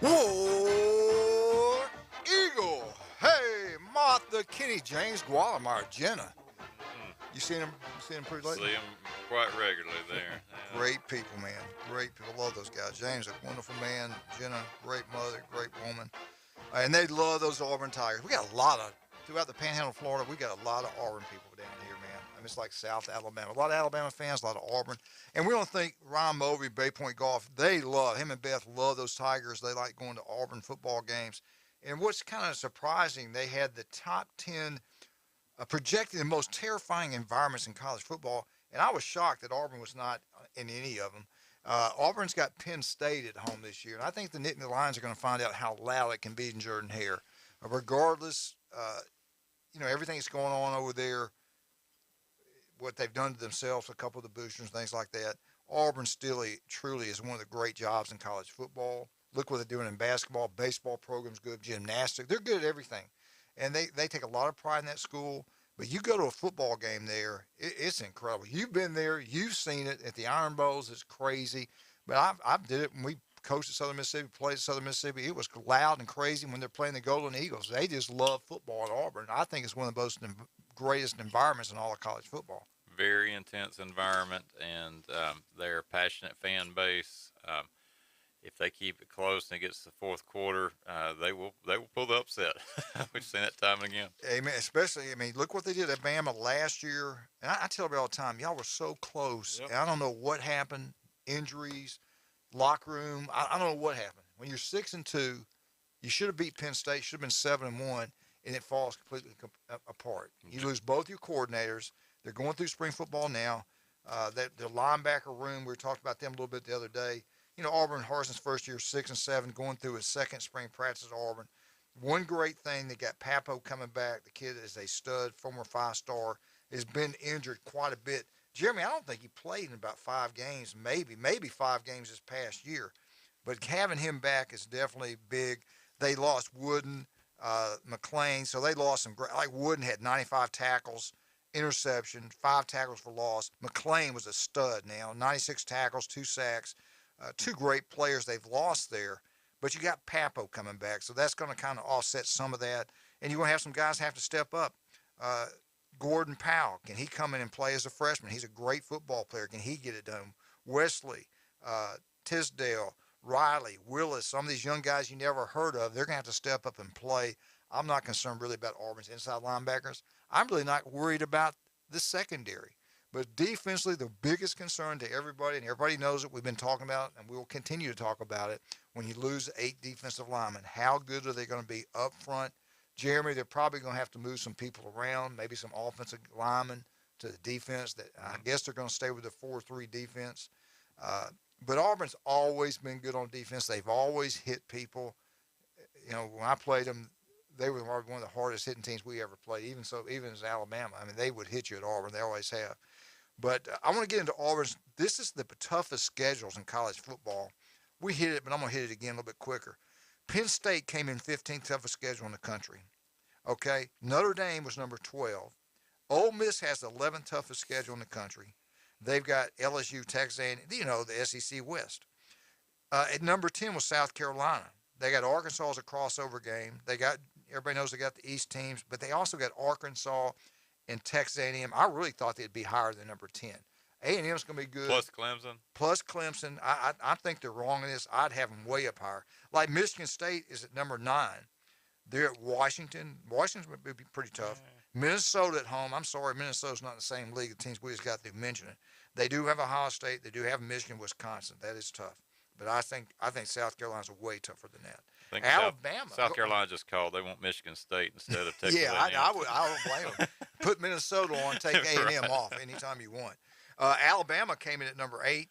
War Eagle. Hey, Martha, Kenny, James, Guatemala, Jenna. You seen him pretty lately? See them quite regularly there. Yeah. Great people, man. Great people. Love those guys. James, a wonderful man. Jenna, great mother, great woman. And they love those Auburn Tigers. We got a lot of, throughout the Panhandle of Florida, we got a lot of Auburn people down here, man. I mean, it's like South Alabama. A lot of Alabama fans, a lot of Auburn. And we don't think Ryan Mulvey, Bay Point Golf, they love, him and Beth love those Tigers. They like going to Auburn football games. And what's kind of surprising, they had the top 10 projected the most terrifying environments in college football. And I was shocked that Auburn was not in any of them. Auburn's got Penn State at home this year. And I think the Nittany Lions are going to find out how loud it can be in Jordan-Hare. Regardless, everything that's going on over there, what they've done to themselves, a couple of the boosters, things like that, Auburn still truly is one of the great jobs in college football. Look what they're doing in basketball. Baseball program's good. Gymnastics. They're good at everything. And they take a lot of pride in that school. But you go to a football game there, it's incredible. You've been there. You've seen it at the Iron Bowls. It's crazy. But I did it when we coached at Southern Mississippi, played at Southern Mississippi. It was loud and crazy when they're playing the Golden Eagles. They just love football at Auburn. I think it's one of the most greatest environments in all of college football. Very intense environment, and their passionate fan base. If they keep it close and it gets to the fourth quarter, they will pull the upset. We've seen that time and again. Amen. Especially, look what they did at Bama last year. And I tell everybody all the time, y'all were so close. Yep. And I don't know what happened, injuries, locker room. I don't know what happened. When you're 6-2, you should have beat Penn State. Should have been 7-1, and it falls completely apart. You lose both your coordinators. They're going through spring football now. Their linebacker room, we were talking about them a little bit the other day. Auburn Harson's first year, 6-7, going through his second spring practice at Auburn. One great thing, they got Papo coming back. The kid is a stud, former 5-star, has been injured quite a bit. Jeremy, I don't think he played in about 5 games, maybe 5 games this past year. But having him back is definitely big. They lost Wooden, McLean, so they lost some great. Like Wooden had 95 tackles, interception, 5 tackles for loss. McLean was a stud now, 96 tackles, 2 sacks. 2 great players they've lost there, but you got Papo coming back, so that's going to kind of offset some of that. And you're going to have some guys have to step up. Gordon Powell, can he come in and play as a freshman? He's a great football player. Can he get it done? Wesley, Tisdale, Riley, Willis, some of these young guys you never heard of, they're going to have to step up and play. I'm not concerned really about Auburn's inside linebackers. I'm really not worried about the secondary. But defensively, the biggest concern to everybody, and everybody knows it, we've been talking about, and we will continue to talk about it, when you lose 8 defensive linemen, how good are they going to be up front? Jeremy, they're probably going to have to move some people around, maybe some offensive linemen to the defense. That I guess they're going to stay with the 4-3 defense. But Auburn's always been good on defense. They've always hit people. When I played them, they were one of the hardest hitting teams we ever played. Even as Alabama, they would hit you at Auburn. They always have. But I want to get into Auburn's. This is the toughest schedules in college football. We hit it, but I'm going to hit it again a little bit quicker. Penn State came in 15th toughest schedule in the country. Okay? Notre Dame was number 12. Ole Miss has the 11th toughest schedule in the country. They've got LSU, Texas A&M, the SEC West. At number 10 was South Carolina. They got Arkansas as a crossover game. Everybody knows they got the East teams, but they also got Arkansas and Texas A&M. I really thought they'd be higher than number 10. A&M's going to be good. Plus Clemson. I think they're wrong in this. I'd have them way up higher. Like Michigan State is at number 9. They're at Washington. Washington's would be pretty tough. Minnesota at home. I'm sorry, Minnesota's not in the same league. The teams we just got through mentioning. They do have Ohio State. They do have Michigan, Wisconsin. That is tough. But I think South Carolina's way tougher than that. I think Alabama. South Carolina just called. They want Michigan State instead of Texas Yeah, A&M. I don't blame them. Put Minnesota on, take A&M Right. off anytime you want. Alabama came in at number 8.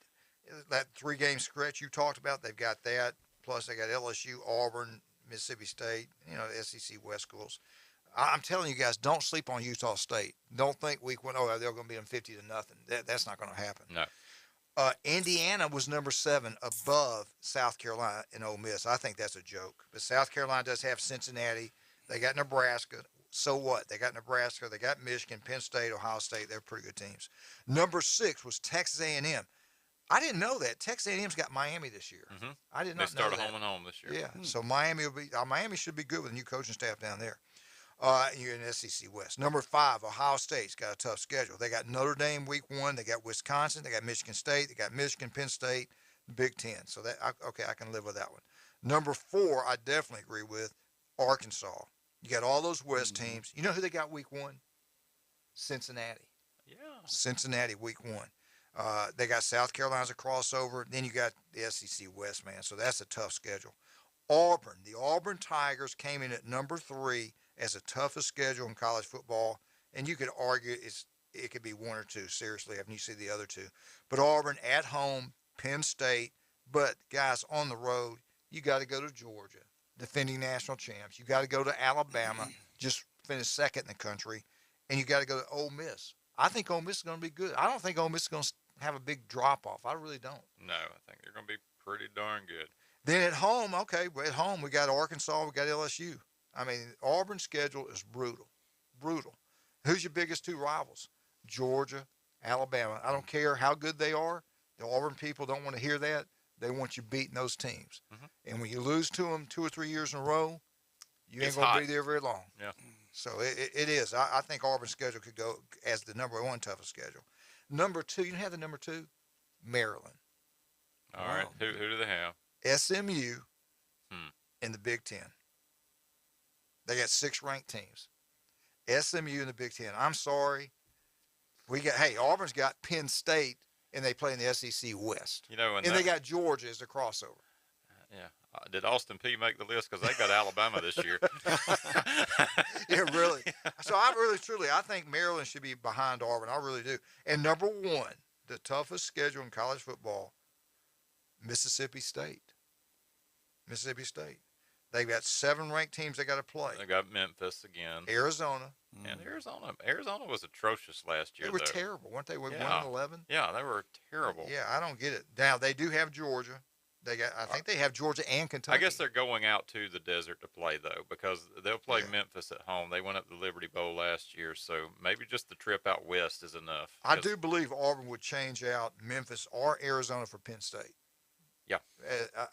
That 3-game stretch you talked about, they've got that. Plus, they got LSU, Auburn, Mississippi State, SEC West schools. I'm telling you guys, don't sleep on Utah State. Don't think week 1, they're going to be them 50-0. That's not going to happen. No. Indiana was number 7 above South Carolina and Ole Miss. I think that's a joke. But South Carolina does have Cincinnati. They got Nebraska. So what? They got Nebraska. They got Michigan, Penn State, Ohio State. They're pretty good teams. Number 6 was Texas A&M. I didn't know that. Texas A&M's got Miami this year. Mm-hmm. I did not know that. They started home this year. Yeah, so Miami should be good with a new coaching staff down there. You're in SEC West. Number 5, Ohio State's got a tough schedule. They got Notre Dame week 1. They got Wisconsin. They got Michigan State. They got Michigan, Penn State, Big Ten. So I can live with that one. Number 4, I definitely agree with Arkansas. You got all those West teams. You know who they got week 1? Cincinnati. Yeah. Cincinnati week 1. They got South Carolina's a crossover. Then you got the SEC West, man. So that's a tough schedule. Auburn. The Auburn Tigers came in at number 3 as the toughest schedule in college football. And you could argue it could be 1 or 2, seriously, after you see the other 2. But Auburn at home, Penn State. But, guys, on the road, you got to go to Georgia, defending national champs. You got to go to Alabama, just finished 2nd in the country. And you got to go to Ole Miss. I think Ole Miss is going to be good. I don't think Ole Miss is going to have a big drop-off. I really don't. No, I think they're going to be pretty darn good. Then at home, at home we got Arkansas, we got LSU. I mean, Auburn's schedule is brutal. Who's your biggest 2 rivals? Georgia, Alabama. I don't care how good they are. The Auburn people don't want to hear that. They want you beating those teams. Mm-hmm. And when you lose to them 2 or 3 years in a row, you ain't going to be there very long. Yeah. So it is. I think Auburn's schedule could go as the number 1 toughest schedule. Number 2, you have the number 2? Maryland. All right. Who do they have? SMU in the Big Ten. They got 6 ranked teams. SMU in the Big Ten. I'm sorry. Auburn's got Penn State, and they play in the SEC West. And they got Georgia as a crossover. Yeah. Did Austin Peay make the list? Because they got Alabama this year. Yeah, really. So I think Maryland should be behind Auburn. I really do. And number 1, the toughest schedule in college football, Mississippi State. They've got 7 ranked teams they got to play. They got Memphis again. Arizona. And Arizona was atrocious last year. They were terrible, weren't they? 1-11. Yeah, they were terrible. Yeah, I don't get it. Now they do have Georgia. I think they have Georgia and Kentucky. I guess they're going out to the desert to play though, because they'll play Memphis at home. They went up to the Liberty Bowl last year, so maybe just the trip out west is enough. I do believe Auburn would change out Memphis or Arizona for Penn State. Yeah.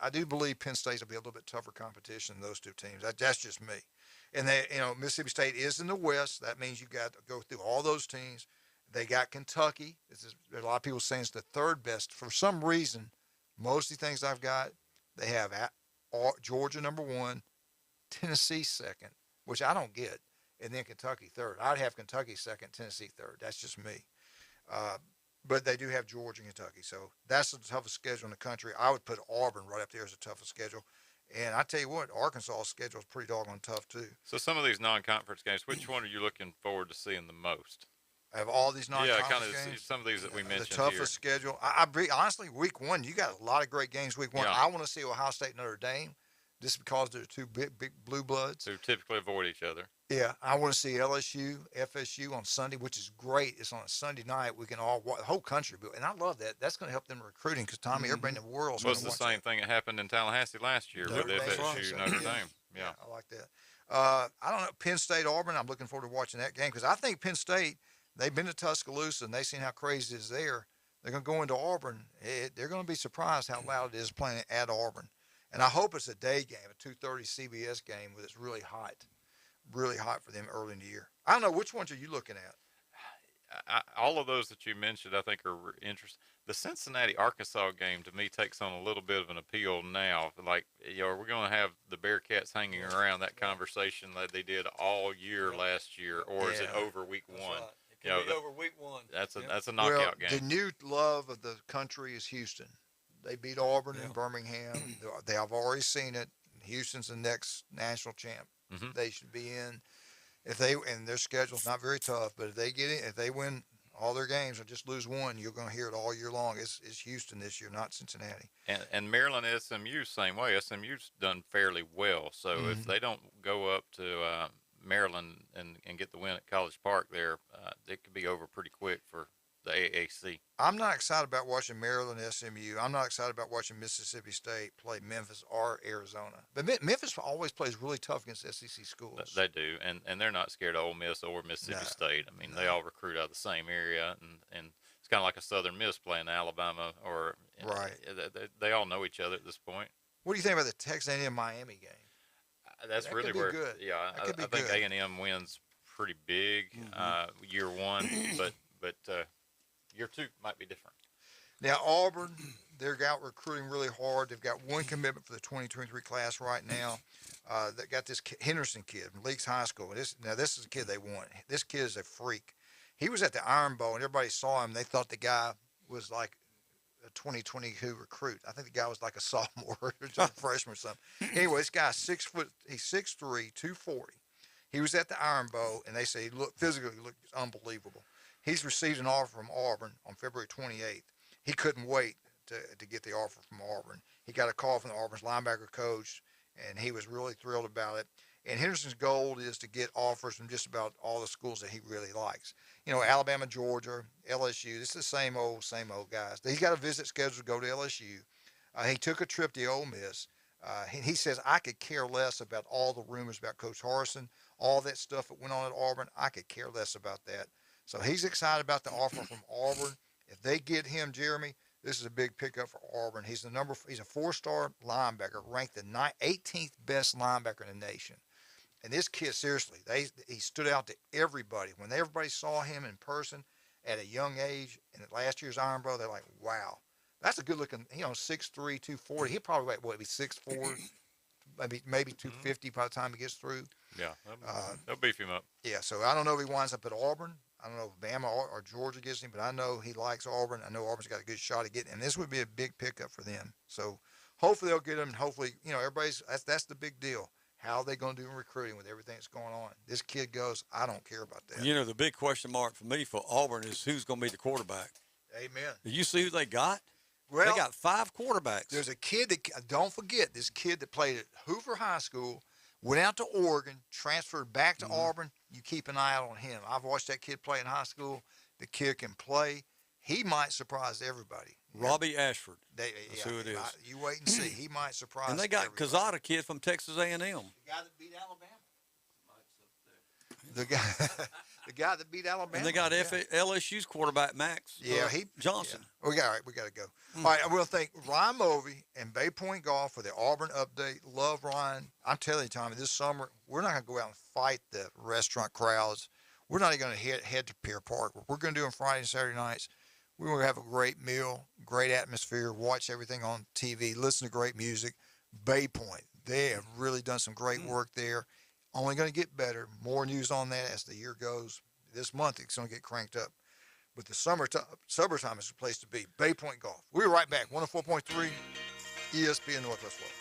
I do believe Penn State will be a little bit tougher competition than those 2 teams. That's just me. And Mississippi State is in the West. That means you got to go through all those teams. They got Kentucky. There's a lot of people saying it's the 3rd best. For some reason, most of the things I've got, they have Georgia number 1, Tennessee 2nd, which I don't get, and then Kentucky 3rd. I'd have Kentucky 2nd, Tennessee 3rd. That's just me. But they do have Georgia and Kentucky. So that's the toughest schedule in the country. I would put Auburn right up there as the toughest schedule. And I tell you what, Arkansas' schedule is pretty doggone tough, too. So some of these non-conference games, which one are you looking forward to seeing the most? Of all these non-conference games? Some of these that we mentioned the toughest schedule. Honestly, week 1, you got a lot of great games week 1. Yeah. I want to see Ohio State and Notre Dame, just because they're 2 big blue bloods. Who typically avoid each other. Yeah, I want to see LSU, FSU on Sunday, which is great. It's on a Sunday night. We can all watch, the whole country. And I love that. That's going to help them recruiting because, Tommy, everybody in the world is going to watch the same thing that happened in Tallahassee last year with FSU, Notre Dame. Yeah, I like that. I don't know, Penn State, Auburn, I'm looking forward to watching that game because I think Penn State, they've been to Tuscaloosa and they've seen how crazy it is there. They're going to go into Auburn. They're going to be surprised how loud it is playing at Auburn. And I hope it's a day game, a 2:30 CBS game where it's really hot for them early in the year. I don't know, which ones are you looking at? All of those that you mentioned, I think, are interesting. The Cincinnati-Arkansas game, to me, takes on a little bit of an appeal now. Like, are we going to have the Bearcats hanging around that conversation that they did all year last year, or is it over week 1? Right. Be over week 1. That's a knockout game. The new love of the country is Houston. They beat Auburn in Birmingham. They have already seen it. Houston's the next national champ. They should be in. And their schedule's not very tough, but if they win all their games or just lose one, you're going to hear it all year long. It's Houston this year, not Cincinnati. And Maryland SMU, same way. SMU's done fairly well. So if they don't go up to Maryland and get the win at College Park there, it could be over pretty quick for the AAC. I'm not excited about watching Maryland SMU. I'm not excited about watching Mississippi State play Memphis or Arizona. But Memphis always plays really tough against SEC schools. They do, and they're not scared of Ole Miss or Mississippi State. I mean, they all recruit out of the same area, and it's kind of like a Southern Miss playing Alabama, or they all know each other at this point. What do you think about the Texas A&M Miami game? That's really where, I think A&M wins pretty big year one, but year two might be different. Now, Auburn, they're out recruiting really hard. They've got one commitment for the 2023 class right now. They got this Henderson kid from Leaks High School. This is a kid they want. This kid is a freak. He was at the Iron Bowl, and everybody saw him. They thought the guy was like a 2022 recruit. I think the guy was like a sophomore or a freshman or something. Anyway, this guy's 6 foot. He's 6'3", 240. He was at the Iron Bowl, and they say he physically looked unbelievable. He's received an offer from Auburn on February 28th. He couldn't wait to get the offer from Auburn. He got a call from the Auburn's linebacker coach, and he was really thrilled about it. And Henderson's goal is to get offers from just about all the schools that he really likes. You know, Alabama, Georgia, LSU. This is the same old guys. He's got a visit scheduled to go to LSU. He took a trip to Ole Miss. He says, I could care less about all the rumors about Coach Harsin, all that stuff that went on at Auburn. I could care less about that. So he's excited about the offer from Auburn. If they get him, Jeremy, this is a big pickup for Auburn. He's a 4-star linebacker, ranked the 18th best linebacker in the nation. And this kid, seriously, he stood out to everybody. When everybody saw him in person at a young age in last year's Iron Bowl, they're like, wow, that's a good-looking, 6'3", 240. He'll probably be 6'4", maybe 250 by the time he gets through. Yeah, they'll beef him up. Yeah, so I don't know if he winds up at Auburn. I don't know if Bama or Georgia gets him, but I know he likes Auburn. I know Auburn's got a good shot at getting him. And this would be a big pickup for them. So hopefully they'll get him, and hopefully, that's the big deal. How are they going to do in recruiting with everything that's going on? This kid goes, I don't care about that. The big question mark for me for Auburn is who's going to be the quarterback. Amen. Did you see who they got? Well, they got 5 quarterbacks. There's a kid that, don't forget, this kid that played at Hoover High School, went out to Oregon, transferred back to Auburn. You keep an eye out on him. I've watched that kid play in high school. The kid can play. He might surprise everybody. Robbie Ashford. That's who it is. You wait and see. He might surprise And they got everybody. Kazada kid from Texas A&M. The guy that beat Alabama. The guy that beat Alabama. And they got LSU's quarterback, Max Johnson. Yeah. We got to go. All right, I will thank Ryan Movey and Bay Point Golf for the Auburn update. Love Ryan. I'm telling you, Tommy, this summer, we're not going to go out and fight the restaurant crowds. We're not even going to head to Pier Park. What we're going to do on Friday and Saturday nights, we're going to have a great meal, great atmosphere, watch everything on TV, listen to great music. Bay Point, they have really done some great work there. Only going to get better. More news on that as the year goes. This month, it's going to get cranked up. But the summertime is the place to be. Bay Point Golf. We'll be right back. 104.3 ESPN Northwest Florida.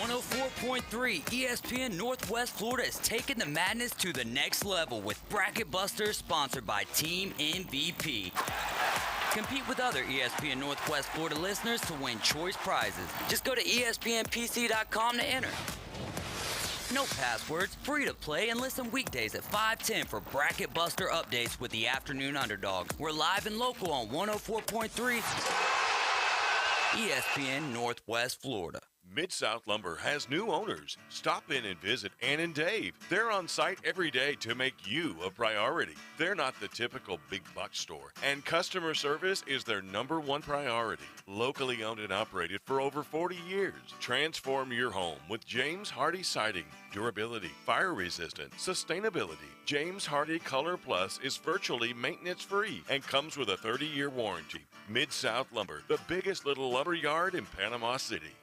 104.3 ESPN Northwest Florida is taking the madness to the next level with Bracket Busters, sponsored by Team MVP. Compete with other ESPN Northwest Florida listeners to win choice prizes. Just go to ESPNPC.com to enter. No passwords, free to play, and listen weekdays at 5:10 for Bracket Buster updates with the Afternoon Underdog. We're live and local on 104.3 ESPN Northwest Florida. Mid-South Lumber has new owners. Stop in and visit Ann and Dave. They're on site every day to make you a priority. They're not the typical big box store, and customer service is their #1 priority. Locally owned and operated for over 40 years. Transform your home with James Hardy Siding. Durability, fire resistant, sustainability. James Hardy Color Plus is virtually maintenance free and comes with a 30-year warranty. Mid-South Lumber, the biggest little lumber yard in Panama City.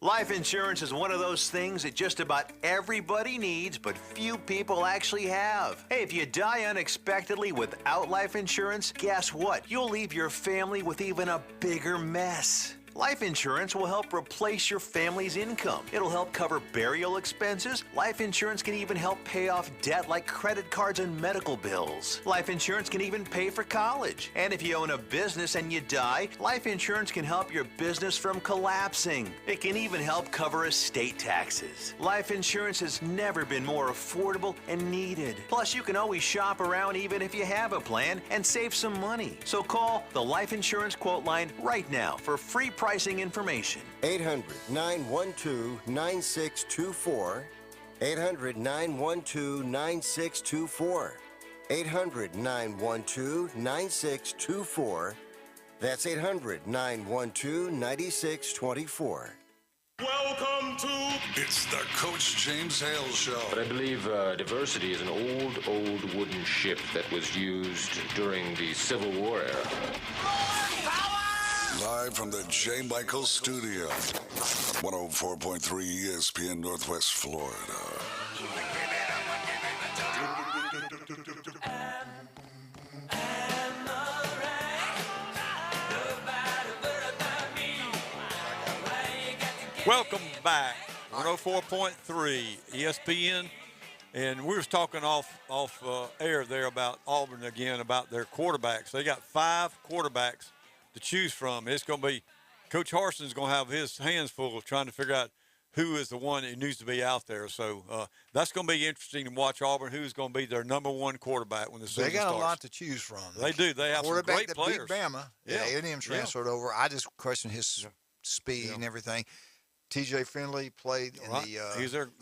Life insurance is one of those things that just about everybody needs, but few people actually have. Hey, if you die unexpectedly without life insurance, guess what? You'll leave your family with even a bigger mess. Life insurance will help replace your family's income. It'll help cover burial expenses. Life insurance can even help pay off debt like credit cards and medical bills. Life insurance can even pay for college. And if you own a business and you die, life insurance can help your business from collapsing. It can even help cover estate taxes. Life insurance has never been more affordable and needed. Plus, you can always shop around even if you have a plan and save some money. So call the Life Insurance Quote Line right now for free pricing information. 800-912-9624. 800-912-9624. 800-912-9624. That's 800-912-9624. Welcome to It's the Coach James Hale Show. But I believe diversity is an old wooden ship that was used during the Civil War era. Live from the J. Michael Studio, 104.3 ESPN Northwest Florida. Welcome back, 104.3 ESPN, and we was talking off air there about Auburn again, about their quarterbacks. They got 5 quarterbacks to choose from. It's going to be Coach Harson's going to have his hands full of trying to figure out who is the one that needs to be out there. So that's going to be interesting to watch Auburn, who's going to be their number 1 quarterback when the season starts. They got a lot to choose from. They do. They have some great players. Beat Bama. Yeah, A&M transferred over. I just question his speed and everything. T.J. Finley played in the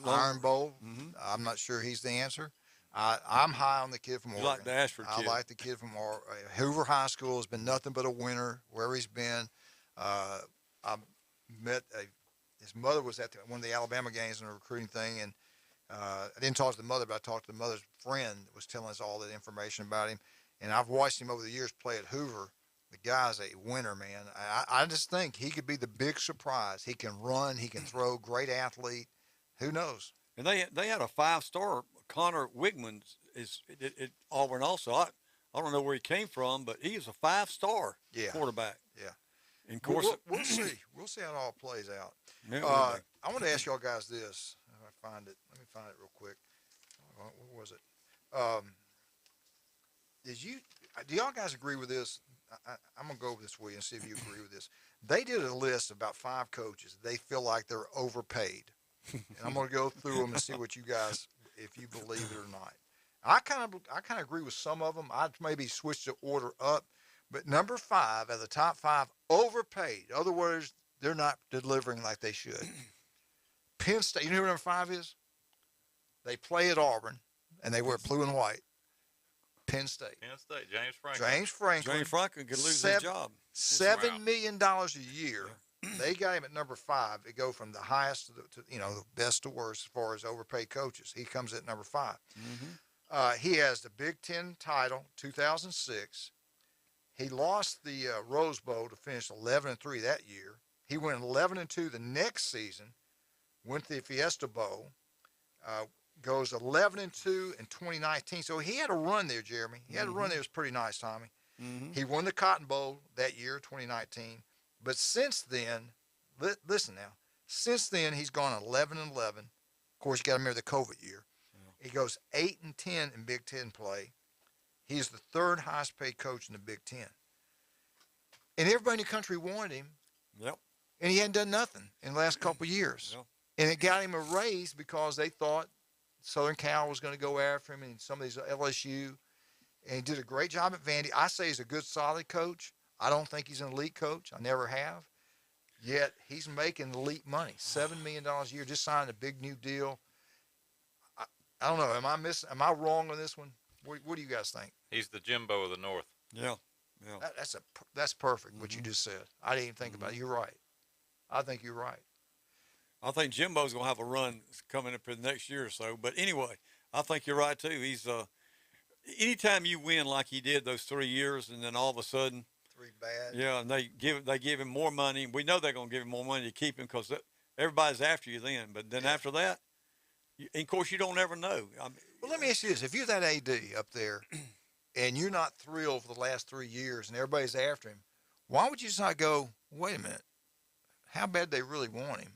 Iron Bowl. Mm-hmm. I'm not sure he's the answer. I'm high on the kid from Oregon. You like the Ashford kid. I like the kid from Hoover High School. Has been nothing but a winner wherever he's been. I met his mother was at one of the Alabama games in a recruiting thing, and I didn't talk to the mother, but I talked to the mother's friend that was telling us all that information about him. And I've watched him over the years play at Hoover. The guy's a winner, man. I just think he could be the big surprise. He can run. He can throw. Great athlete. Who knows? And they had a 5-star, Connor Wigman, at Auburn also. I don't know where he came from, but he is a 5-star quarterback. Yeah. And of course, we'll see. We'll see how it all plays out. Yeah, I want to ask y'all guys this. If I find it, let me find it real quick. What was it? Do y'all guys agree with this? I'm going to go over this with you and see if you agree with this. They did a list of about 5 coaches. They feel like they're overpaid. And I'm going to go through them and see what you guys, if you believe it or not. I kind of agree with some of them. I'd maybe switch the order up. But number 5, of the top 5, overpaid. In other words, they're not delivering like they should. Penn State, you know who number 5 is? They play at Auburn, and they wear blue and white. Penn State, James Franklin. James Franklin could lose his job. $7 million a year. They got him at number 5. It go from the highest to the best to worst as far as overpaid coaches. He comes at number 5. Mm-hmm. He has the Big Ten title, 2006. He lost the Rose Bowl to finish 11-3 that year. He went 11-2 the next season. Went to the Fiesta Bowl. Goes 11-2 in 2019. So he had a run there, Jeremy. He had a run there. It was pretty nice, Tommy. Mm-hmm. He won the Cotton Bowl that year, 2019. But since then, listen now, since then he's gone 11-11. Of course, you got to remember the COVID year. Yeah. He goes 8-10 in Big Ten play. He's the 3rd highest paid coach in the Big Ten. And everybody in the country wanted him. Yep. And he hadn't done nothing in the last couple of years. Yep. And it got him a raise because they thought Southern Cal was going to go after him, and some of these LSU. And he did a great job at Vandy. I say he's a good, solid coach. I don't think he's an elite coach. I never have. Yet he's making elite money, $7 million a year, just signed a big new deal. I don't know. Am I wrong on this one? What do you guys think? He's the Jimbo of the North. Yeah. That's perfect, what you just said. I didn't even think about it. You're right. I think you're right. I think Jimbo's going to have a run coming up in the next year or so. But anyway, I think you're right, too. He's anytime you win like he did those 3 years and then all of a sudden. 3 bad. Yeah, and they give him more money. We know they're going to give him more money to keep him because everybody's after you then. But then after that, and of course, you don't ever know. Well, let me ask you this: if you're that AD up there, and you're not thrilled for the last 3 years, and everybody's after him, why would you just not go? Wait a minute, how bad they really want him?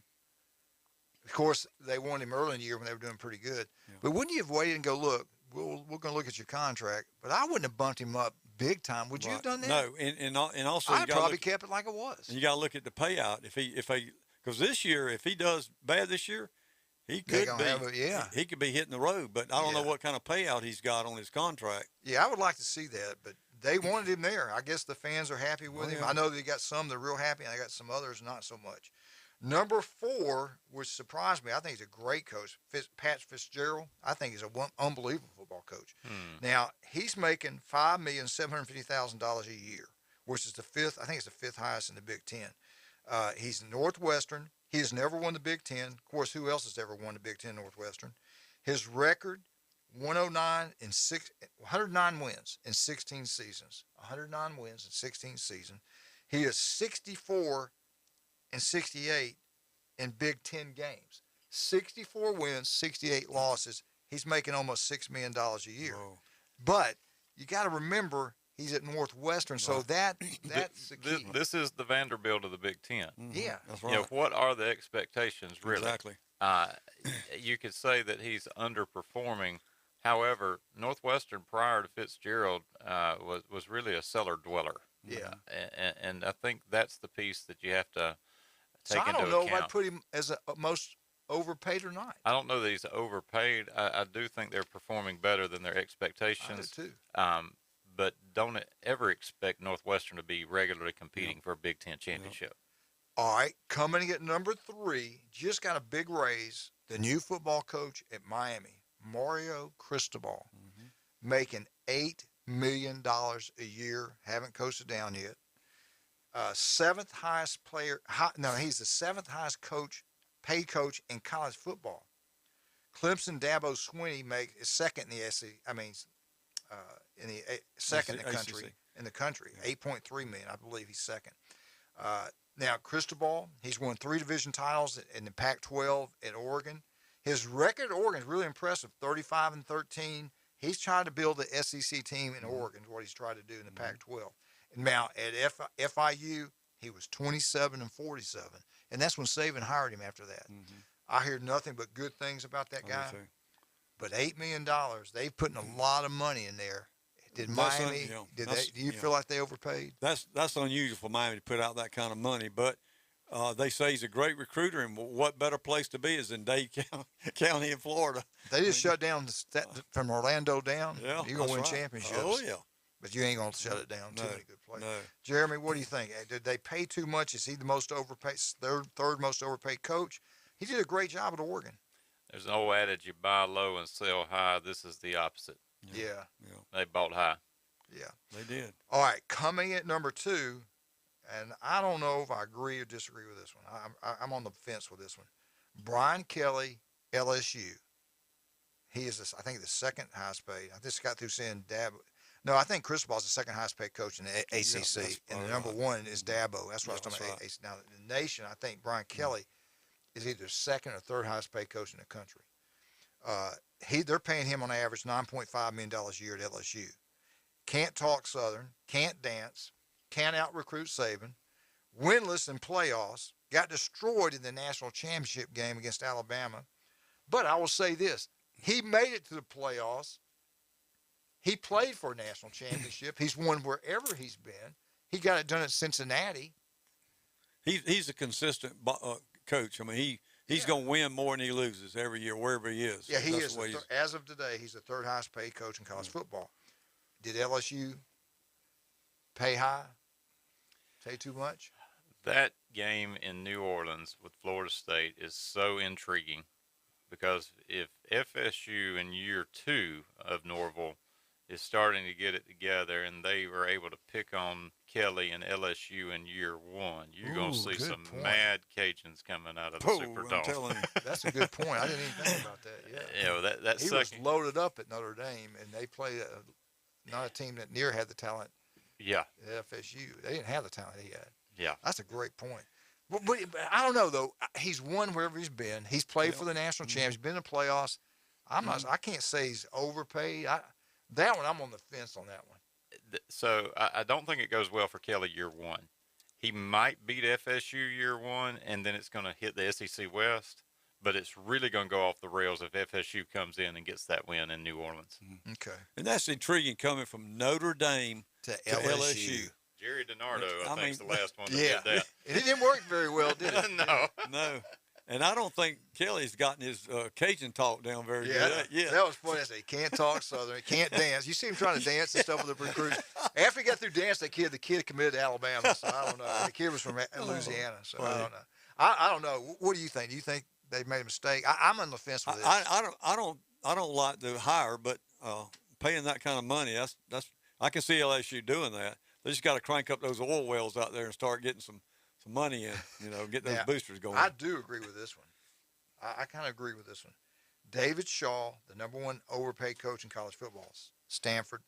Of course, they wanted him early in the year when they were doing pretty good. Yeah. But wouldn't you have waited and go, look, we're going to look at your contract, but I wouldn't have bumped him up big time. Would you have done that? No, and also I'd probably kept it like it was. And you got to look at the payout. Because this year, if he does bad this year, he could he could be hitting the road. But I don't know what kind of payout he's got on his contract. Yeah, I would like to see that, but they wanted him there. I guess the fans are happy with him. I know they got some that are real happy, and I got some others not so much. Number 4, which surprised me, I think he's a great coach, Pat Fitzgerald. I think he's an unbelievable football coach. Now, he's making $5,750,000 a year, which is the fifth highest in the Big Ten. He's Northwestern. He has never won the Big Ten. Of course, who else has ever won the Big Ten, Northwestern? His record, 109 wins in 16 seasons. 109 wins in 16 seasons. He is 64 and 68 in Big Ten games. 64 wins, 68 losses. He's making almost $6 million a year. Whoa. But you got to remember, he's at Northwestern, so that's the key. This is the Vanderbilt of the Big Ten. Mm-hmm. Yeah. That's right. You know, what are the expectations, really? Exactly. You could say that he's underperforming. However, Northwestern prior to Fitzgerald was really a cellar dweller. Yeah. And I think that's the piece that you have to take into account. So I don't know if I'd put him as a most overpaid or not. I don't know that he's overpaid. I do think they're performing better than their expectations. I do too. But don't ever expect Northwestern to be regularly competing for a Big Ten championship. All right, coming in at number 3, just got a big raise, the new football coach at Miami, Mario Cristobal, making $8 million a year, haven't coasted down yet. Seventh highest player, he's the 7th highest paid coach in college football. Clemson Dabo Swinney is second in the SEC. Second in the country. In the country, 8.3 million, I believe he's second. Now Cristobal, he's won 3 division titles in the Pac-12 at Oregon. His record at Oregon is really impressive, 35-13. He's trying to build the SEC team in Oregon, is what he's trying to do in the Pac-12. And now at FIU, he was 27-47, and that's when Saban hired him after that. I hear nothing but good things about that guy. But $8 million, they've put a lot of money in there. Did Miami? Do you feel like they overpaid? That's unusual for Miami to put out that kind of money, but they say he's a great recruiter, and what better place to be is in Dade County in Florida. They just shut down from Orlando down. Yeah, you're gonna win championships. Oh yeah, but you ain't gonna shut it down. Too many good players. No. Jeremy, what do you think? Did they pay too much? Is he the most overpaid, third most overpaid coach? He did a great job at Oregon. There's an old adage: you buy low and sell high. This is the opposite. Yeah. They bought high. Yeah. They did. All right, coming at number 2, and I don't know if I agree or disagree with this one. I'm on the fence with this one. Brian Kelly, LSU. He is, I think, the second highest paid. I just got through saying Dabo. No, I think Cristobal's the second highest paid coach in the ACC, and the number 1 is Dabo. That's what I was talking about. Right. Now, in the nation, I think Brian Kelly is either second or third highest paid coach in the country. They're paying him on average $9.5 million a year at LSU. Can't talk Southern, can't dance, can't out-recruit Saban, winless in playoffs, got destroyed in the national championship game against Alabama. But I will say this, he made it to the playoffs. He played for a national championship. He's won wherever he's been. He got it done at Cincinnati. He's a consistent coach. I mean, he's going to win more than he loses every year, wherever he is. Yeah, he is. As of today, he's the 3rd highest paid coach in college football. Did LSU pay high? Pay too much? That game in New Orleans with Florida State is so intriguing because if FSU in year 2 of Norville is starting to get it together and they were able to pick on Kelly and LSU in year 1, you're going to see some mad Cajuns coming out of the Superdome. I'm telling you. That's a good point. I didn't even think about that. Yeah. He was loaded up at Notre Dame, and they played not a team that had the talent. Yeah. At FSU. They didn't have the talent he had. Yeah. That's a great point. But I don't know, though. He's won wherever he's been. He's played for the national champs. He's been in the playoffs. I can't say he's overpaid. That one, I'm on the fence on that one. So I don't think it goes well for Kelly year one. He might beat FSU year one, and then it's going to hit the SEC West. But it's really going to go off the rails if FSU comes in and gets that win in New Orleans. Okay. And that's intriguing coming from Notre Dame to LSU. Jerry DiNardo, I think, is the last one that did that. And it didn't work very well, did it? No. And I don't think Kelly's gotten his Cajun talk down very good. Yeah, that was funny. I said, he can't talk Southern. He can't dance. You see him trying to dance and stuff with the recruits. After he got through dancing, the kid committed to Alabama. So I don't know. The kid was from Louisiana. So I don't know. I don't know. What do you think? Do you think they made a mistake? I'm on the fence with this. I don't like the hire, but paying that kind of money, that's I can see LSU doing that. They just got to crank up those oil wells out there and start getting some money in, get those boosters going. I do agree with this one. I kind of agree with this one. David Shaw, the #1 overpaid coach in college football, Stanford,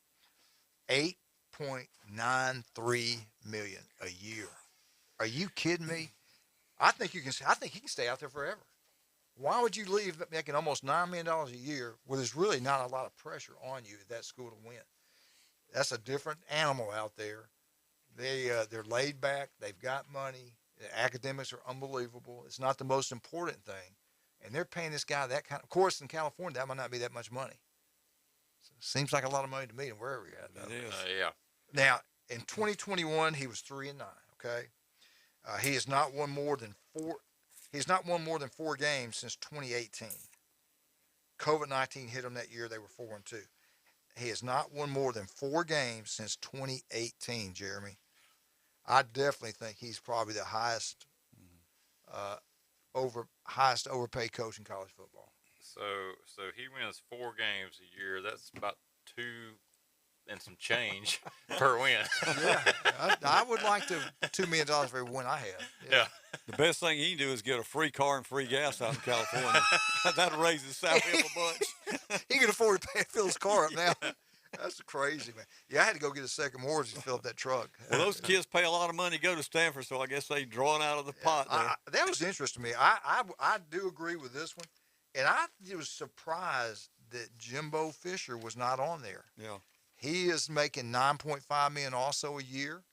$8.93 million a year. Are you kidding me? I think he can stay out there forever. Why would you leave making almost $9 million a year where there's really not a lot of pressure on you at that school to win? That's a different animal out there. They're laid back. They've got money. The academics are unbelievable. It's not the most important thing. And they're paying this guy that kind of course in California, that might not be that much money. So it seems like a lot of money to me and wherever you're at. It is. Yeah. Now, in 2021, he was 3-9, okay? He has not won more than 4 games since 2018. COVID-19 hit him that year. They were 4-2. He has not won more than 4 games since 2018, Jeremy. I definitely think he's probably the highest overpaid coach in college football. So he wins 4 games a year. That's about 2 and some change per win. Yeah, I would like $2 million for every win I have. Yeah. The best thing he can do is get a free car and free gas out in California. That'll raise his salary up a bunch. He can afford to fill his car up now. That's crazy, man. Yeah, I had to go get a second mortgage to fill up that truck. Well, those kids pay a lot of money to go to Stanford, so I guess they drawn out of the pot there. That was interesting to me. I do agree with this one, and I was surprised that Jimbo Fisher was not on there. Yeah. He is making $9.5 million also a year,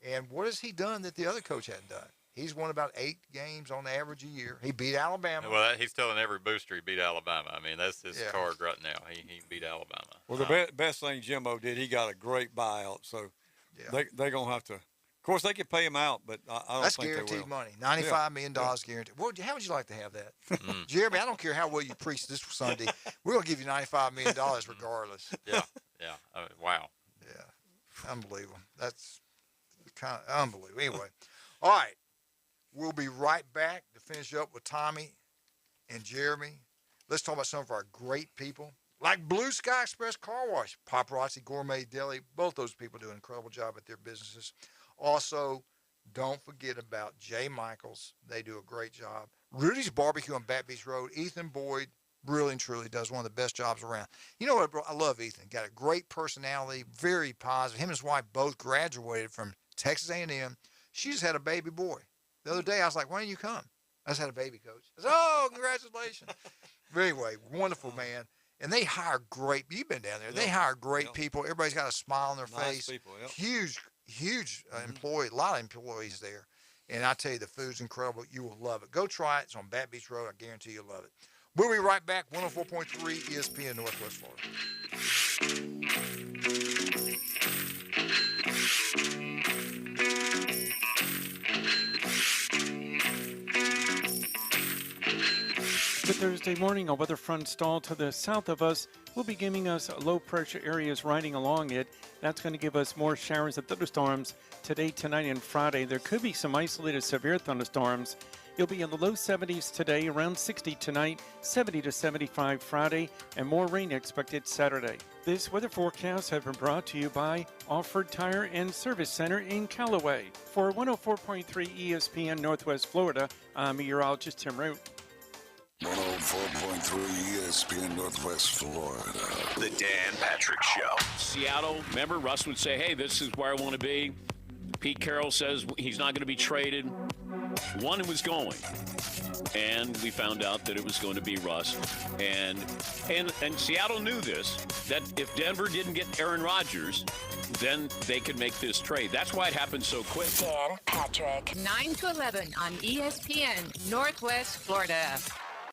and what has he done that the other coach hadn't done? He's won about 8 games on average a year. He beat Alabama. Well, he's telling every booster he beat Alabama. I mean, that's his card right now. He beat Alabama. Well, the best thing Jimbo did, he got a great buyout. So they're going to have to. Of course, they could pay him out, but I don't that's think they will. That's guaranteed money. $95 million guaranteed. Well, how would you like to have that? Jeremy, I don't care how well you preach this Sunday. We're going to give you $95 million regardless. Yeah. Wow. Yeah. Unbelievable. That's kind of unbelievable. Anyway, all right. We'll be right back to finish up with Tommy and Jeremy. Let's talk about some of our great people, like Blue Sky Express Car Wash, Paparazzi Gourmet Deli. Both those people do an incredible job at their businesses. Also, don't forget about Jay Michaels. They do a great job. Rudy's Barbecue on Bat Beach Road. Ethan Boyd really and truly does one of the best jobs around. You know what? I love Ethan. Got a great personality, very positive. Him and his wife both graduated from Texas A&M. She just had a baby boy. The other day, I was like, why didn't you come? I just had a baby, Coach. I said, oh, congratulations. But anyway, wonderful man. And they hire great, you've been down there, they hire great people. Everybody's got a smile on their face. People, Huge employee, a lot of employees there. And I tell you, the food's incredible. You will love it. Go try it. It's on Bat Beach Road. I guarantee you'll love it. We'll be right back. 104.3 ESPN Northwest Florida. Thursday morning, a weather front stall to the south of us will be giving us low pressure areas riding along it. That's going to give us more showers and thunderstorms today, tonight, and Friday. There could be some isolated severe thunderstorms. You'll be in the low 70s today, around 60 tonight, 70 to 75 Friday, and more rain expected Saturday. This weather forecast has been brought to you by Offord Tire and Service Center in Callaway. For 104.3 ESPN Northwest Florida, I'm meteorologist Tim Root. 104.3 ESPN Northwest Florida. The Dan Patrick Show. Seattle, remember, Russ would say, hey, this is where I want to be. Pete Carroll says he's not going to be traded. One was going, and we found out that it was going to be Russ. And Seattle knew this, that if Denver didn't get Aaron Rodgers, then they could make this trade. That's why it happened so quick. Dan Patrick. 9 to 11 on ESPN, Northwest Florida.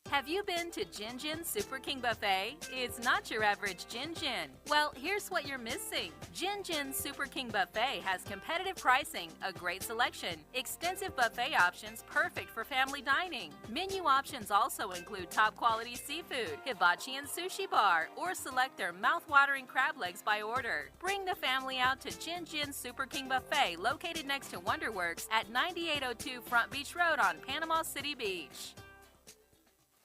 Have you been to Gin Gin Super King Buffet? It's not your average Gin Gin. Well, here's what you're missing. Gin Gin Super King Buffet has competitive pricing, a great selection, extensive buffet options perfect for family dining. Menu options also include top quality seafood, hibachi and sushi bar, or select their mouth-watering crab legs by order. Bring the family out to Gin Gin Super King Buffet, located next to Wonderworks at 9802 Front Beach Road on Panama City Beach.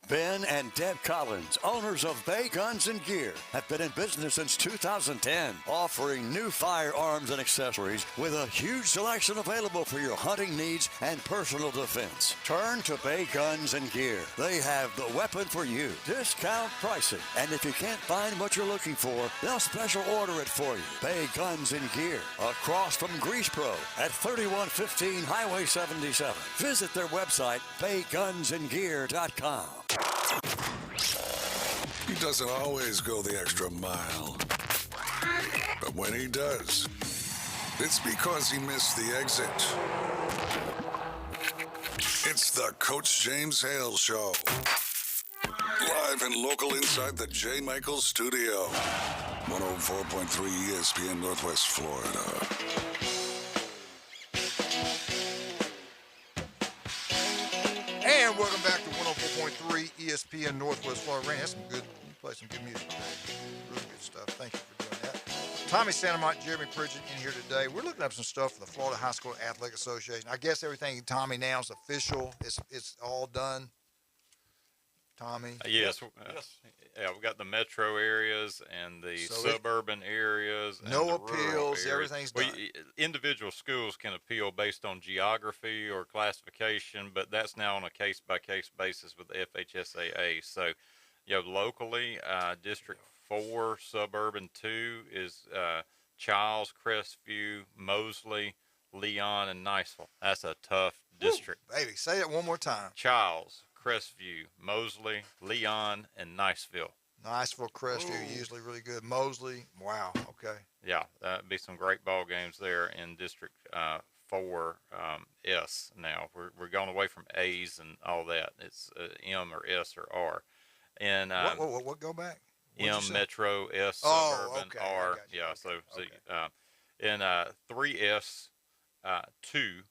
Ben and Deb Collins, owners of Bay Guns and Gear, have been in business since 2010, offering new firearms and accessories with a huge selection available for your hunting needs and personal defense. Turn to Bay Guns and Gear. They have the weapon for you. Discount pricing. And if you can't find what you're looking for, they'll special order it for you. Bay Guns and Gear, across from Grease Pro at 3115 Highway 77. Visit their website, baygunsandgear.com. He doesn't always go the extra mile. But when he does, it's because he missed the exit. It's the Coach James Hale Show. Live and local inside the J. Michaels studio. 104.3 ESPN Northwest Florida. And welcome back to 104.3 ESPN Northwest Florida. Rain, that's some good, you play some good music today. Really good stuff. Thank you for doing that. Tommy Santamont, Jeremy Pridgeon in here today. We're looking up some stuff for the Florida High School Athletic Association. I guess everything, Tommy, now is official. It's all done. Tommy? Yes. Yeah, we've got the metro areas and the suburban areas. And no the appeals. Everything's done. Individual schools can appeal based on geography or classification, but that's now on a case-by-case basis with the FHSAA. So, locally, District 4, Suburban 2 is Childs, Crestview, Mosley, Leon, and Niceville. That's a tough district. Baby, say it one more time. Childs, Crestview, Mosley, Leon, and Niceville. Niceville, Crestview, usually really good. Mosley, wow, okay. Yeah, that'd be some great ball games there in District 4 S now. We're going away from A's and all that. It's M or S or R. And what go back? M Metro, S Suburban, R. Yeah, in 3S, 2,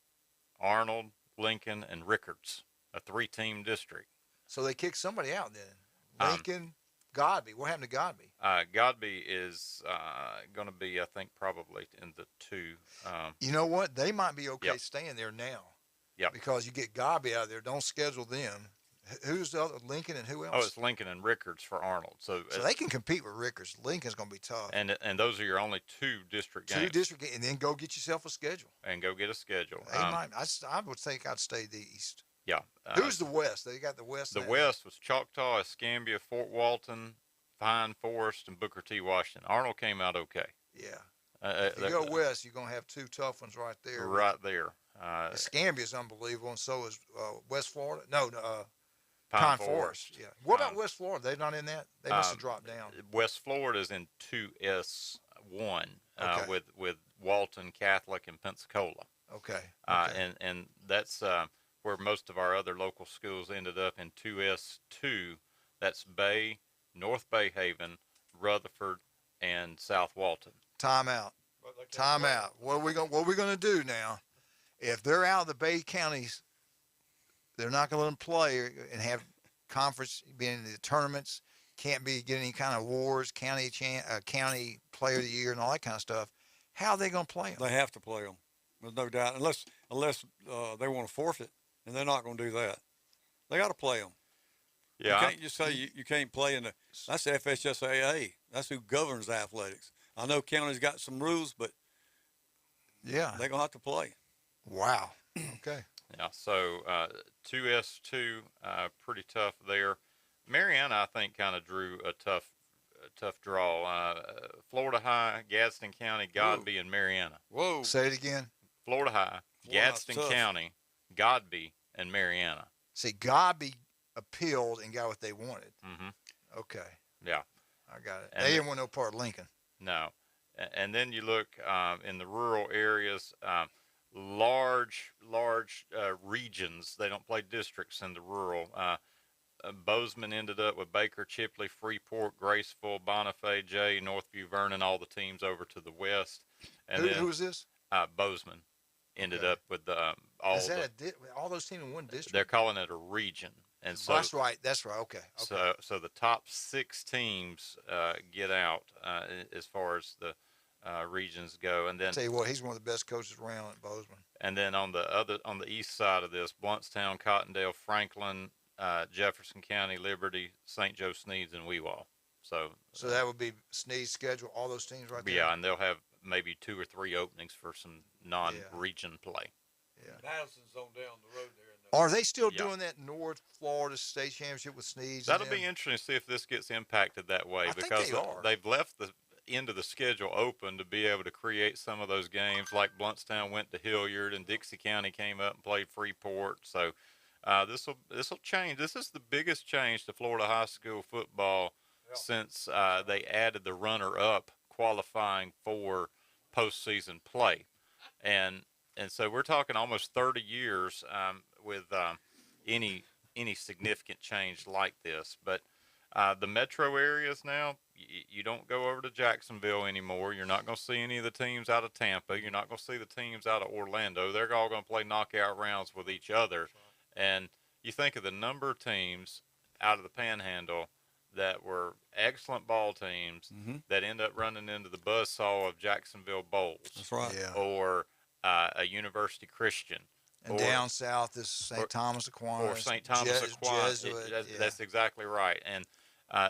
Arnold, Lincoln, and Rickards. A 3-team district. So they kicked somebody out then. Lincoln, Godby. What happened to Godby? Godby is going to be, I think, probably in the 2. You know what? They might be okay staying there now. Yeah. Because you get Godby out of there. Don't schedule them. Who's the other? Lincoln and who else? Oh, it's Lincoln and Rickards for Arnold. So they can compete with Rickards. Lincoln's going to be tough. And those are your only 2 district games. 2 district games, and then go get yourself a schedule. And go get a schedule. I would think I'd stay the East. Yeah. Who's the West? They got the West. The West was Choctaw, Escambia, Fort Walton, Pine Forest, and Booker T. Washington. Arnold came out okay. Yeah. If you go West, you're going to have 2 tough ones right there. Right there. Escambia is unbelievable, and so is West Florida. No, Pine Forest. Yeah. What about West Florida? They're not in that? They must have dropped down. West Florida is in 2S1 with Walton, Catholic, and Pensacola. Okay. And that's where most of our other local schools ended up in 2S2. That's Bay, North Bay Haven, Rutherford, and South Walton. Time out. What are we going to do now? If they're out of the Bay counties, they're not going to let them play and have conference being in the tournaments. Can't be getting any kind of awards, county player of the year, and all that kind of stuff. How are they going to play them? They have to play them. There's no doubt, unless they want to forfeit, and they're not going to do that. They got to play them. Yeah, you can't just say you can't play in that's the FHSAA. That's who governs athletics. I know county's got some rules, but yeah, they're gonna have to play. Wow. Okay. Yeah. So 2S2, pretty tough there. Mariana, I think, kind of drew a tough draw. Florida High, Gadsden County, Godby, and Mariana. Whoa. Say it again. Florida High, Gadsden County, Godby, and Mariana. See, Godby appealed and got what they wanted. Mm-hmm. Okay. Yeah. I got it. And they didn't want no part of Lincoln. No. And then you look in the rural areas, large regions. They don't play districts in the rural. Bozeman ended up with Baker, Chipley, Freeport, Graceville, Bonifay, Jay, Northview, Vernon, all the teams over to the west. And Who was this? Bozeman ended up with all. Is that all those teams in one district? They're calling it a region, and so that's right. That's right. Okay. So the top 6 teams get out as far as the regions go, and then I'll tell you what, he's one of the best coaches around at Bozeman. And then on the east side of this, Bluntstown, Cottondale, Franklin, Jefferson County, Liberty, St. Joe, Sneads, and Weewall. So that would be Snead's schedule, all those teams right there? Yeah, and they'll have maybe 2 or 3 openings for some non-region play. Yeah. Madison's on down the road there. Are they still doing that North Florida State Championship with Sneads? That'll be interesting to see if this gets impacted that way, because they've left the end of the schedule open to be able to create some of those games. Like Bluntstown went to Hilliard, and Dixie County came up and played Freeport. So this will change. This is the biggest change to Florida high school football since they added the runner-up qualifying for postseason play, and so we're talking almost 30 years with any significant change like this. But the metro areas now, you don't go over to Jacksonville anymore. You're not going to see any of the teams out of Tampa. You're not going to see the teams out of Orlando. They're all going to play knockout rounds with each other. And you think of the number of teams out of the Panhandle that were excellent ball teams that end up running into the buzzsaw of Jacksonville Bowls. That's right. Yeah. Or a University Christian. And down south is St. Thomas Aquinas. Or St. Thomas Aquinas. That's exactly right. And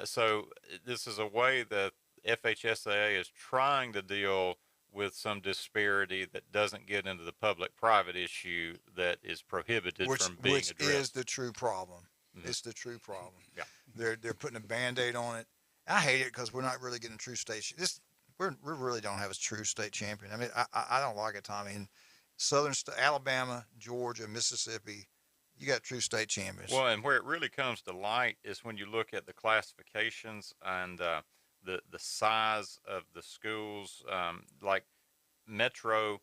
so this is a way that FHSAA is trying to deal with some disparity that doesn't get into the public-private issue that is prohibited from being addressed. Which is the true problem. It's the true problem. Yeah. They're putting a Band-Aid on it. I hate it because we're not really getting true state. We really don't have a true state champion. I mean, I don't like it, Tommy. In Alabama, Georgia, Mississippi, you got true state champions. Well, and where it really comes to light is when you look at the classifications and the size of the schools, like Metro,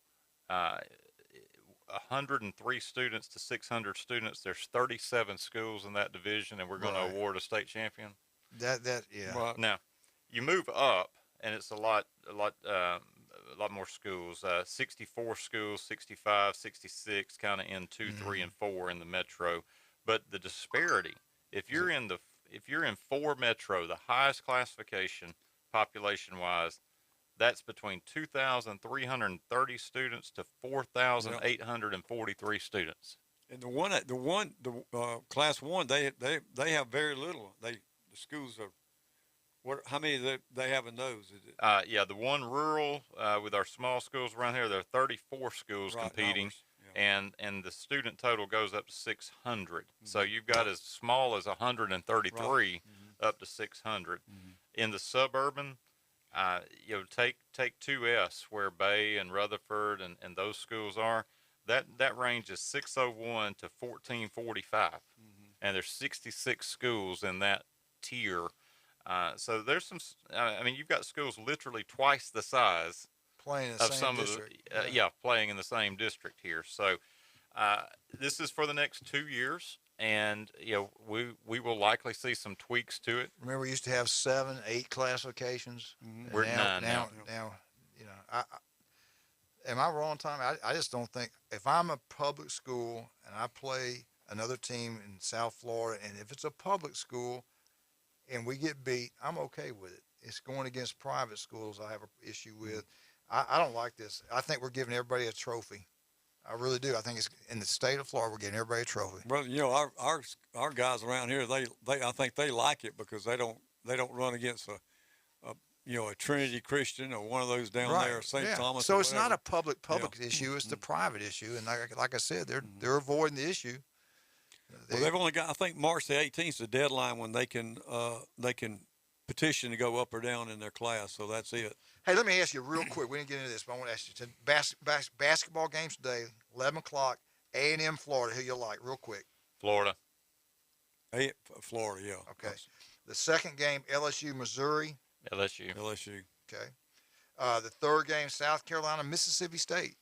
103 students to 600 students. There's 37 schools in that division, and we're going to award a state champion. Yeah. Right. Now, you move up, and it's a lot more schools. 64 schools, 65, 66, kind of in 2, 3, and 4 in the Metro. But the disparity, if you're in 4 Metro, the highest classification population-wise, that's between 2,330 students to 4,843 students. And the class 1, they have very little. The schools are. How many they have in those? Is it? The one rural with our small schools around here, there are 34 schools competing, and the student total goes up to 600. So you've got as small as 133 up to 600. In the suburban, take 2S where Bay and Rutherford and those schools are. That range is 601 to 1445, and there's 66 schools in that tier. So there's some. You've got schools literally twice the size playing in the same district. Playing in the same district here. So this is for the next 2 years, and we will likely see some tweaks to it. Remember, we used to have 7, 8 classifications. We're at 9 now. Am I wrong, Tommy? I just don't think if I'm a public school and I play another team in South Florida, and if it's a public school and we get beat, I'm okay with it. It's going against private schools I have an issue with. I don't like this. I think we're giving everybody a trophy. I really do. I think it's in the state of Florida, we're giving everybody a trophy. Well, our guys around here, I think they like it because they don't run against a Trinity Christian or one of those down there, St. Thomas. So it's not a public issue. It's the private issue. And like I said, they're avoiding the issue. Well, they've only got, I think March the 18th is the deadline when they can petition to go up or down in their class. So that's it. Hey, let me ask you real quick. We didn't get into this, but I want to ask you. Basketball games today, 11 o'clock. A&M, Florida. Who you like, real quick? Florida. Hey, Florida, yeah. Okay. The second game, LSU, Missouri. LSU. Okay. The third game, South Carolina, Mississippi State.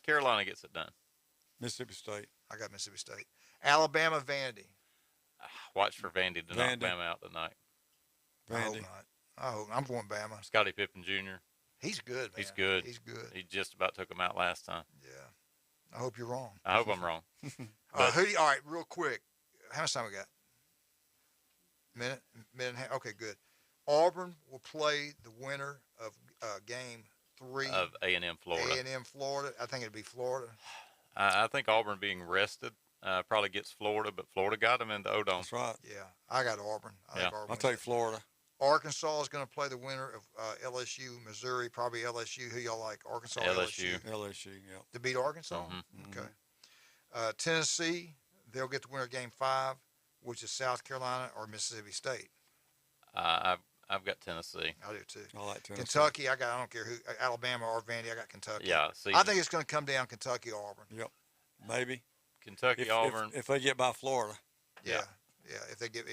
Carolina gets it done. Mississippi State. I got Mississippi State. Alabama, Vandy. Watch for Vandy to knock Bama out tonight. I hope not. I'm going Bama. Scottie Pippen Jr. He's good, man. He's good. He just about took him out last time. Yeah. I hope you're wrong. I hope I'm wrong. All right, real quick. How much time we got? Minute and a half. Okay, good. Auburn will play the winner of game 3 of A&M, Florida. A&M, Florida. I think it'd be Florida. I think Auburn being rested probably gets Florida, but Florida got them in the O-Dome. That's right. Yeah, I got Auburn. I'll take Florida. Arkansas is going to play the winner of LSU, Missouri, probably LSU. Who y'all like? Arkansas, LSU. LSU, yeah. To beat Arkansas? Mm-hmm. Okay. Tennessee, they'll get the winner of game 5, which is South Carolina or Mississippi State. I've got Tennessee. I do too. I like Tennessee. Kentucky, I don't care who, Alabama or Vandy, I got Kentucky. Yeah, see. I think it's going to come down Kentucky, Auburn. Yep, maybe. Kentucky, Auburn. If they get by Florida. Yeah, if they get,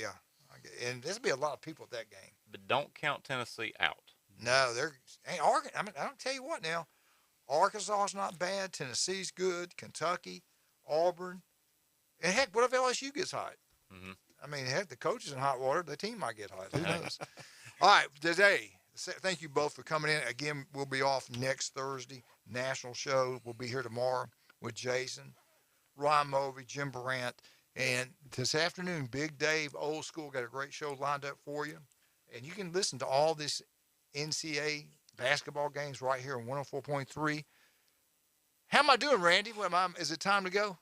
and there'll be a lot of people at that game. But don't count Tennessee out. No, Oregon. I mean, I don't tell you what now. Arkansas is not bad. Tennessee's good. Kentucky, Auburn, and heck, what if LSU gets hot? Mm-hmm. I mean, heck, the coach is in hot water. The team might get hot. Who knows? All right, today, thank you both for coming in. Again, we'll be off next Thursday. National show. We'll be here tomorrow with Jason, Ron Movey, Jim Brandt. And this afternoon, Big Dave, Old School, got a great show lined up for you. And you can listen to all this NCAA basketball games right here on 104.3. How am I doing, Randy? Is it time to go?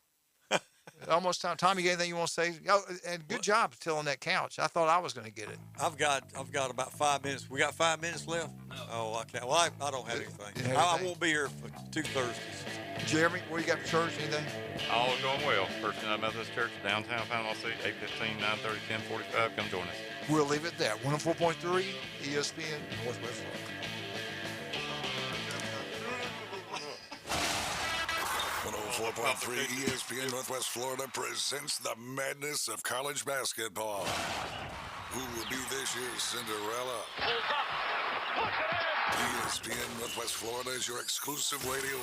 Almost time. Tom, you got anything you want to say? Oh, and good job tilling that couch. I thought I was going to get it. I've got about 5 minutes. We got 5 minutes left? Oh, I can't. Well, I don't have anything. I won't be here for 2 Thursdays. Jeremy, what do you got for church? Anything? All going well. First United Methodist Church, downtown Panama City, 8:15, 9:30, 10:45. Come join us. We'll leave it there. 104.3 ESPN Northwest Florida. 104.3 ESPN Northwest Florida presents the madness of college basketball. Who will be this year's Cinderella? ESPN Northwest Florida is your exclusive radio